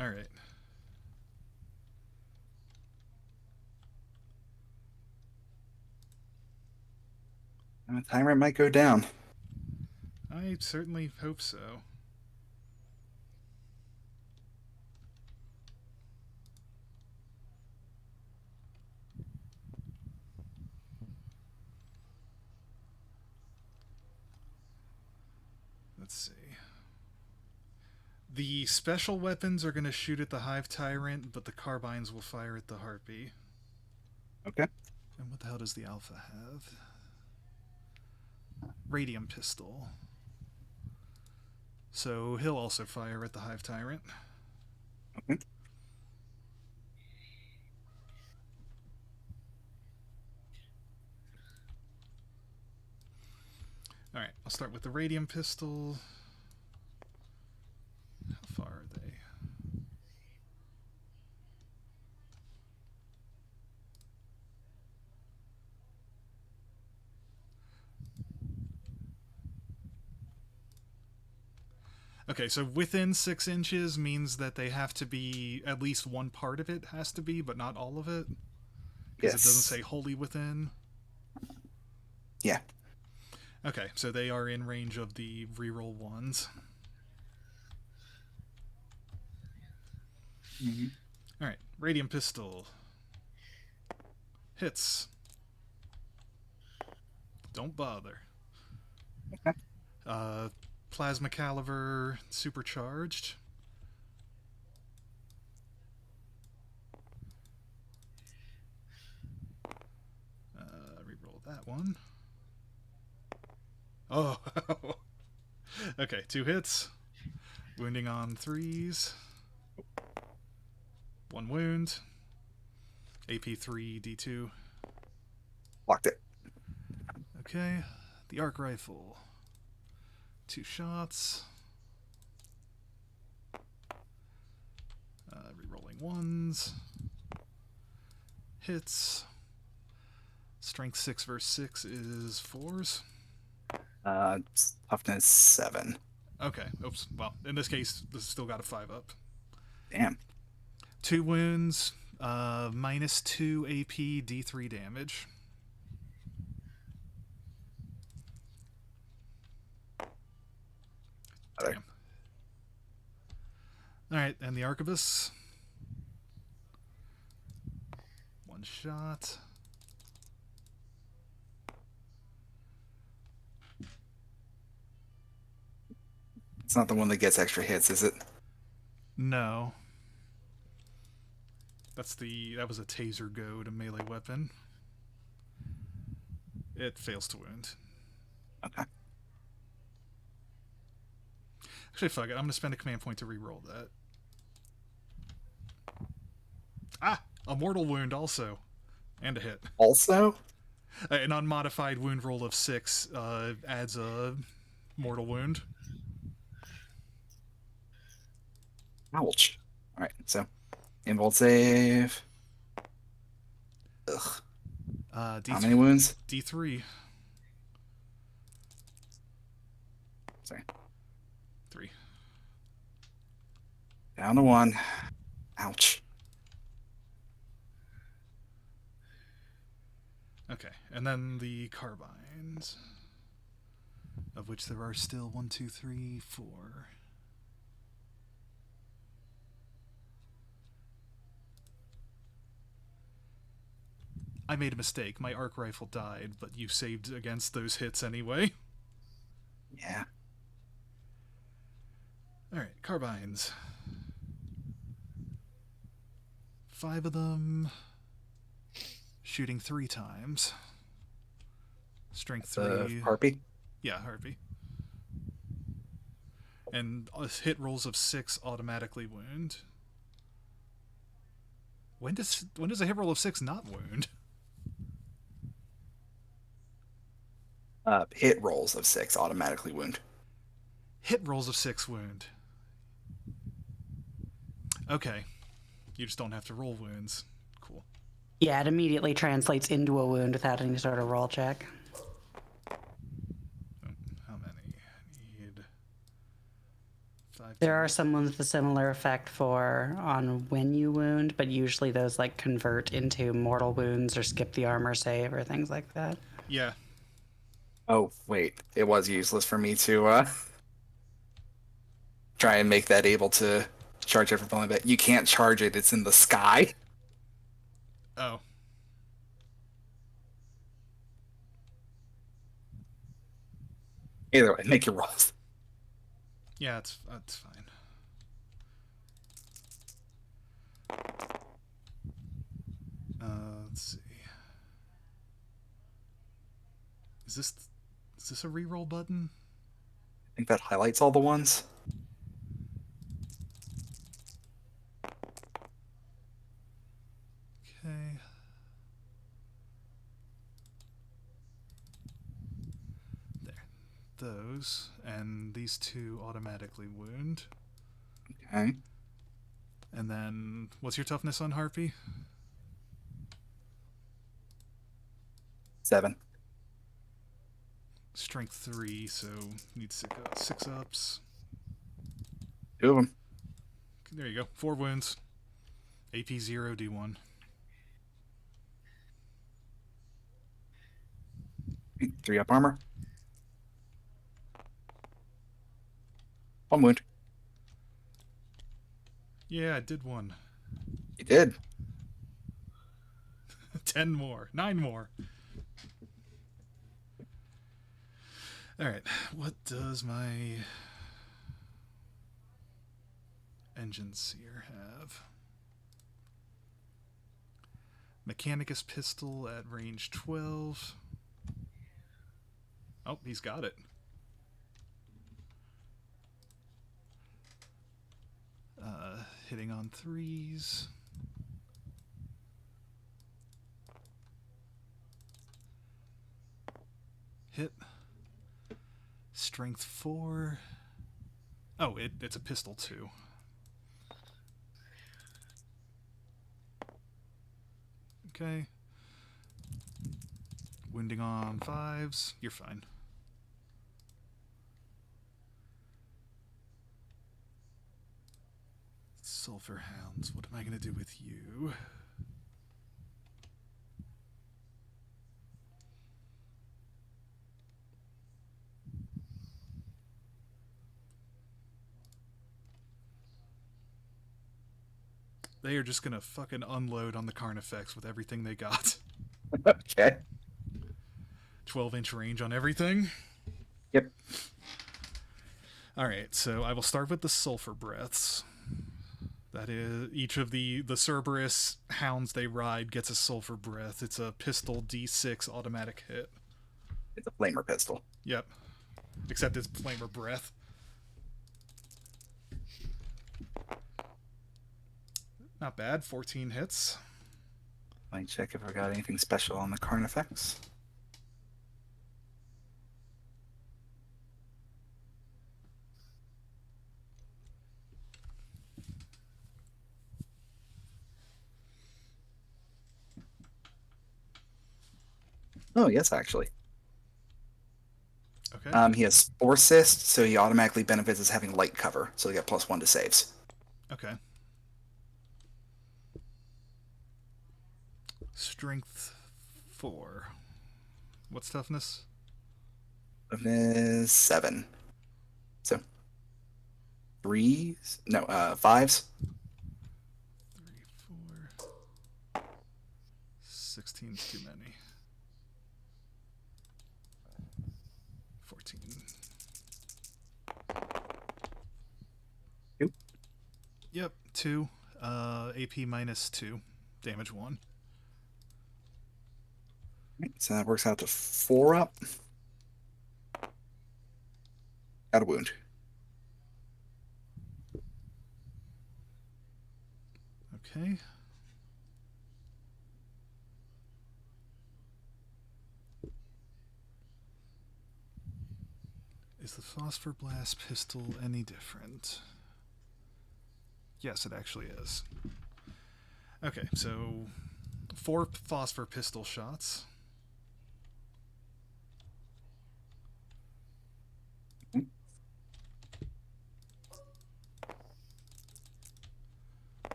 Alright. And the Tyrant might go down. I certainly hope so. Let's see. The special weapons are going to shoot at the Hive Tyrant, but the carbines will fire at the Harpy. Okay. And what the hell does the Alpha have? Radium pistol. So he'll also fire at the Hive Tyrant. Okay. Alright, I'll start with the radium pistol. How far are they? Okay, so within 6 inches means that they have to be, at least one part of it has to be, but not all of it? Because Yes. it doesn't say wholly within. Yeah. Okay, so they are in range of the reroll 1s. Mm-hmm. Alright, radium pistol. Hits. Don't bother. Okay. Plasma caliver supercharged. Reroll that one. Oh, okay, 2 hits. Wounding on 3s. 1 wound. AP 3, D2. Locked it. Okay, the arc rifle. 2 shots. Rerolling 1s. Hits. Strength 6 versus 6 is 4s. Toughness 7. Okay. Oops. Well, in this case, this has still got a 5 up. Damn. 2 wounds, -2 AP, D3 damage. Okay. Damn. Alright, and the Arquebus. 1 shot. It's not the one that gets extra hits, is it? No. That was a taser goad, a melee weapon. It fails to wound. Okay. Actually, fuck it. I'm gonna spend a command point to re-roll that. Ah! A mortal wound also. And a hit. Also? An unmodified wound roll of 6 adds a mortal wound. Ouch. Alright, so invuln save. Ugh. How many wounds? D3. Sorry. 3. Down to 1. Ouch. Okay, and then the carbines, of which there are still 1, 2, 3, 4. I made a mistake. My arc rifle died, but you saved against those hits anyway. Yeah. Alright, carbines. 5 of them. Shooting 3 times. Strength 3. Harpy? Yeah, Harpy. And hit rolls of 6 automatically wound. When does a hit roll of 6 not wound? Hit rolls of 6 automatically wound. Hit rolls of 6 wound. Okay. You just don't have to roll wounds. Cool. Yeah, it immediately translates into a wound without any sort of roll check. How many? I need 5. There are some ones with a similar effect on when you wound, but usually those like convert into mortal wounds or skip the armor save or things like that. Yeah. Oh, wait. It was useless for me to try and make that able to charge every bullet, but you can't charge it. It's in the sky. Oh. Either way, make your rolls. Yeah, that's fine. Let's see. Is this a reroll button? I think that highlights all the ones. Okay. There. Those. And these 2 automatically wound. Okay. And then, what's your toughness on Harpy? 7. Strength 3, so need 6 ups. 2 of them. There you go. 4 wounds. AP 0, D1. 3 up armor. 1 wound. Yeah, I did 1. You did. 10 more. 9 more. Alright, what does my Enginseer have? Mechanicus pistol at range 12. Oh, he's got it. Hitting on 3s. Hit. Strength 4. Oh, it's a pistol too. Okay. Wounding on 5s. You're fine. Sulphurhounds. What am I going to do with you? They are just going to fucking unload on the Carnifex with everything they got. Okay. 12-inch range on everything. Yep. Alright, so I will start with the Sulphur Breaths. That is, each of the Cerberus hounds they ride gets a Sulphur Breath. It's a pistol D6 automatic hit. It's a flamer pistol. Yep. Except it's Flamer Breath. Not bad, 14 hits. Let me check if I got anything special on the Carnifex. Oh, yes, actually. Okay. He has Force Assist, so he automatically benefits as having light cover, so he got +1 to saves. Okay. Strength 4. What's toughness? Toughness 7. So 3s? No, 5s. 3, 4. 16's too many. 14. Two. Yep, 2. AP -2. Damage 1. So that works out to 4 up. Got a wound. Okay. Is the Phosphor Blast pistol any different? Yes, it actually is. Okay, so 4 phosphor pistol shots.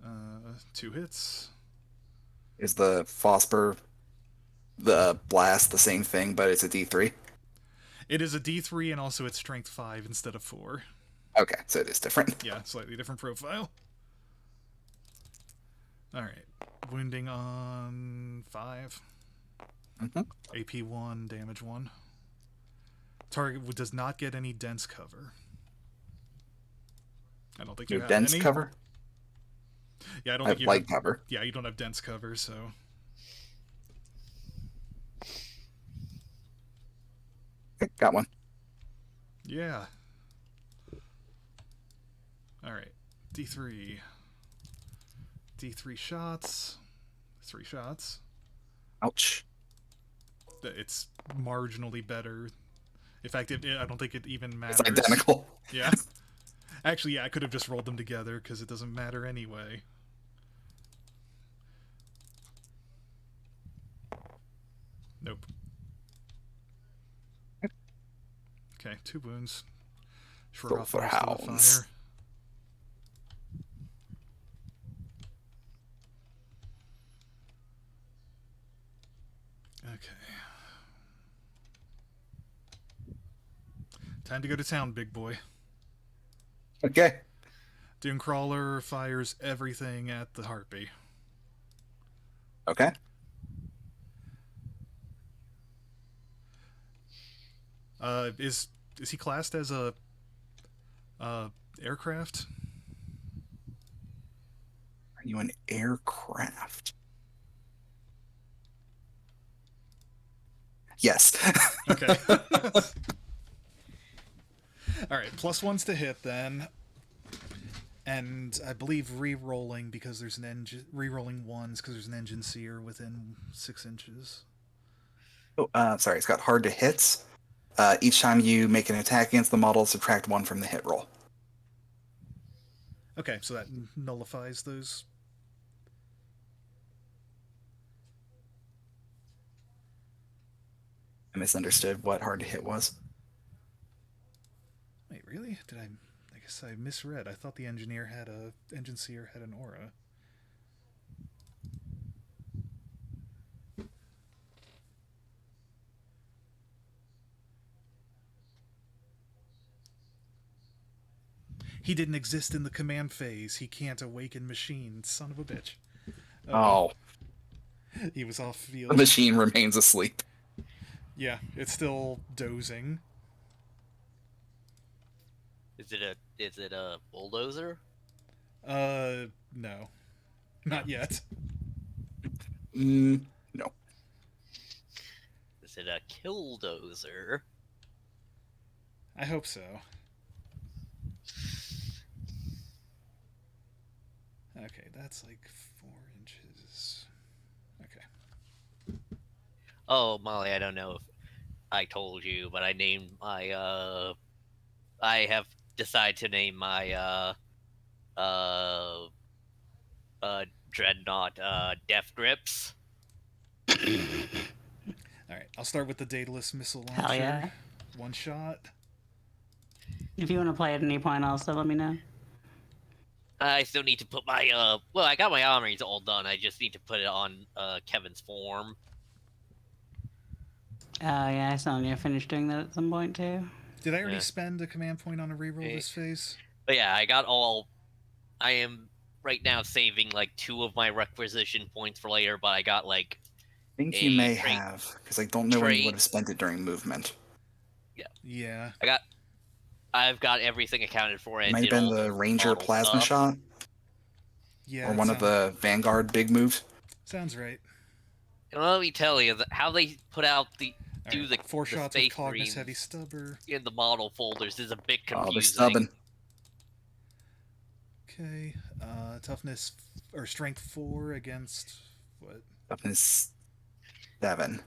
Uh, 2 hits. Is the Phosphor, the blast, the same thing, but it's a D3? It is a D3 and also it's strength 5 instead of 4. Okay, so it is different. Yeah, slightly different profile. Alright. Wounding on 5. AP 1, damage 1. Target does not get any dense cover. I don't think you Your have dense any. cover? Yeah, I don't I think have you light have, cover. Yeah, you don't have dense cover, so Okay, got one. yeah. Alright. D3. D3 shots. 3 shots. Ouch. It's marginally better. In fact, I don't think it even matters. It's identical. Yeah. Actually, yeah, I could have just rolled them together because it doesn't matter anyway. Nope. Okay, 2 wounds. Shrug off most of the Sulphurhounds. fire. Okay. Time to go to town, big boy. Okay. Dunecrawler fires everything at the Harpy. Okay. Is he classed as a aircraft? Are you an aircraft? Yes. Okay. All right, +1s to hit then, and I believe re-rolling because there's an re-rolling 1s because there's an Enginseer within 6 inches. Oh, sorry, it's got hard to hits. Each time you make an attack against the model, subtract 1 from the hit roll. Okay, so that nullifies those. I misunderstood what hard to hit was. Wait, really? Did I guess I misread. I thought the Engineseer had an aura. He didn't exist in the command phase. He can't awaken machine. Son of a bitch. Oh. He was off field. The machine remains asleep. Yeah, it's still dozing. Is it a bulldozer? No. Not yet. No. Is it a killdozer? I hope so. Okay, that's like 4 inches. Okay. Oh, Molly, I don't know if I told you, but I named my I have decided to name my dreadnought Death Grips. Alright, I'll start with the Daedalus missile launcher. Hell yeah. 1 shot. If you want to play at any point, also let me know. I still need to put my well, I got my armories all done. I just need to put it on Kevin's form. Oh, yeah, I saw you finished doing that at some point, too. Did I already Yeah. spend a command point on a reroll this phase? But yeah, I got all. I am right now saving like 2 of my requisition points for later, but I got like. I think you may trait- have, because I don't know when you trait- would have spent it during movement. Yeah. I've got everything accounted for. It And might have did been all the Ranger model plasma stuff. shot, Yeah. or it one of the Vanguard big moves. Sounds right. And let me tell you how they put out the do Alright, the 4 the shots with Space Cognus Marines Heavy Stubber. in the model folders is a bit Oh, confusing. they're stubbing. Okay. Toughness or strength 4 against what? Toughness 7.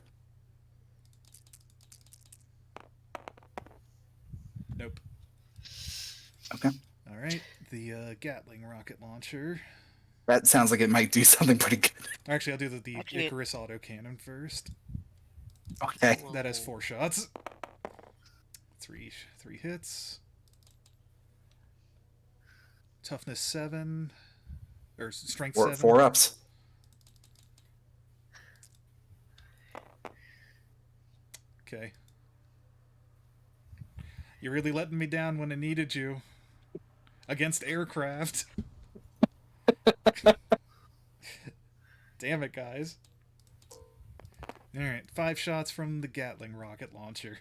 Nope. Okay. Alright. The Gatling rocket launcher. That sounds like it might do something pretty good. Actually, I'll do the Actually- Icarus autocannon first. Okay. That has 4 shots. 3 hits. Toughness 7. Or strength 7. 4 ups. Okay. You're really letting me down when I needed you. Against aircraft. Damn it, guys. Alright, 5 shots from the Gatling rocket launcher.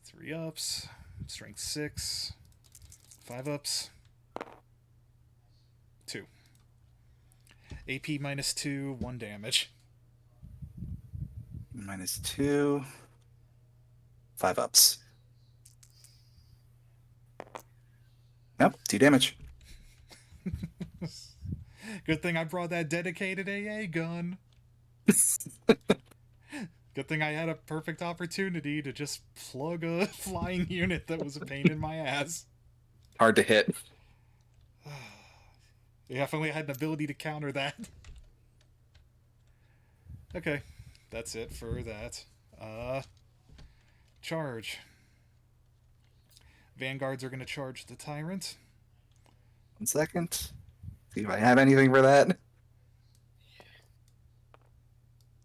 3 ups. Strength 6. 5 ups. 2. AP -2, 1 damage. -2. 5 ups. Nope, 2 damage. Good thing I brought that dedicated AA gun. Good thing I had a perfect opportunity to just plug a flying unit that was a pain in my ass. Hard to hit. Yeah, if only I had an ability to counter that. Okay, that's it for that. Charge. Vanguards are going to charge the Tyrant. 1 second. See if I have anything for that.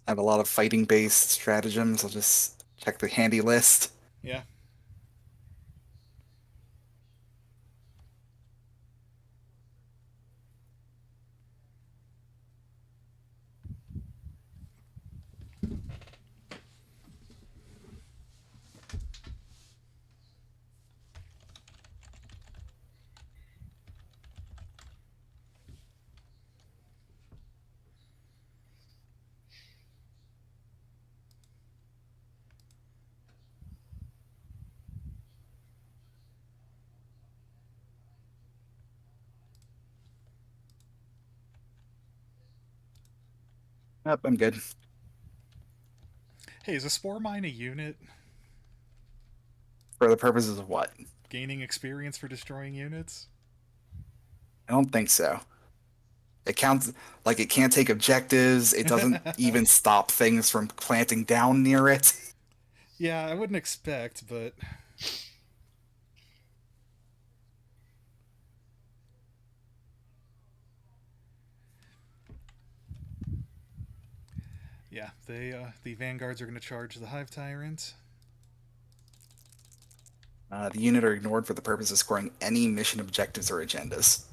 I have a lot of fighting-based stratagems. I'll just check the handy list. Yeah. Yep, I'm good. Hey, is a Spore Mine a unit? For the purposes of what? Gaining experience for destroying units? I don't think so. It counts like it can't take objectives. It doesn't even stop things from planting down near it. Yeah, I wouldn't expect, but yeah, the vanguards are going to charge the Hive Tyrant. The unit are ignored for the purpose of scoring any mission objectives or agendas.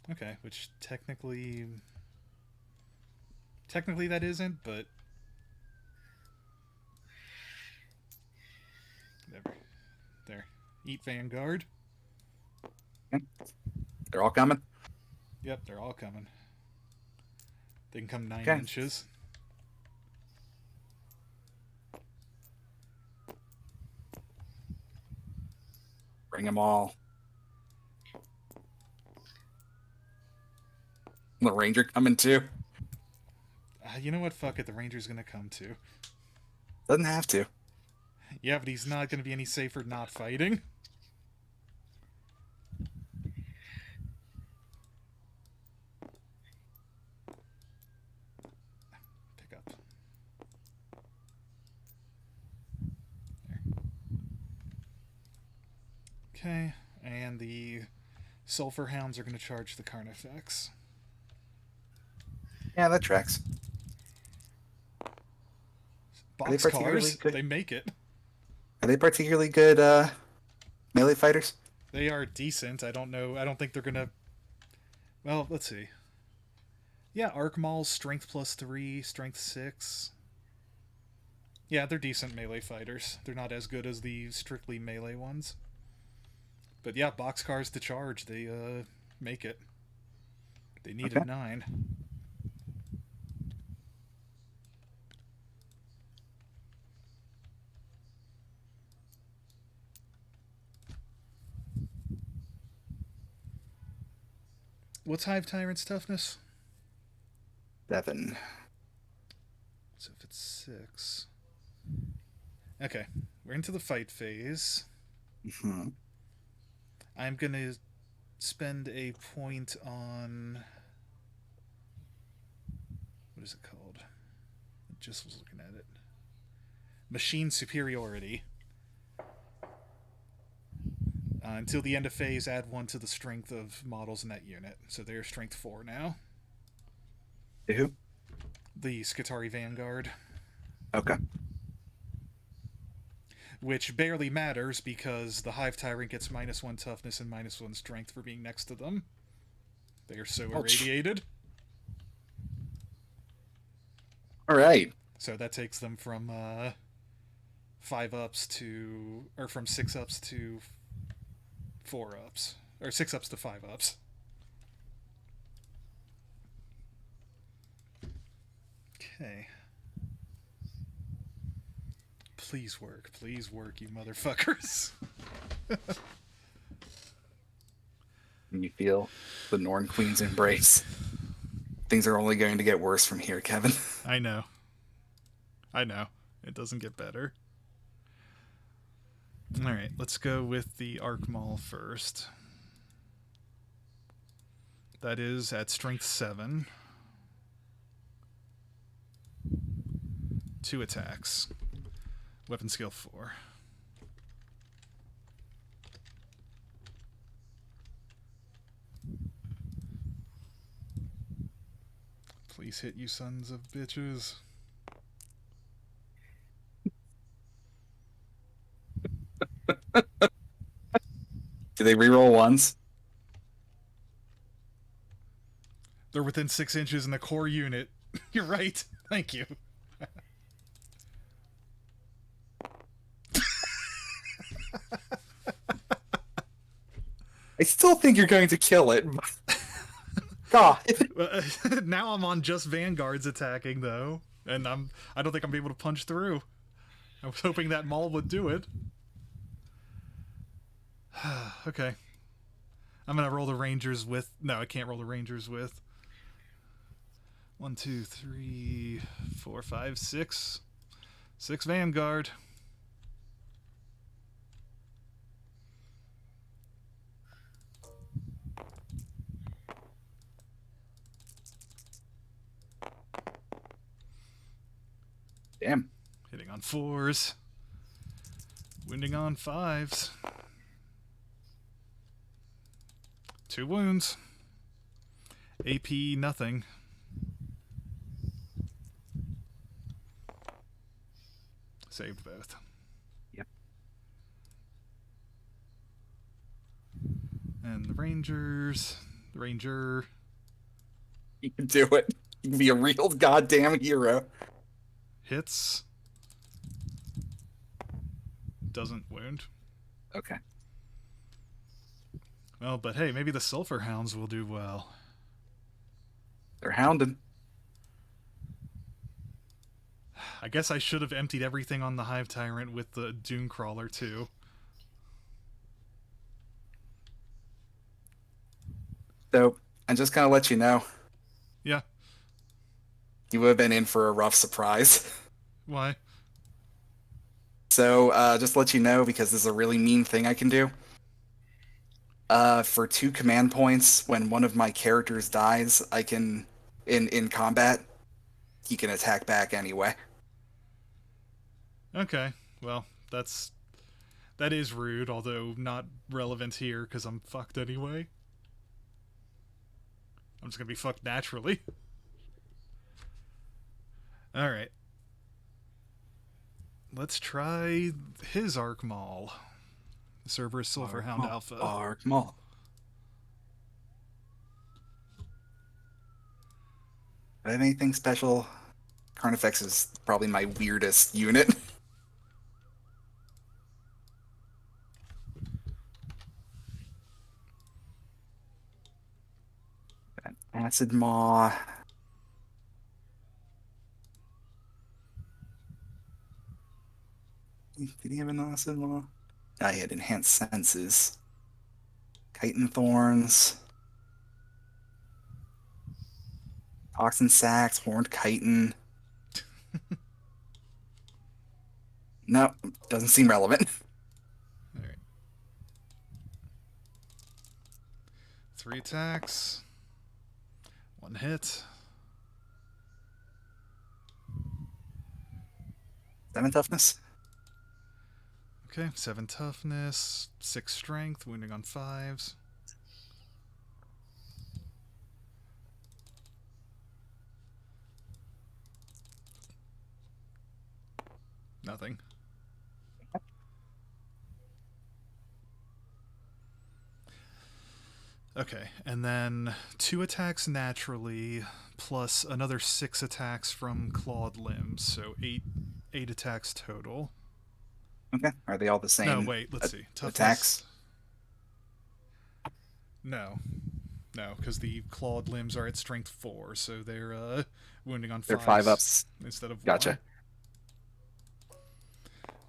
Okay, which technically that isn't, but whatever. There, eat vanguard. Okay. They're all coming. Yep, they're all coming. They can come 9 Okay. inches. Bring them all. The ranger coming too. You know what? Fuck it. The ranger's gonna come too. Doesn't have to. Yeah, but he's not gonna be any safer not fighting. Pick up. There. Okay, and the sulphurhounds are gonna charge the Carnifex. Yeah, that tracks. they particularly Boxcars, good? they make it. Are they particularly good melee fighters? They are decent. I don't know. I don't think they're gonna. Well, let's see. Yeah, Arc Maul's strength +3, strength 6. Yeah, they're decent melee fighters. They're not as good as the strictly melee ones. But yeah, boxcars to charge. They make it. They needed Okay. 9. What's Hive Tyrant's toughness? 7. So if it's 6. Okay, we're into the fight phase. Mm-hmm. I'm gonna spend a point on. What is it called? I just was looking at it. Machine superiority. Until the end of phase, add 1 to the strength of models in that unit. So they're strength 4 now. Who? The Skitari Vanguard. Okay. Which barely matters because the Hive Tyrant gets -1 toughness and -1 strength for being next to them. They are so irradiated. All right. So that takes them from 5 ups to, or from 6 ups to 4 ups, or 6 ups to 5 ups. Okay. Please work, you motherfuckers. And you feel the Norn Queen's embrace. Things are only going to get worse from here, Kevin. I know. It doesn't get better. Alright, let's go with the Arc Maul first. That is at strength 7. 2 attacks. Weapon skill 4. Please hit, you sons of bitches. Do they reroll ones? They're within 6 inches in the core unit. You're right. Thank you. I still think you're going to kill it. God. Now I'm on just vanguards attacking though, and I don't think I'm able to punch through. I was hoping that Maul would do it. Okay. I'm gonna roll the Rangers with. No, I can't roll the Rangers with. 1, 2, 3, 4, 5, 6. 6 Vanguard. Hitting on 4s. Wounding on 5s. 2 wounds. AP nothing. Saved both. Yep. And the Rangers. The Ranger. You can do it. You can be a real goddamn hero. Hits. Doesn't wound. Okay. Well, but hey, maybe the sulphurhounds will do well. They're hounding. I guess I should have emptied everything on the Hive Tyrant with the Dunecrawler too. So, I'm just gonna let you know. Yeah. You would have been in for a rough surprise. Why? So, just to let you know, because this is a really mean thing I can do. For 2 command points, when one of my characters dies, I can, in combat, he can attack back anyway. Okay. Well, that is rude, although not relevant here because I'm fucked anyway. I'm just gonna be fucked naturally. Alright. Let's try his Arc Maul. The Cerberus Sulphurhound Alpha. Arc Maul. Anything special? Carnifex is probably my weirdest unit. Acid Maw. Did he have an Acid Maw? I had Enhanced Senses. Chitin Thorns. Toxin Sacs, Horned Chitin. No, doesn't seem relevant. Alright. 3 attacks. 1 hit. 7 toughness. Okay, 7 toughness, 6 strength, wounding on 5s. Nothing. Okay, and then 2 attacks naturally, plus another 6 attacks from clawed limbs, so 8 attacks total. Okay. Are they all the same? No, wait, let's see. Toughness. Attacks? No, because the clawed limbs are at strength 4, so they're wounding on 5s. They're 5-ups. Instead of 1. Gotcha.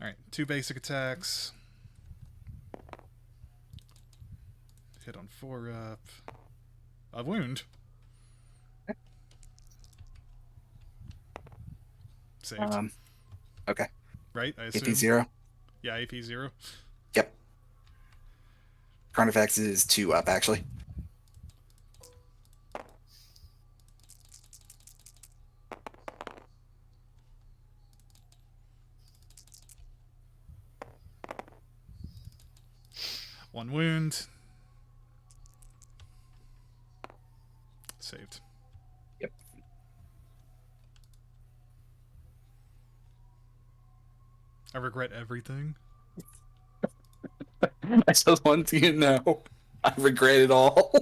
Alright, 2 basic attacks. Hit on 4-up. A wound. Saved. Okay. Right, I assume? AP 0. Yeah, AP 0. Yep. Carnifex is 2 up, actually. One wound. Saved. Yep. I regret everything. I just want you to know, I regret it all.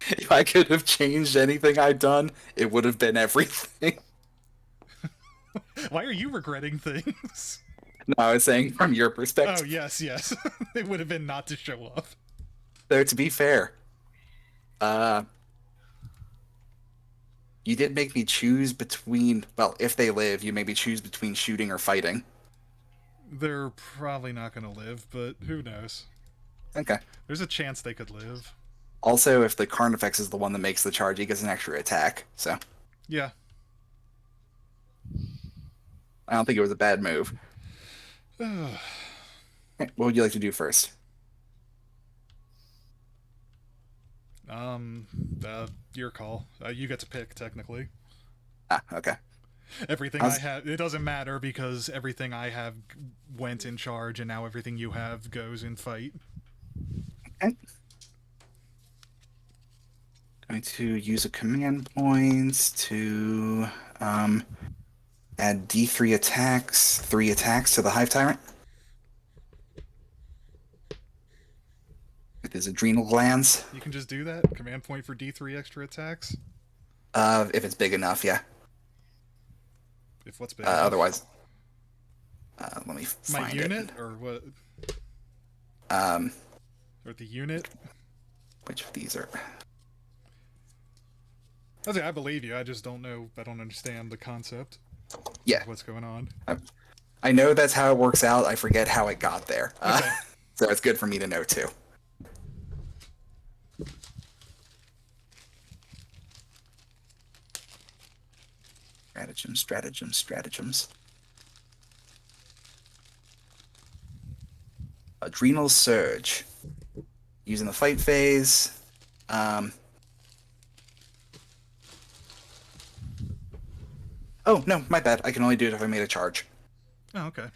If I could have changed anything I'd done, it would have been everything. Why are you regretting things? No, I was saying from your perspective. Oh, yes. It would have been not to show up. Though, to be fair, you did make me choose between, well, if they live, you made me choose between shooting or fighting. They're probably not going to live, but who knows? Okay. There's a chance they could live. Also, if the Carnifex is the one that makes the charge, he gets an extra attack, so Yeah. I don't think it was a bad move. What would you like to do first? Your call. You get to pick, technically. Ah, okay. Everything I have, it doesn't matter because everything I have went in charge, and now everything you have goes in fight. Okay. Going to use a command point to add D3 attacks, 3 attacks to the Hive Tyrant. With his adrenal glands. You can just do that? Command point for D3 extra attacks? If it's big enough, yeah. If what's big enough? Otherwise, let me My find unit? it. Or what? Or the unit? Which of these are... I believe you, I just don't know, I don't understand the concept. Yeah. Of what's going on. I know that's how it works out, I forget how it got there. Okay. So it's good for me to know, too. Stratagems. Adrenal Surge. Using the fight phase. Oh, no, my bad. I can only do it if I made a charge. Oh, okay.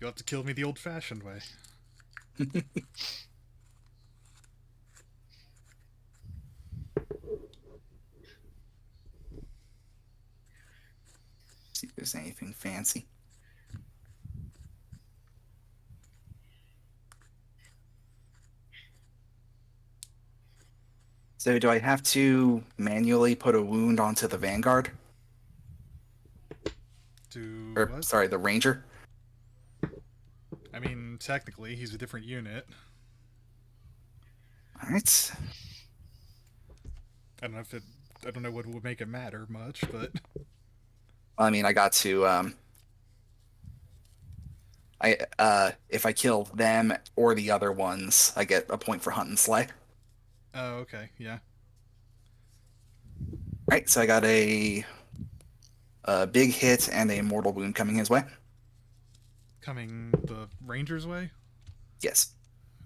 You'll have to kill me the old-fashioned way. See if there's anything fancy. So do I have to manually put a wound onto the vanguard? Or, What? sorry, the ranger? I mean, technically, he's a different unit. Alright. I don't know what would make it matter much, but... I mean, I got to, if I kill them or the other ones, I get a point for hunt and slay. Oh, okay, yeah. Alright, so I got a big hit and a mortal wound coming his way. Coming the ranger's way? Yes.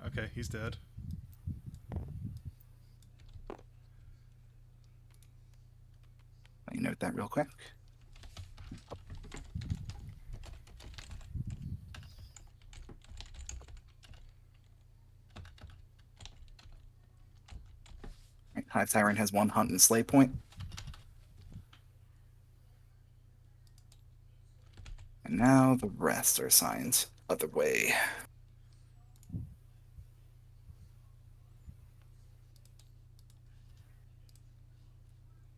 Okay, he's dead. Let me note that real quick. Right, Hive Tyrant has 1 hunt and slay point. And now the rest are assigned other way.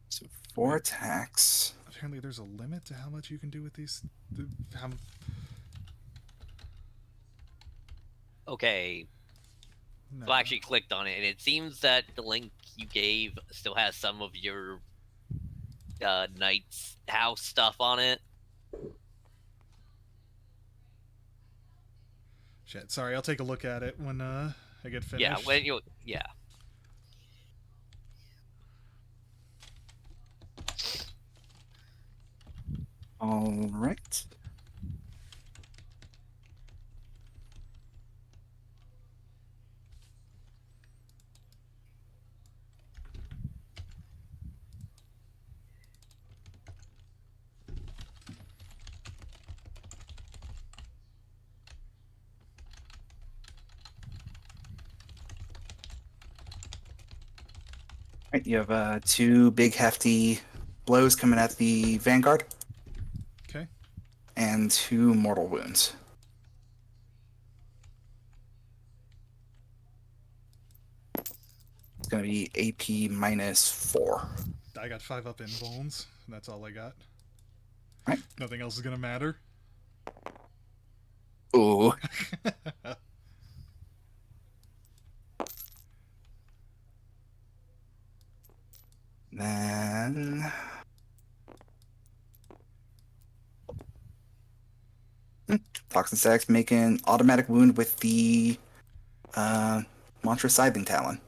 So 4 attacks. Apparently there's a limit to how much you can do with these... Okay, No. so I actually clicked on it, and it seems that the link you gave still has some of your Knight's house stuff on it. Shit, sorry, I'll take a look at it when I get finished. Yeah, when you yeah. All right. Right, you have 2 big hefty blows coming at the vanguard. Okay. And 2 mortal wounds. It's going to be AP -4. I got 5 up in bones, and that's all I got. Right. Nothing else is gonna matter. Ooh. Then... Toxin Stacks make an automatic wound with the Monstrous Scything Talon.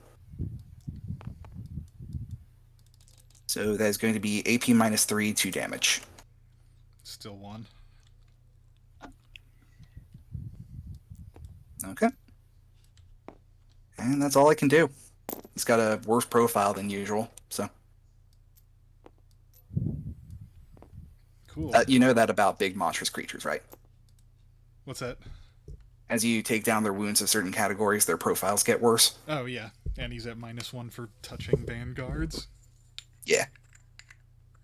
So that is going to be AP -3, 2 damage. Still 1. Okay. And that's all I can do. He's got a worse profile than usual, so... Cool. You know that about big monstrous creatures, right? What's that? As you take down their wounds of certain categories, their profiles get worse. Oh, yeah. And he's at -1 for touching vanguards. Yeah.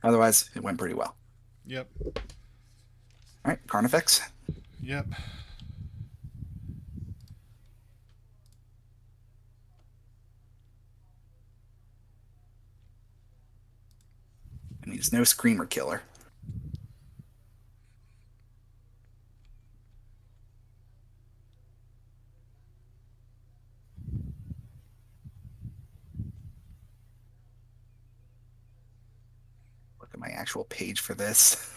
Otherwise, it went pretty well. Yep. Alright, Carnifex. Yep. And he's no Screamer Killer. Look at my actual page for this.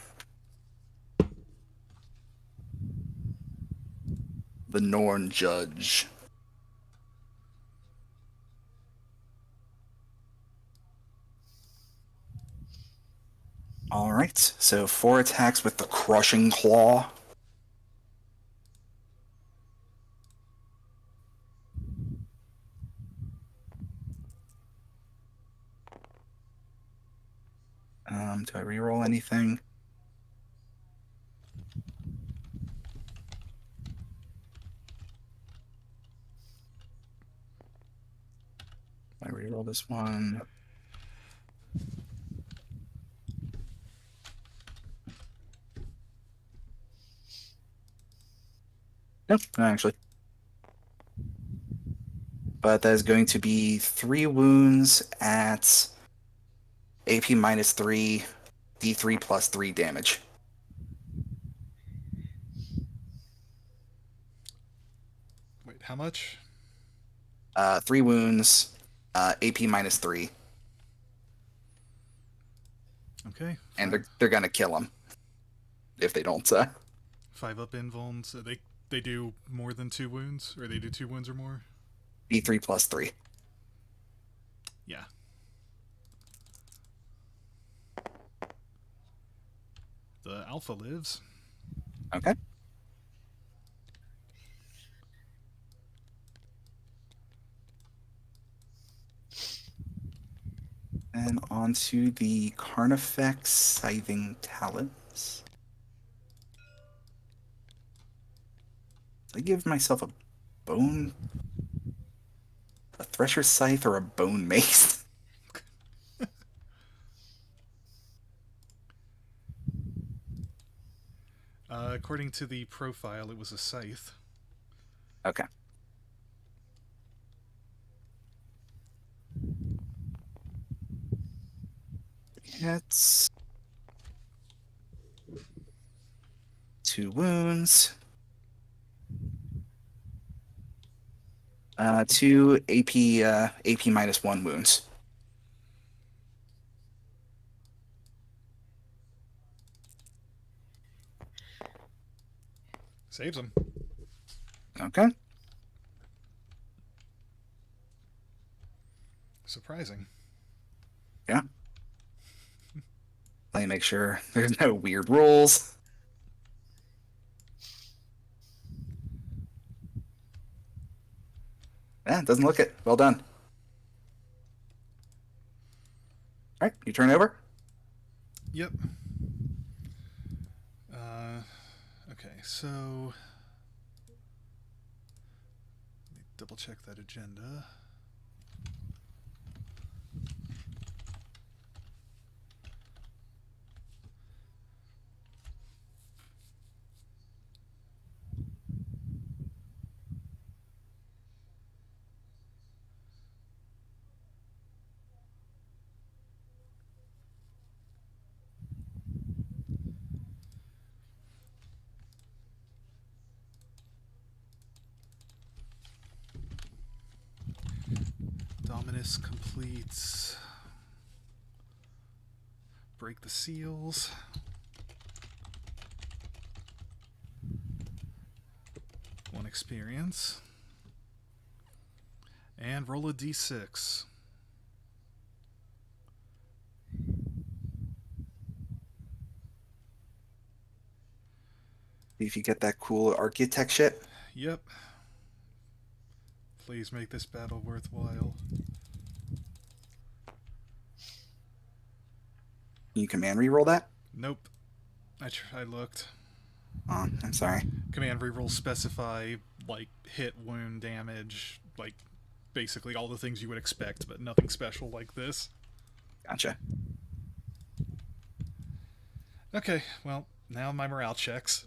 The Norn Judge. Alright, so 4 attacks with the Crushing Claw. Do I reroll anything? I reroll this one. Nope, not actually. But that is going to be 3 wounds at AP -3, D3 plus 3 damage. Wait, how much? 3 wounds, AP -3. Okay. And they're gonna kill him if they don't. 5 up invulns. So they do more than 2 wounds, or they do 2 wounds or more. D3 plus 3. Yeah. The alpha lives. Okay. And on to the Carnifex Scything Talons. I give myself a bone, a Thresher Scythe, or a Bone Mace. According to the profile, it was a scythe. Okay. Hits. 2 wounds. 2 AP -1 wounds. Saves him. Okay. Surprising. Yeah. Let me make sure there's no weird rules. Yeah, doesn't look it. Well done. Alright, you turn over? Yep. Okay, so let me double check that agenda. Dominus completes. Break the seals. One experience. And roll a d6. See if you get that cool archeotech shit. Yep. Please make this battle worthwhile. Can you command reroll that? Nope. I looked. Oh, I'm sorry. Command rerolls specify, like, hit, wound, damage, like, basically all the things you would expect, but nothing special like this. Gotcha. Okay, well, now my morale checks.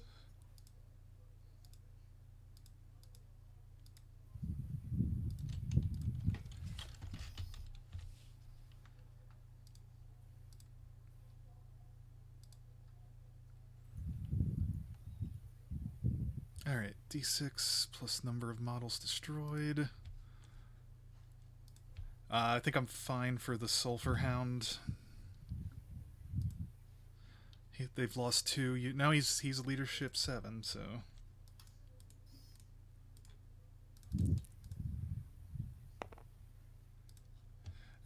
Alright, d6 plus number of models destroyed. I think I'm fine for the sulphurhound. They've lost 2. Now he's leadership 7, so...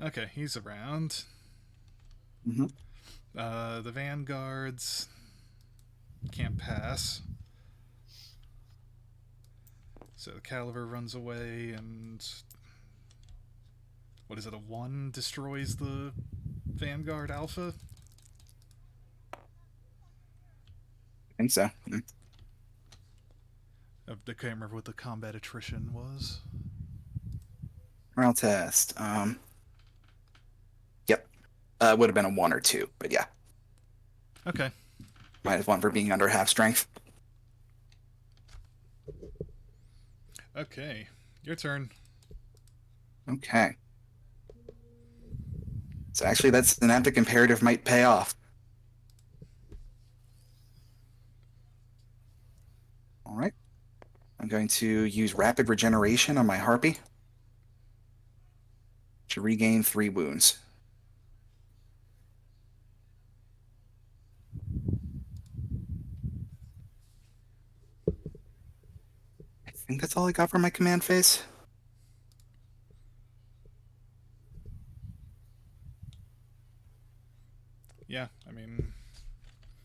Okay, he's around. Mm-hmm. The vanguards can't pass. So the caliber runs away, and what is it? A 1 destroys the vanguard alpha. I think so. I can't remember what the combat attrition was. Morale test. Yep. It would have been a 1 or 2, but yeah. Okay. -1 for being under half strength. Okay. Your turn. Okay. So actually, that synaptic imperative might pay off. All right. I'm going to use rapid regeneration on my Harpy to regain 3 wounds. I think that's all I got for my command phase. Yeah, I mean,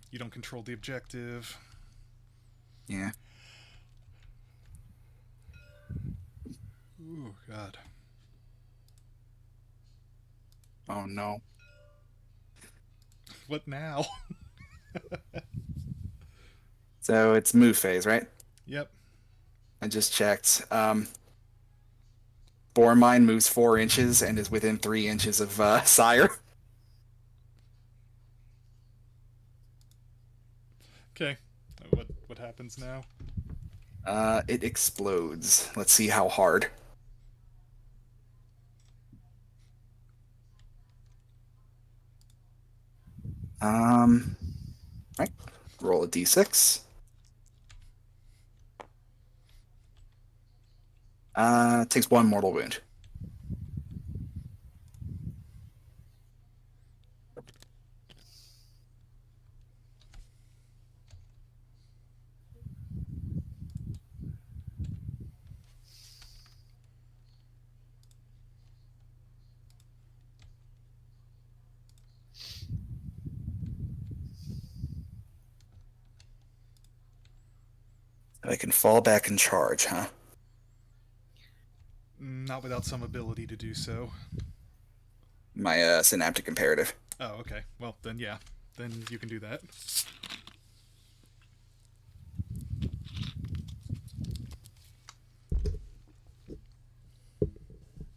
you don't control the objective. Yeah. Ooh, God. Oh no. What now? So it's move phase, right? Yep. I just checked. Bormine moves 4 inches and is within 3 inches of Sire. Okay. What happens now? It explodes. Let's see how hard. Right. Roll a d6. Takes 1 mortal wound. I can fall back and charge, huh? Not without some ability to do so. My synaptic imperative. Oh, okay. Well, then yeah. Then you can do that.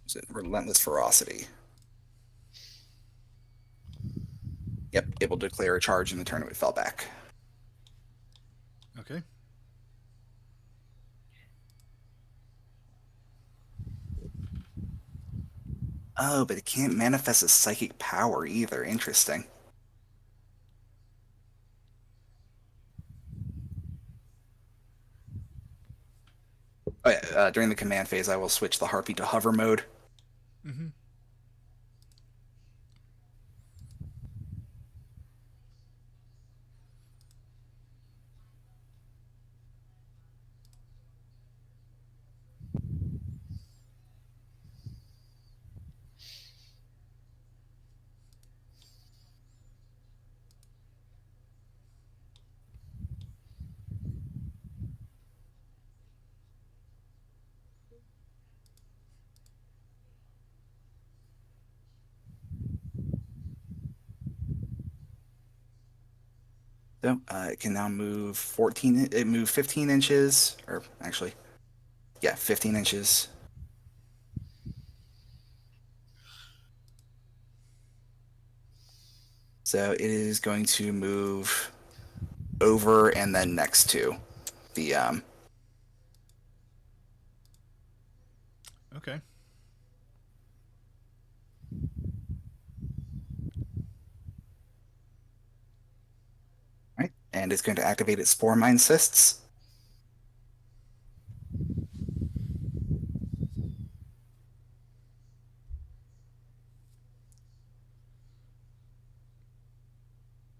Is it relentless ferocity? Yep, able to declare a charge in the turn it fell back. Okay. Oh, but it can't manifest a psychic power either. Interesting. Oh, yeah, during the command phase, I will switch the Harpy to hover mode. Mm-hmm. So it can now move 14. It moved 15 inches, or actually, yeah, 15 inches. So it is going to move over and then next to the Okay. right, and it's going to activate its Spore Mine Cysts.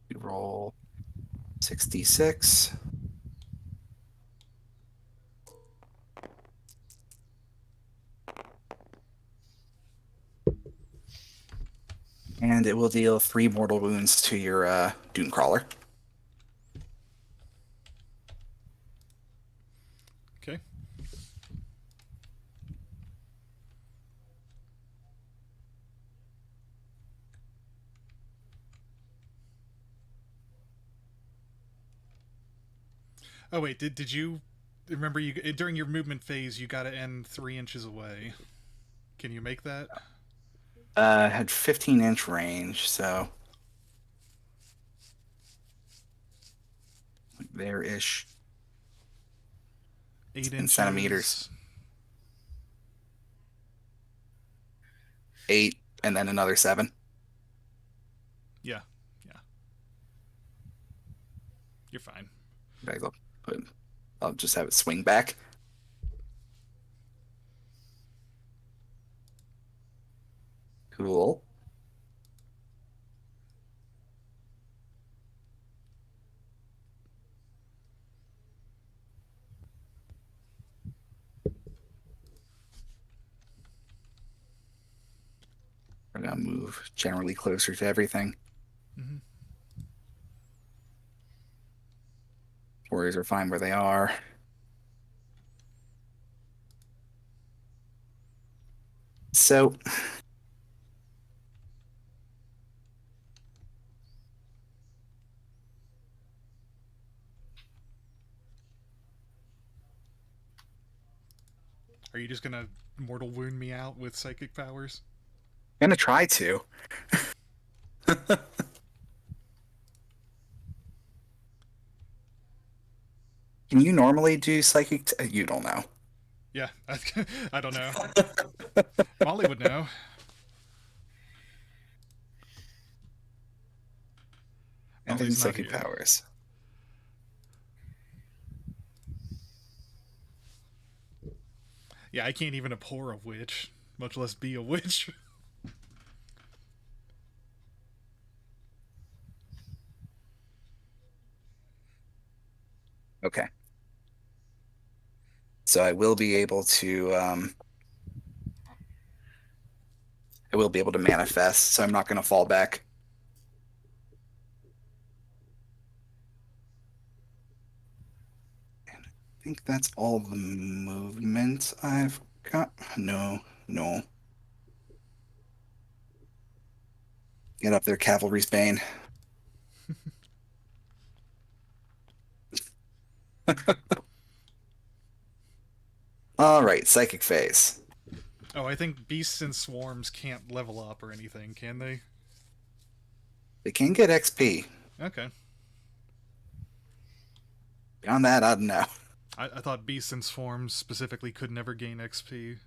We roll 66. And it will deal 3 mortal wounds to your Dunecrawler. Okay. Oh wait, did you remember you during your movement phase you got to end 3 inches away? Can you make that? Had 15-inch range, so like there-ish. 8 in inches. centimeters. 8, and then another 7. Yeah. You're fine. I'll just have it swing back. Cool. We're gonna move generally closer to everything. Mm-hmm. Warriors are fine where they are. So Are you just gonna mortal wound me out with psychic powers? I'm gonna try to. Can you normally do psychic? You don't know. Yeah, I don't know. Molly would know. And Molly's not psychic here. powers. Yeah, I can't even abhor a witch, much less be a witch. Okay. So I will be able to manifest, so I'm not going to fall back. And I think that's all the movement I've got. No. Get up there, Cavalry's Bane. All right, psychic phase. Oh, I think beasts and swarms can't level up or anything, can they? They can get XP. Okay. Beyond that, I don't know. I thought beasts and swarms specifically could never gain XP.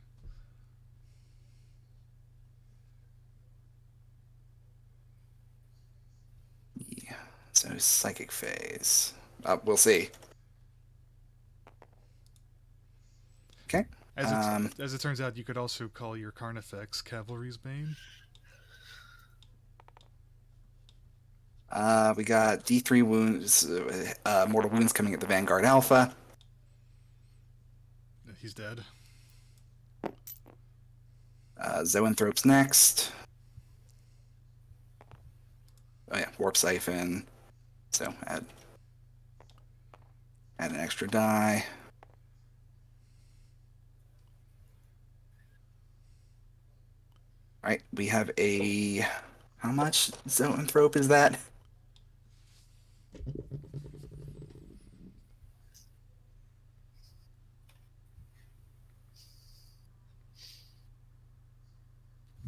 Yeah. So psychic phase. We'll see. Okay. As it turns out, you could also call your Carnifex Cavalry's Bane. We got D3 wounds, mortal wounds coming at the Vanguard Alpha. He's dead. Zoanthropes next. Oh yeah, Warp Siphon. So add an extra die. All right, we have a... How much Zoanthrope is that?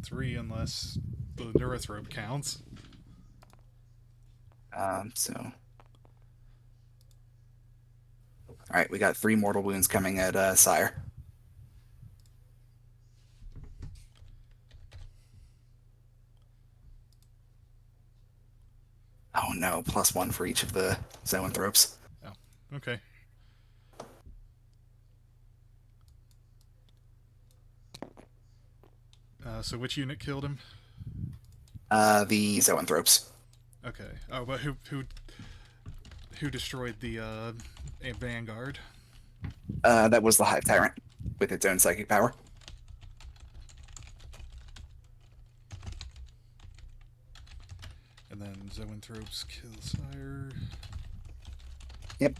3 unless the Nullref counts. So. Alright, we got 3 mortal wounds coming at Sire. Oh no, +1 for each of the Zoanthropes. Oh, okay. So which unit killed him? The Zoanthropes. Okay. Oh, but who destroyed the vanguard? That was the Hive Tyrant with its own psychic power. And then Zoanthropes kill Sire. Yep.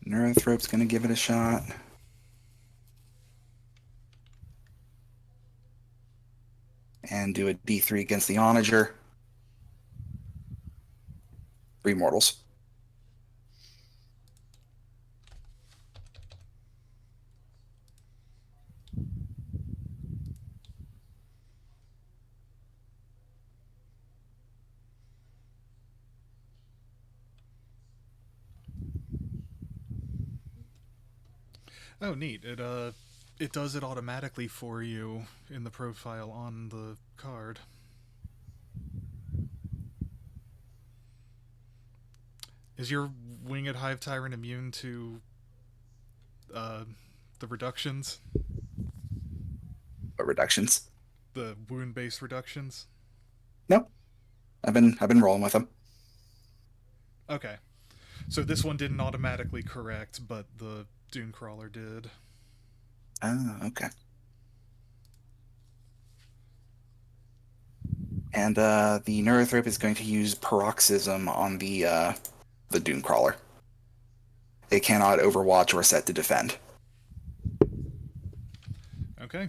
Neurothrope's gonna give it a shot. And do a D3 against the Onager. 3 mortals. Oh, neat. It does it automatically for you in the profile on the card. Is your winged Hive Tyrant immune to the reductions? What reductions? The wound-based reductions? Nope. I've been rolling with them. Okay. So this one didn't automatically correct, but the Dunecrawler did. Oh, okay. And the Neurothrope is going to use Paroxysm on the Dunecrawler. It cannot overwatch or set to defend. Okay.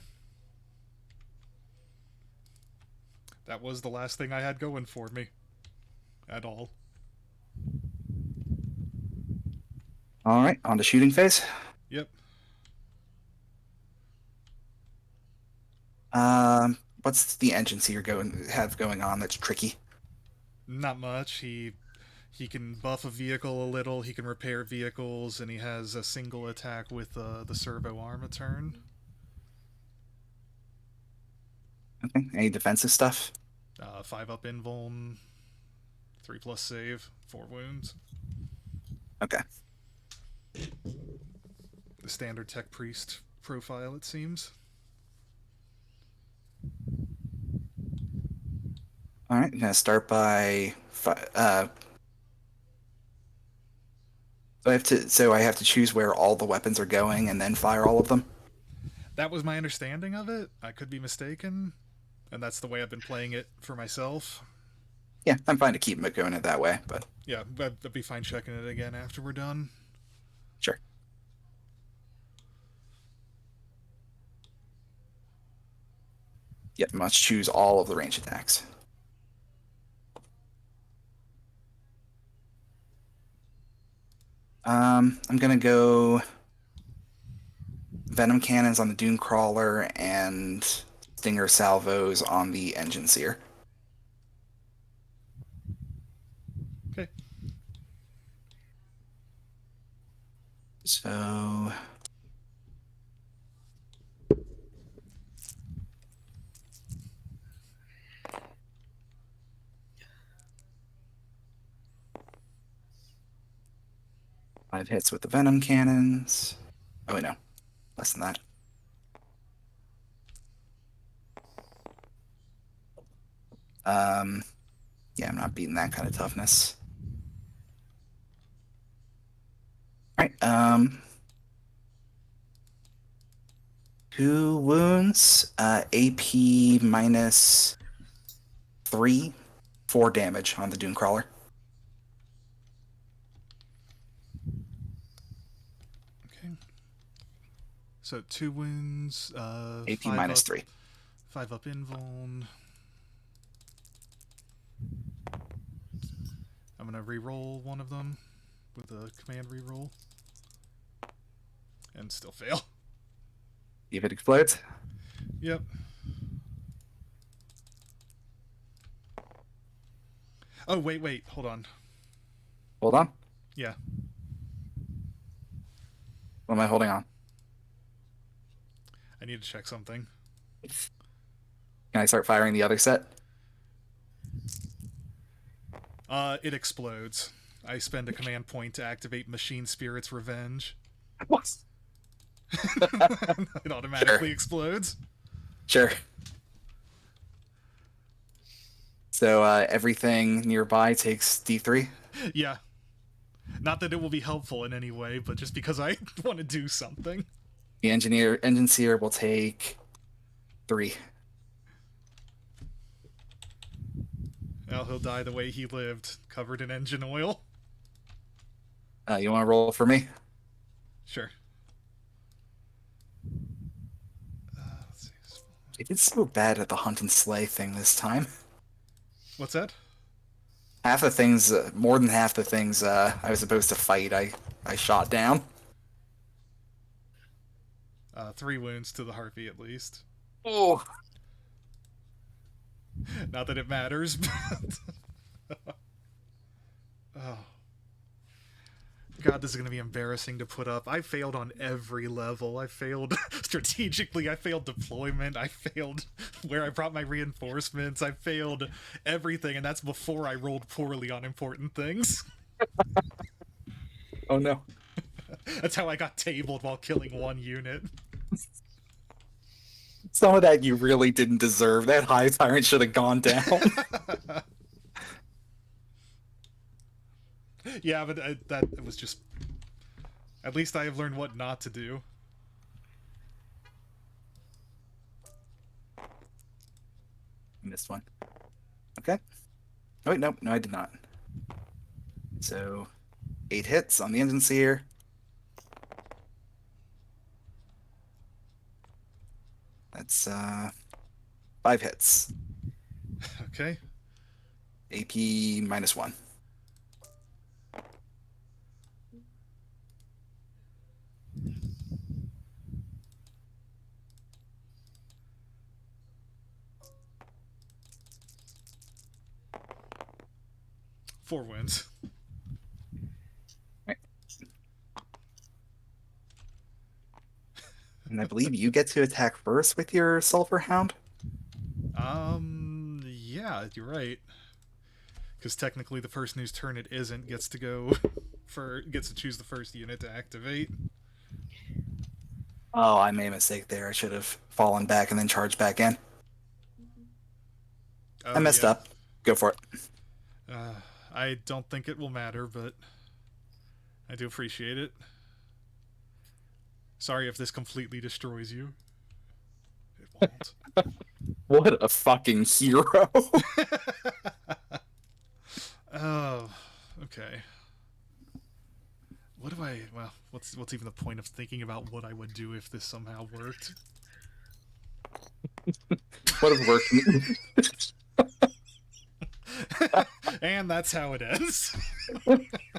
That was the last thing I had going for me. At all. Alright, on to shooting phase. Yep. What's the Enginseer going on that's tricky? Not much. He can buff a vehicle a little, he can repair vehicles, and he has a single attack with the servo arm a turn. Okay, any defensive stuff? 5 up invuln, 3+ save, 4 wounds. Okay. The standard tech priest profile, it seems. Alright, I'm gonna start by so I have to choose where all the weapons are going and then fire all of them? That was my understanding of it. I could be mistaken, and that's the way I've been playing it for myself. Yeah, I'm fine to keep it going it that way, but Yeah, I'd be fine checking it again after we're done. sure. Yep, must choose all of the range attacks. I'm gonna go Venom Cannons on the Dunecrawler and Stinger Salvos on the Enginseer. Okay. So... Five hits with the Venom Cannons. Oh, wait, no. Less than that. Yeah, I'm not beating that kind of toughness. Alright, 2 wounds, AP minus 3, 4 damage on the Dunecrawler. Okay. So 2 wounds, AP 5 minus up, 3. 5 up invuln. I'm gonna re-roll one of them with a command re-roll. And still fail. If it explodes. Yep. Oh, wait, hold on. Hold on. Yeah. What am I holding on? I need to check something. Can I start firing the other set? It explodes. I spend a command point to activate Machine Spirit's Revenge. What? It automatically explodes. Sure. So everything nearby takes D3? Yeah. Not that it will be helpful in any way, but just because I want to do something. The Enginseer will take 3. Well, he'll die the way he lived, covered in engine oil. You want to roll for me? Sure. Let's see. I did so bad at the hunt and slay thing this time. What's that? Half the things, more than half the things I was supposed to fight, I shot down. 3 wounds to the Harpy at least. Oh. Not that it matters, but... Oh. God, this is going to be embarrassing to put up. I failed on every level. I failed strategically. I failed deployment. I failed where I brought my reinforcements. I failed everything, and that's before I rolled poorly on important things. Oh no. That's how I got tabled while killing 1 unit. Some of that you really didn't deserve. That Hive Tyrant should have gone down. Yeah, but that was just... At least I have learned what not to do. Missed one. Okay. Oh wait, no, I did not. So, 8 hits on the Enginseer. That's 5 hits. Okay. AP -1. Four wins. And I believe you get to attack first with your sulphurhound. Yeah, you're right. Because technically, the person whose turn it isn't gets to go gets to choose the first unit to activate. Oh, I made a mistake there. I should have fallen back and then charged back in. Oh, I messed yeah. up. Go for it. I don't think it will matter, but I do appreciate it. Sorry if this completely destroys you. It won't. What a fucking hero. Oh, okay. What do I... Well, what's even the point of thinking about what I would do if this somehow worked? What have worked? And that's how it ends.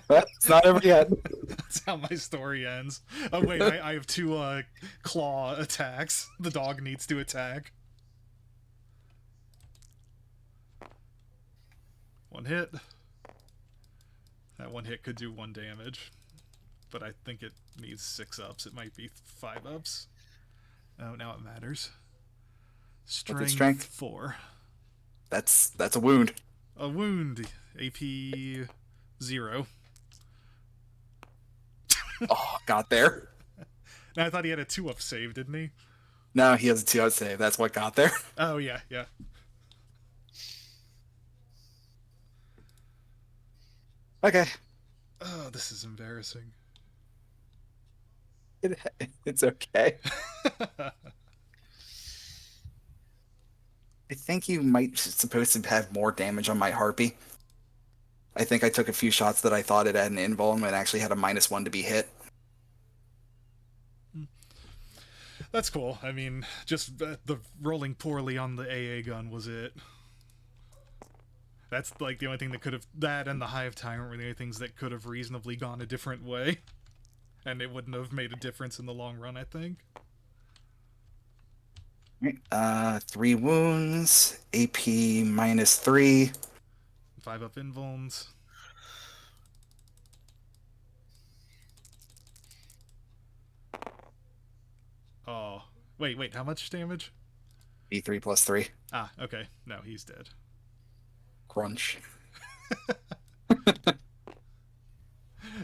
It's not over yet. That's how my story ends. Oh wait, I have 2 claw attacks. The dog needs to attack. 1 hit. That 1 hit could do 1 damage. But I think it needs 6 ups. It might be 5 ups. Oh, now it matters. Strength 4. That's a wound. A wound. AP 0. Oh, got there. Now I thought he had a 2-up save, didn't he? No, he has a 2-out save. That's what got there. Oh, yeah. Okay. Oh, this is embarrassing. It's okay. I think you might supposed to have more damage on my Harpy. I think I took a few shots that I thought it had an invuln when it actually had a -1 to be hit. That's cool. I mean, just the rolling poorly on the AA gun was it. That's like the only thing that could have... That and the Hive Tyrant were the only things that could have reasonably gone a different way. And it wouldn't have made a difference in the long run, I think. 3 wounds, AP -3. 5 up invulns. Oh. Wait, how much damage? B3 +3. Ah, okay. No, he's dead. Crunch.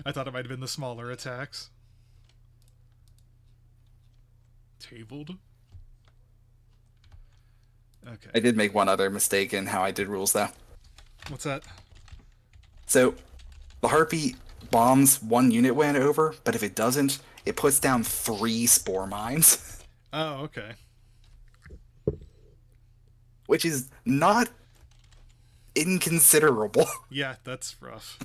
I thought it might have been the smaller attacks. Tabled. Okay. I did make one other mistake in how I did rules, though. What's that? So, the Harpy bombs 1 unit when over, but if it doesn't, it puts down 3 spore mines. Oh, okay. Which is not inconsiderable. Yeah, that's rough.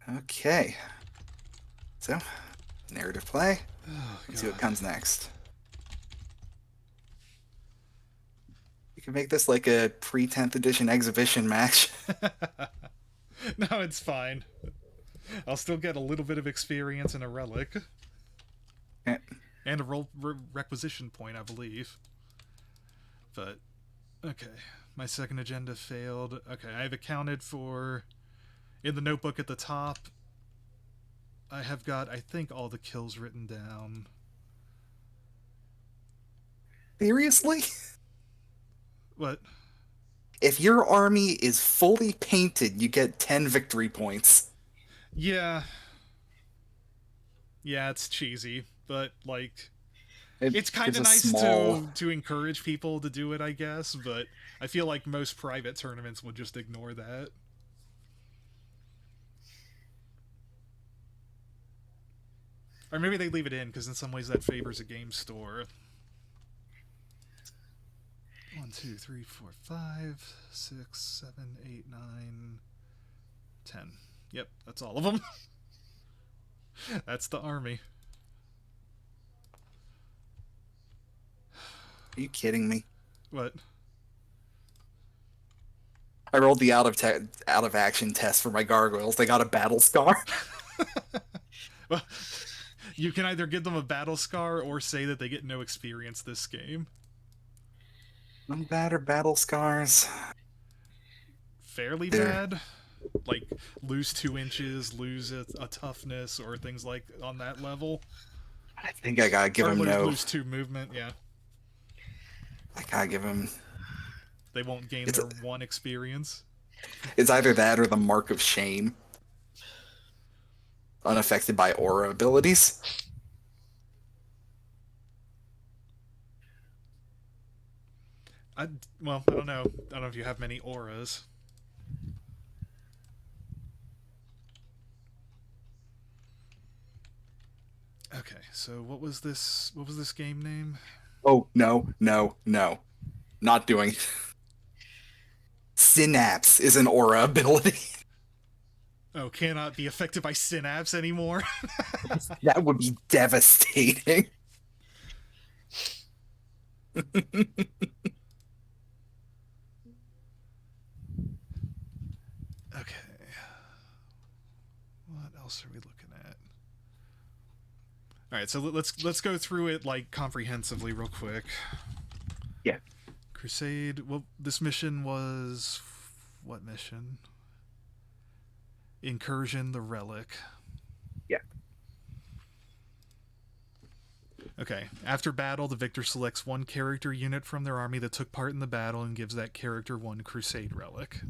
Okay. So, narrative play. Oh, Let's see what God. comes next. You can make this like a pre-10th edition exhibition match. No, it's fine. I'll still get a little bit of experience in a relic. Okay. And a requisition point, I believe. But, okay. My second agenda failed. Okay, I've accounted for... In the notebook at the top, I have got, I think, all the kills written down. Seriously? What? If your army is fully painted, you get 10 victory points. Yeah. Yeah, it's cheesy, but, like... It's kind of nice to encourage people to do it, I guess, but I feel like most private tournaments would just ignore that. Or maybe they leave it in, because in some ways that favors a game store. 1, 2, 3, 4, 5, 6, 7, 8, 9, 10. Yep, that's all of them. That's the army. Are you kidding me? What? I rolled the out of action test for my gargoyles. They got a battle scar. Well, you can either give them a battle scar or say that they get no experience this game. No bad or battle scars. Fairly bad. Like, lose 2 inches, lose a toughness, or things like on that level. I think I gotta give Or him lose 2 movement, yeah. I gotta give him... They won't gain their 1 experience. It's either that or the Mark of Shame. Unaffected by aura abilities. Well, I don't know. I don't know if you have many auras. Okay, so what was this game name? Oh, no. Not doing it. Synapse is an aura ability. Oh, cannot be affected by synapse anymore? That would be devastating. Okay. What else are we looking at? All right, so let's go through it like comprehensively real quick. Yeah. Crusade. Well, this mission was what mission? Incursion, the Relic. Yeah. Okay. After battle, the victor selects 1 character unit from their army that took part in the battle and gives that character 1 Crusade relic.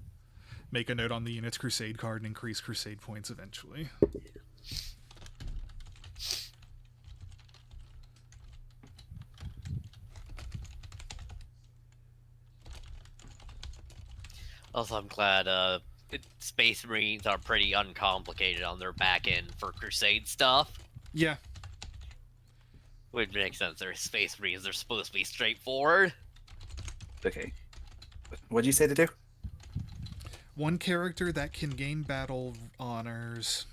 Make a note on the unit's Crusade card and increase Crusade points eventually. Also, I'm glad Space Marines are pretty uncomplicated on their back end for Crusade stuff. Yeah. Which makes sense. They're Space Marines. They're supposed to be straightforward. Okay. What'd you say to do? 1 character that can gain battle honors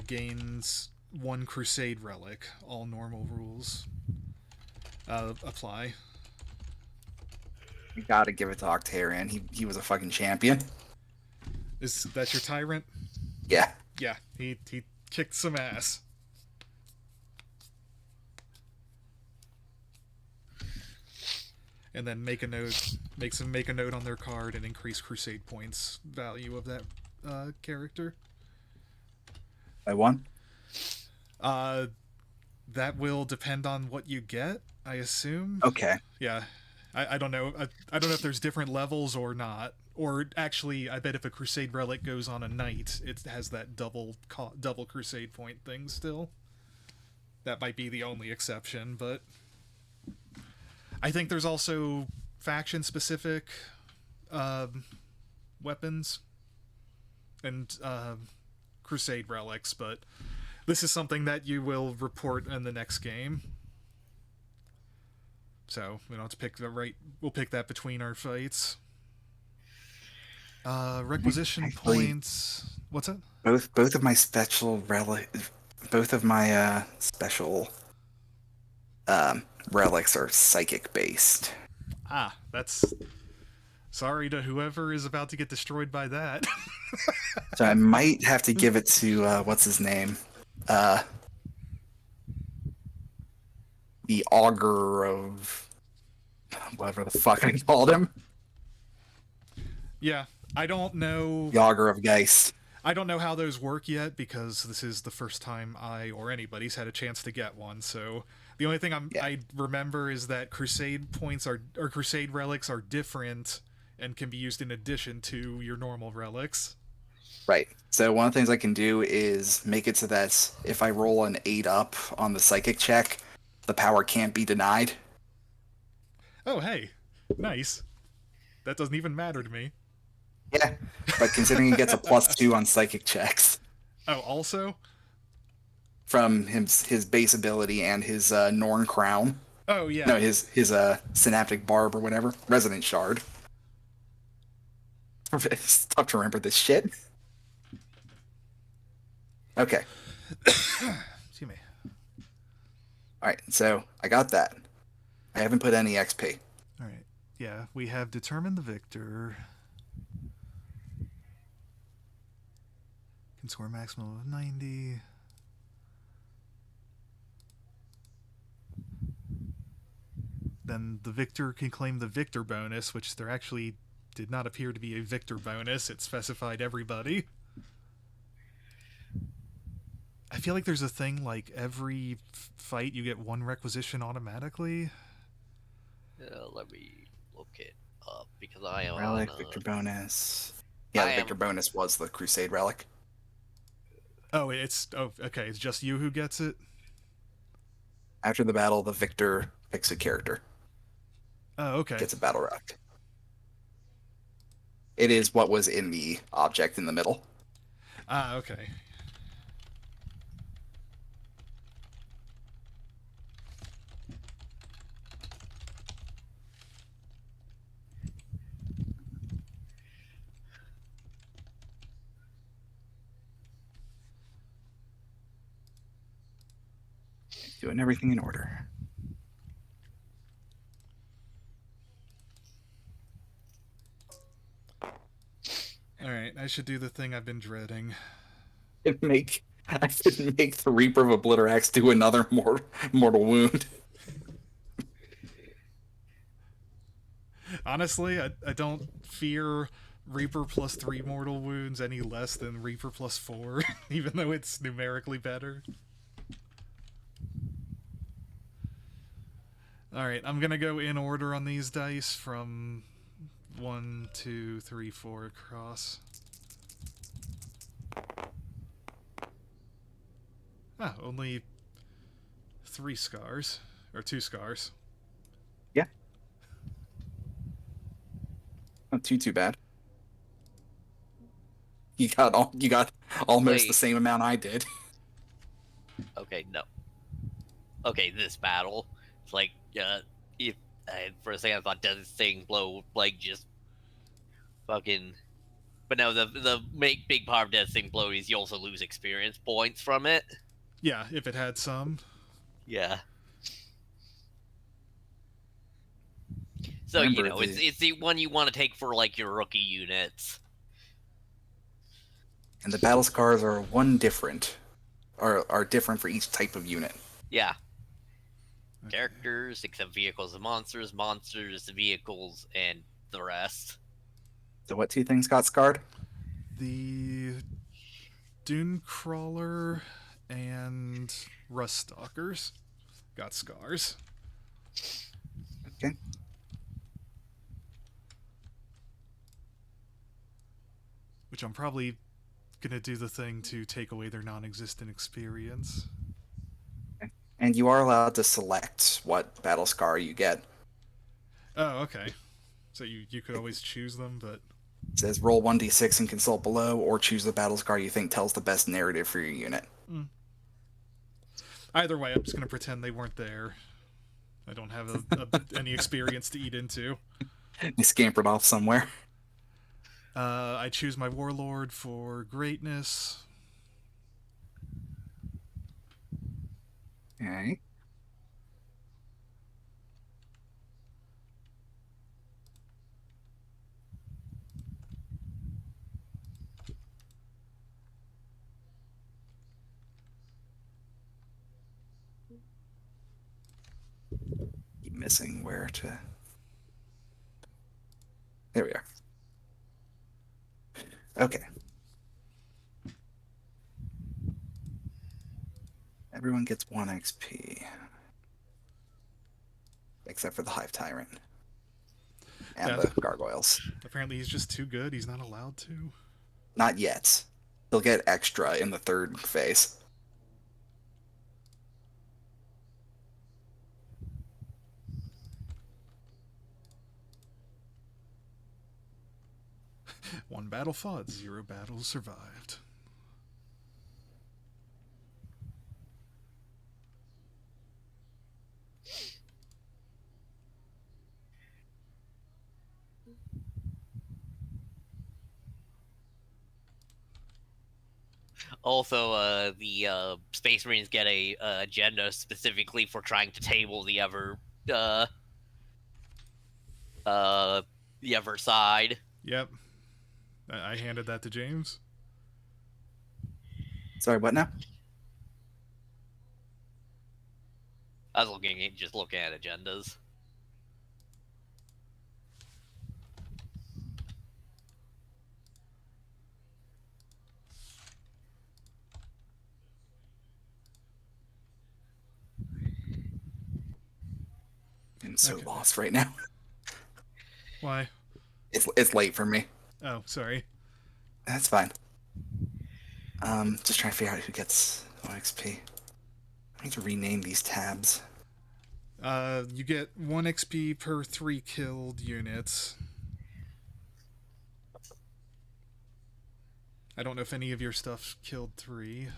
gains 1 Crusade Relic. All normal rules apply. You gotta give it to Octarian. He was a fucking champion. Is that your Tyrant? Yeah. Yeah, he kicked some ass. And then make a note on their card and increase Crusade points value of that character. By 1? That will depend on what you get, I assume. Okay. Yeah, I don't know. I don't know if there's different levels or not. Or actually, I bet if a Crusade Relic goes on a Knight, it has that double Crusade point thing still. That might be the only exception, but I think there's also faction-specific weapons and Crusade Relics, but this is something that you will report in the next game. So we don't have to pick we'll pick that between our fights. Requisition points. What's that? Both of my special relics are psychic based. Ah, that's sorry to whoever is about to get destroyed by that. So I might have to give it to what's his name? The Augur of whatever the fuck I called him. Yeah, I don't know. The Augur of Geist. I don't know how those work yet because this is the first time I or anybody's had a chance to get one. So the only thing I remember is that Crusade points or Crusade relics are different and can be used in addition to your normal relics. Right. So one of the things I can do is make it so that if I roll an 8 up on the psychic check, the power can't be denied. Oh, hey. Nice. That doesn't even matter to me. Yeah, but considering he gets a +2 on psychic checks. Oh, also? From his base ability and his Norn Crown. Oh, yeah. No, his Synaptic Barb or whatever. Resonant Shard. It's tough to remember this shit. Okay. Excuse me. Alright, so I got that. I haven't put any XP. Alright. Yeah, we have determined the victor. Can score a maximum of 90. Then the victor can claim the victor bonus, which there actually did not appear to be a victor bonus. It specified everybody. I feel like there's a thing like every fight you get 1 requisition automatically. Let me look it up because I am Relic, victor bonus. Yeah, the victor bonus was the Crusade Relic. Oh, okay. It's just you who gets it? After the battle, the victor picks a character. Oh, okay. Gets a battle relic. It is what was in the object in the middle. Ah, okay. Doing everything in order. Alright, I should do the thing I've been dreading. I should make the Reaper of Obliterax do another mortal wound. Honestly, I don't fear Reaper plus 3 mortal wounds any less than Reaper plus 4, even though it's numerically better. Alright, I'm gonna go in order on these dice from 1, 2, 3, 4 across. Ah, only 3 scars. Or 2 scars. Yeah. Not too bad. You got almost the same amount I did. Okay, no. Okay, this battle. It's like, if for a second I thought, does this thing blow like just fucking But no, the big part of Devastating Blow is you also lose experience points from it. Yeah, if it had some. Yeah. So, Remember it's the one you want to take for, like, your rookie units. And the battle scars are are different for each type of unit. Yeah. Okay. Characters, except vehicles and monsters, vehicles, and the rest. So what two things got scarred? The Dunecrawler and Ruststalkers got scars. Okay. Which I'm probably gonna do the thing to take away their non-existent experience. And you are allowed to select what battle scar you get. Oh, okay. So you could always choose them, but It says roll 1d6 and consult below, or choose the battle scar you think tells the best narrative for your unit. either way, I'm just gonna pretend they weren't there. I don't have any experience to eat into. They scampered off somewhere. I choose my Warlord for greatness. Okay. Keep missing where to. There we are. Okay. Everyone gets 1 XP. Except for the Hive Tyrant. And Yeah. the gargoyles. Apparently he's just too good. He's not allowed to. Not yet. He'll get extra in the 3rd phase. One battle fought, 0 battles survived. Also, the Space Marines get a agenda specifically for trying to table the other side. Yep. I handed that to James. Sorry, what now? I was just looking at agendas. I'm so Okay. lost right now. Why? It's late for me. Oh, sorry. That's fine. Just trying to figure out who gets 1 XP. I need to rename these tabs. You get 1 XP per 3 killed units. I don't know if any of your stuff killed 3. I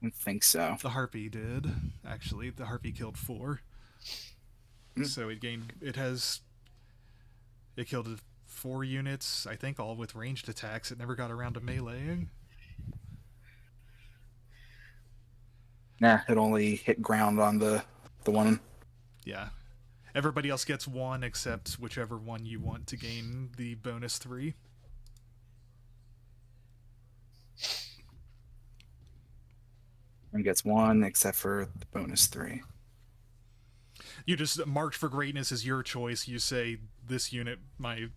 don't think so. The Harpy did, actually. The Harpy killed 4. So it killed 4 units, I think all with ranged attacks. It never got around to meleeing. Nah, it only hit ground on the one. Yeah. Everybody else gets 1 except whichever one you want to gain the bonus 3. One gets 1 except for the bonus 3. You just marked for greatness is your choice. You say this unit, my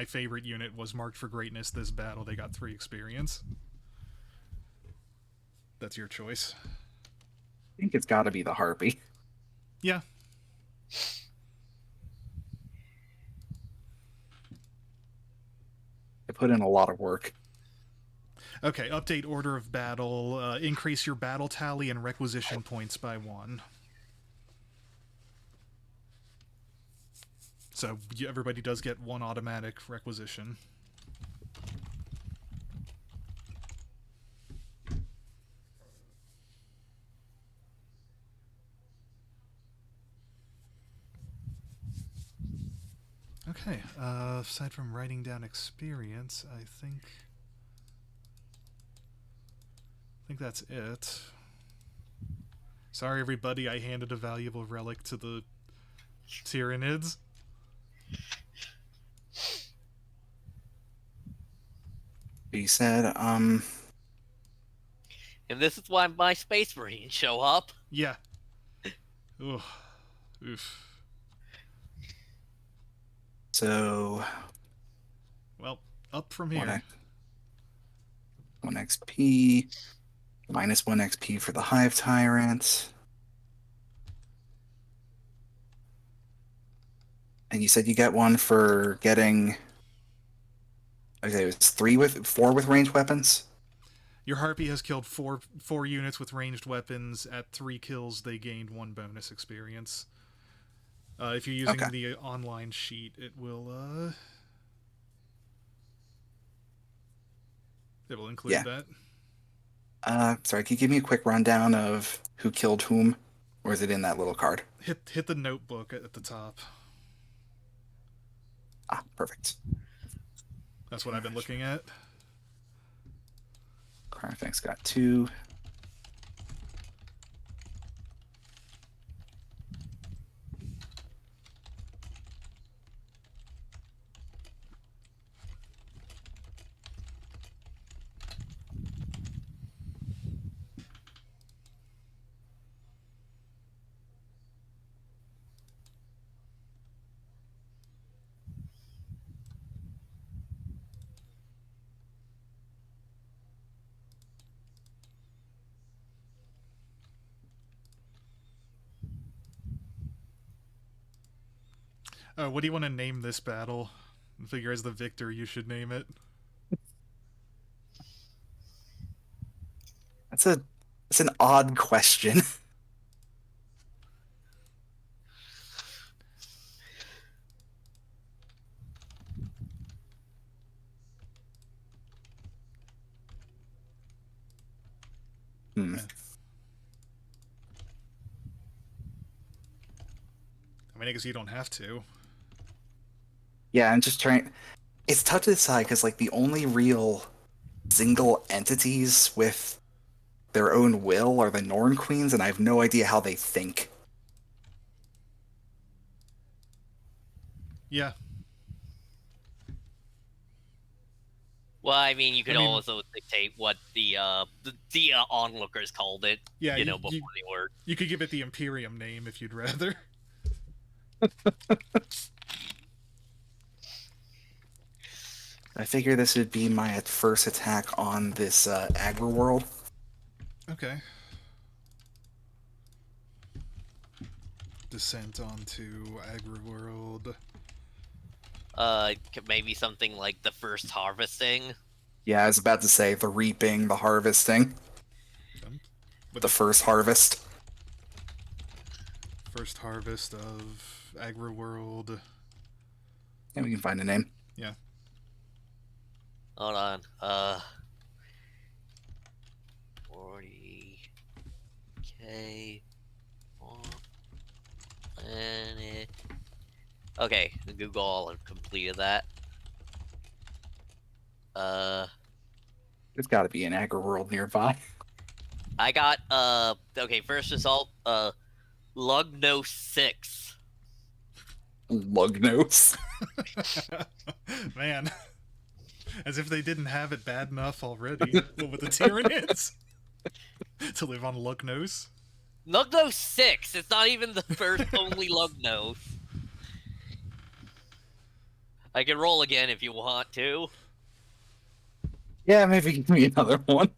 favorite unit was marked for greatness this battle. They got 3 experience. That's your choice. I think it's got to be the Harpy. Yeah. I put in a lot of work. Okay, update order of battle. Increase your battle tally and requisition points by 1. So everybody does get 1 automatic requisition. Okay. Okay. Aside from writing down experience, I think that's it. Sorry, everybody. I handed a valuable relic to the Tyranids. He said, And this is why my Space Marines show up. Yeah. Ugh. Oof. So, Well, up from here. 1 XP, minus 1 XP for the Hive Tyrant. And you said you get one for getting. Okay, it was 4 with ranged weapons. Your Harpy has killed four units with ranged weapons. At 3 kills, they gained 1 bonus experience. If you're using the online sheet, it will include that. Sorry, can you give me a quick rundown of who killed whom, or is it in that little card? Hit the notebook at the top. Ah, perfect. That's what I've been looking at. Carnifex got 2. What do you want to name this battle? I figure as the victor, you should name it. That's an odd question. I mean, I guess you don't have to. Yeah, I'm just trying. It's tough to decide because, like, the only real single entities with their own will are the Norn Queens, and I have no idea how they think. Yeah. Well, I mean, you could also dictate what the onlookers called it. Yeah, before they were. You could give it the Imperium name if you'd rather. I figure this would be my first attack on this Agri world. Okay. Descent onto Agri world. Maybe something like the first harvesting. Yeah, I was about to say the reaping, the harvesting. The first harvest. First harvest of Agri world. Yeah, we can find a name. Yeah. Hold on. 40K planet. Okay, Google all have completed that. There's got to be an Agri world nearby. I got okay, first result, Lugno 6. Lugnos. Man. As if they didn't have it bad enough already with the Tyranids to live on Lugnos. Lugno 6! It's not even the first only Lugnos. I can roll again if you want to. Yeah, maybe give me another one.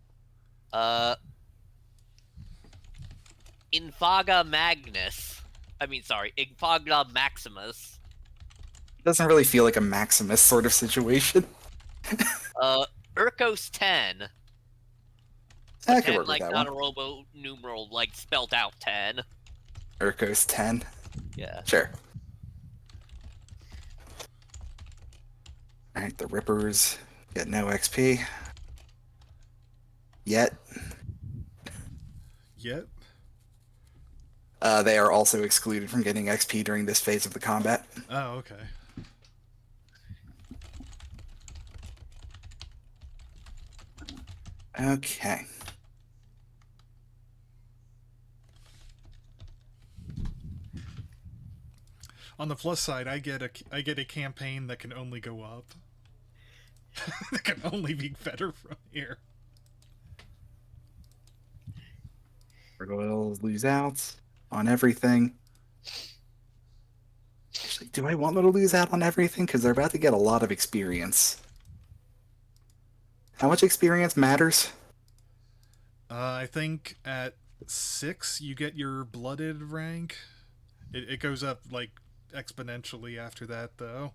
Infaga Magnus. Infaga Maximus. Doesn't really feel like a Maximus sort of situation. Urkos 10. I could 10, work with that not one. a robo numeral, spelt out 10. Urkos 10. Yeah. Sure. Alright, the Rippers get no XP. Yet. Yet? They are also excluded from getting XP during this phase of the combat. Oh, okay. Okay. On the plus side, I get a campaign that can only go up. That can only be better from here. Gargoyles lose out on everything. Actually, do I want them to lose out on everything? Because they're about to get a lot of experience. How much experience matters? I think at 6 you get your blooded rank. It goes up like exponentially after that, though.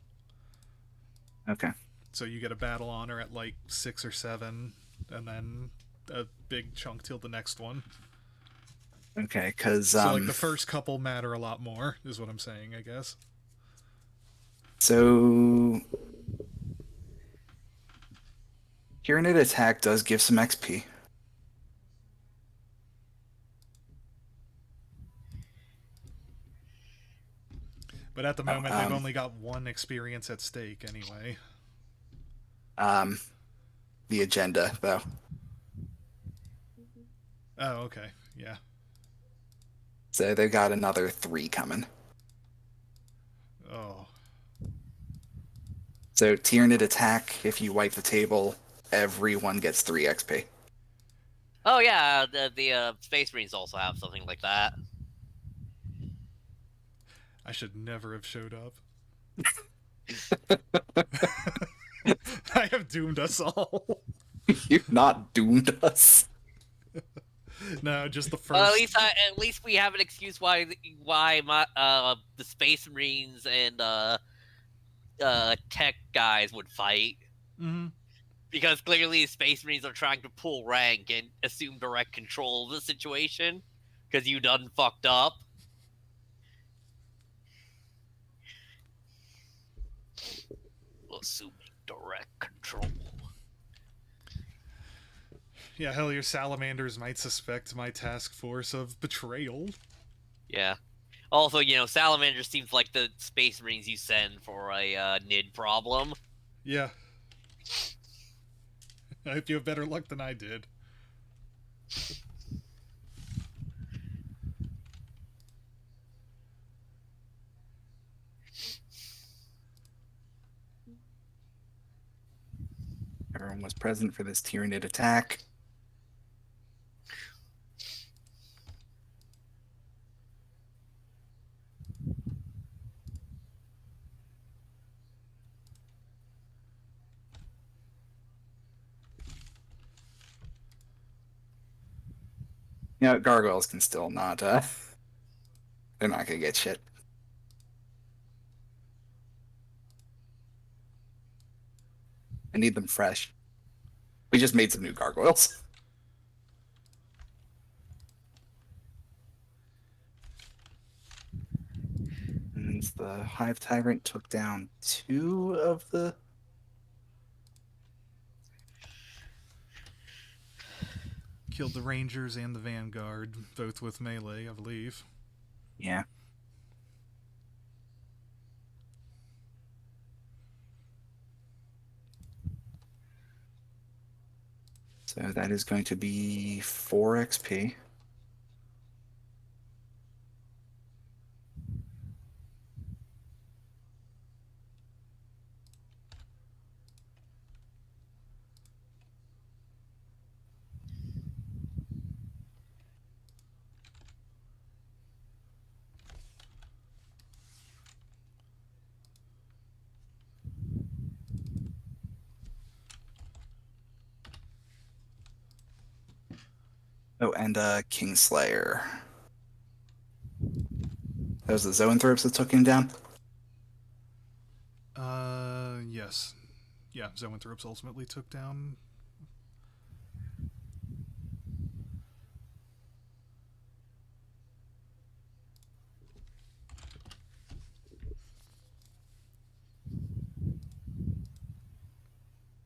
Okay. So you get a battle honor at like 6 or 7, and then a big chunk till the next one. Okay, because So like the first couple matter a lot more, is what I'm saying, I guess. So Tyranid attack does give some XP. But at the moment, they've only got 1 experience at stake anyway. The agenda, though. Oh, okay. Yeah. So they've got another 3 coming. Oh. So Tyranid attack, if you wipe the table, everyone gets 3 XP. Oh yeah, the Space Marines also have something like that. I should never have showed up. I have doomed us all. You've not doomed us. No, just the first. Well, at least we have an excuse why the Space Marines and tech guys would fight. Mm-hmm. Because clearly the Space Marines are trying to pull rank and assume direct control of the situation. Because you done fucked up. Assuming direct control. Yeah, hell, your salamanders might suspect my task force of betrayal. Yeah. Also, Salamander seems like the Space Marines you send for a NID problem. Yeah. I hope you have better luck than I did. Everyone was present for this Tyranid attack. Gargoyles can still not, they're not gonna get shit. I need them fresh. We just made some new gargoyles. And the Hive Tyrant took down 2 of the... Killed the Rangers and the Vanguard, both with melee, I believe. Yeah. So that is going to be 4 XP. Oh, and Kingslayer. That was the Zoanthropes that took him down? Yes. Yeah, Zoanthropes ultimately took down...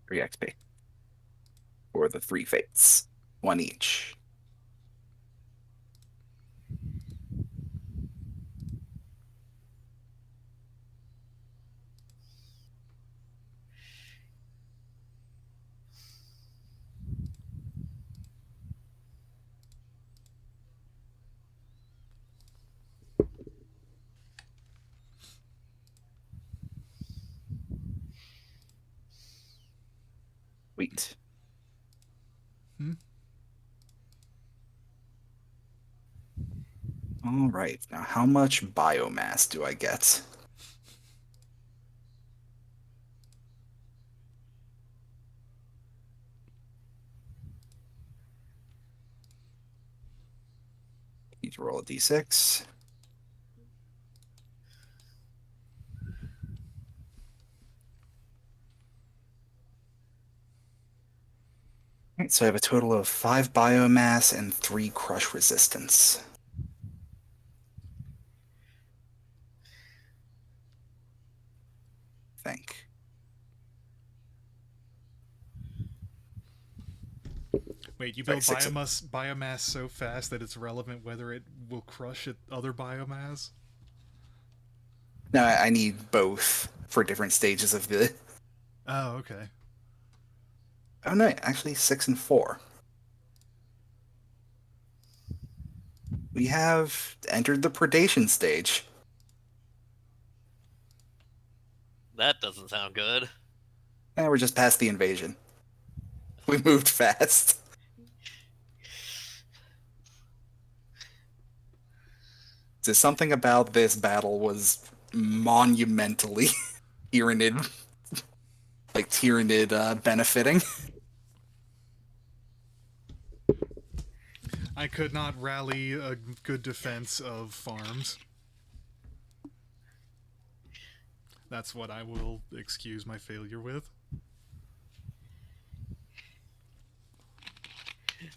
Three XP. For the 3 fates. 1 each. Sweet. All right. Now, how much biomass do I get? Need to roll a d6. All right, so I have a total of 5 biomass and 3 crush resistance. I think. Wait, you build Sorry, 6 biomass so fast that it's relevant whether it will crush other biomass? No, I need both for different stages of the... Oh, okay. Oh no, actually 6 and 4. We have entered the predation stage. That doesn't sound good. And we're just past the invasion. We moved fast. So something about this battle was monumentally Tyranid, like Tyranid benefiting. I could not rally a good defense of farms. That's what I will excuse my failure with.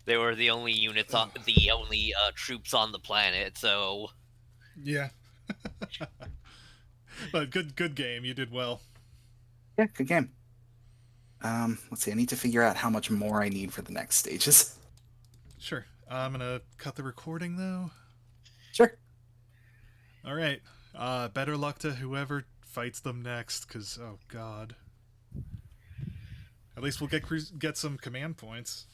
They were the only units on the only troops on the planet, so Yeah. But good game. You did well. Yeah, good game. Let's see, I need to figure out how much more I need for the next stages. Sure. I'm gonna cut the recording though. Sure. All right. Better luck to whoever fights them next, because oh god. At least we'll get some command points.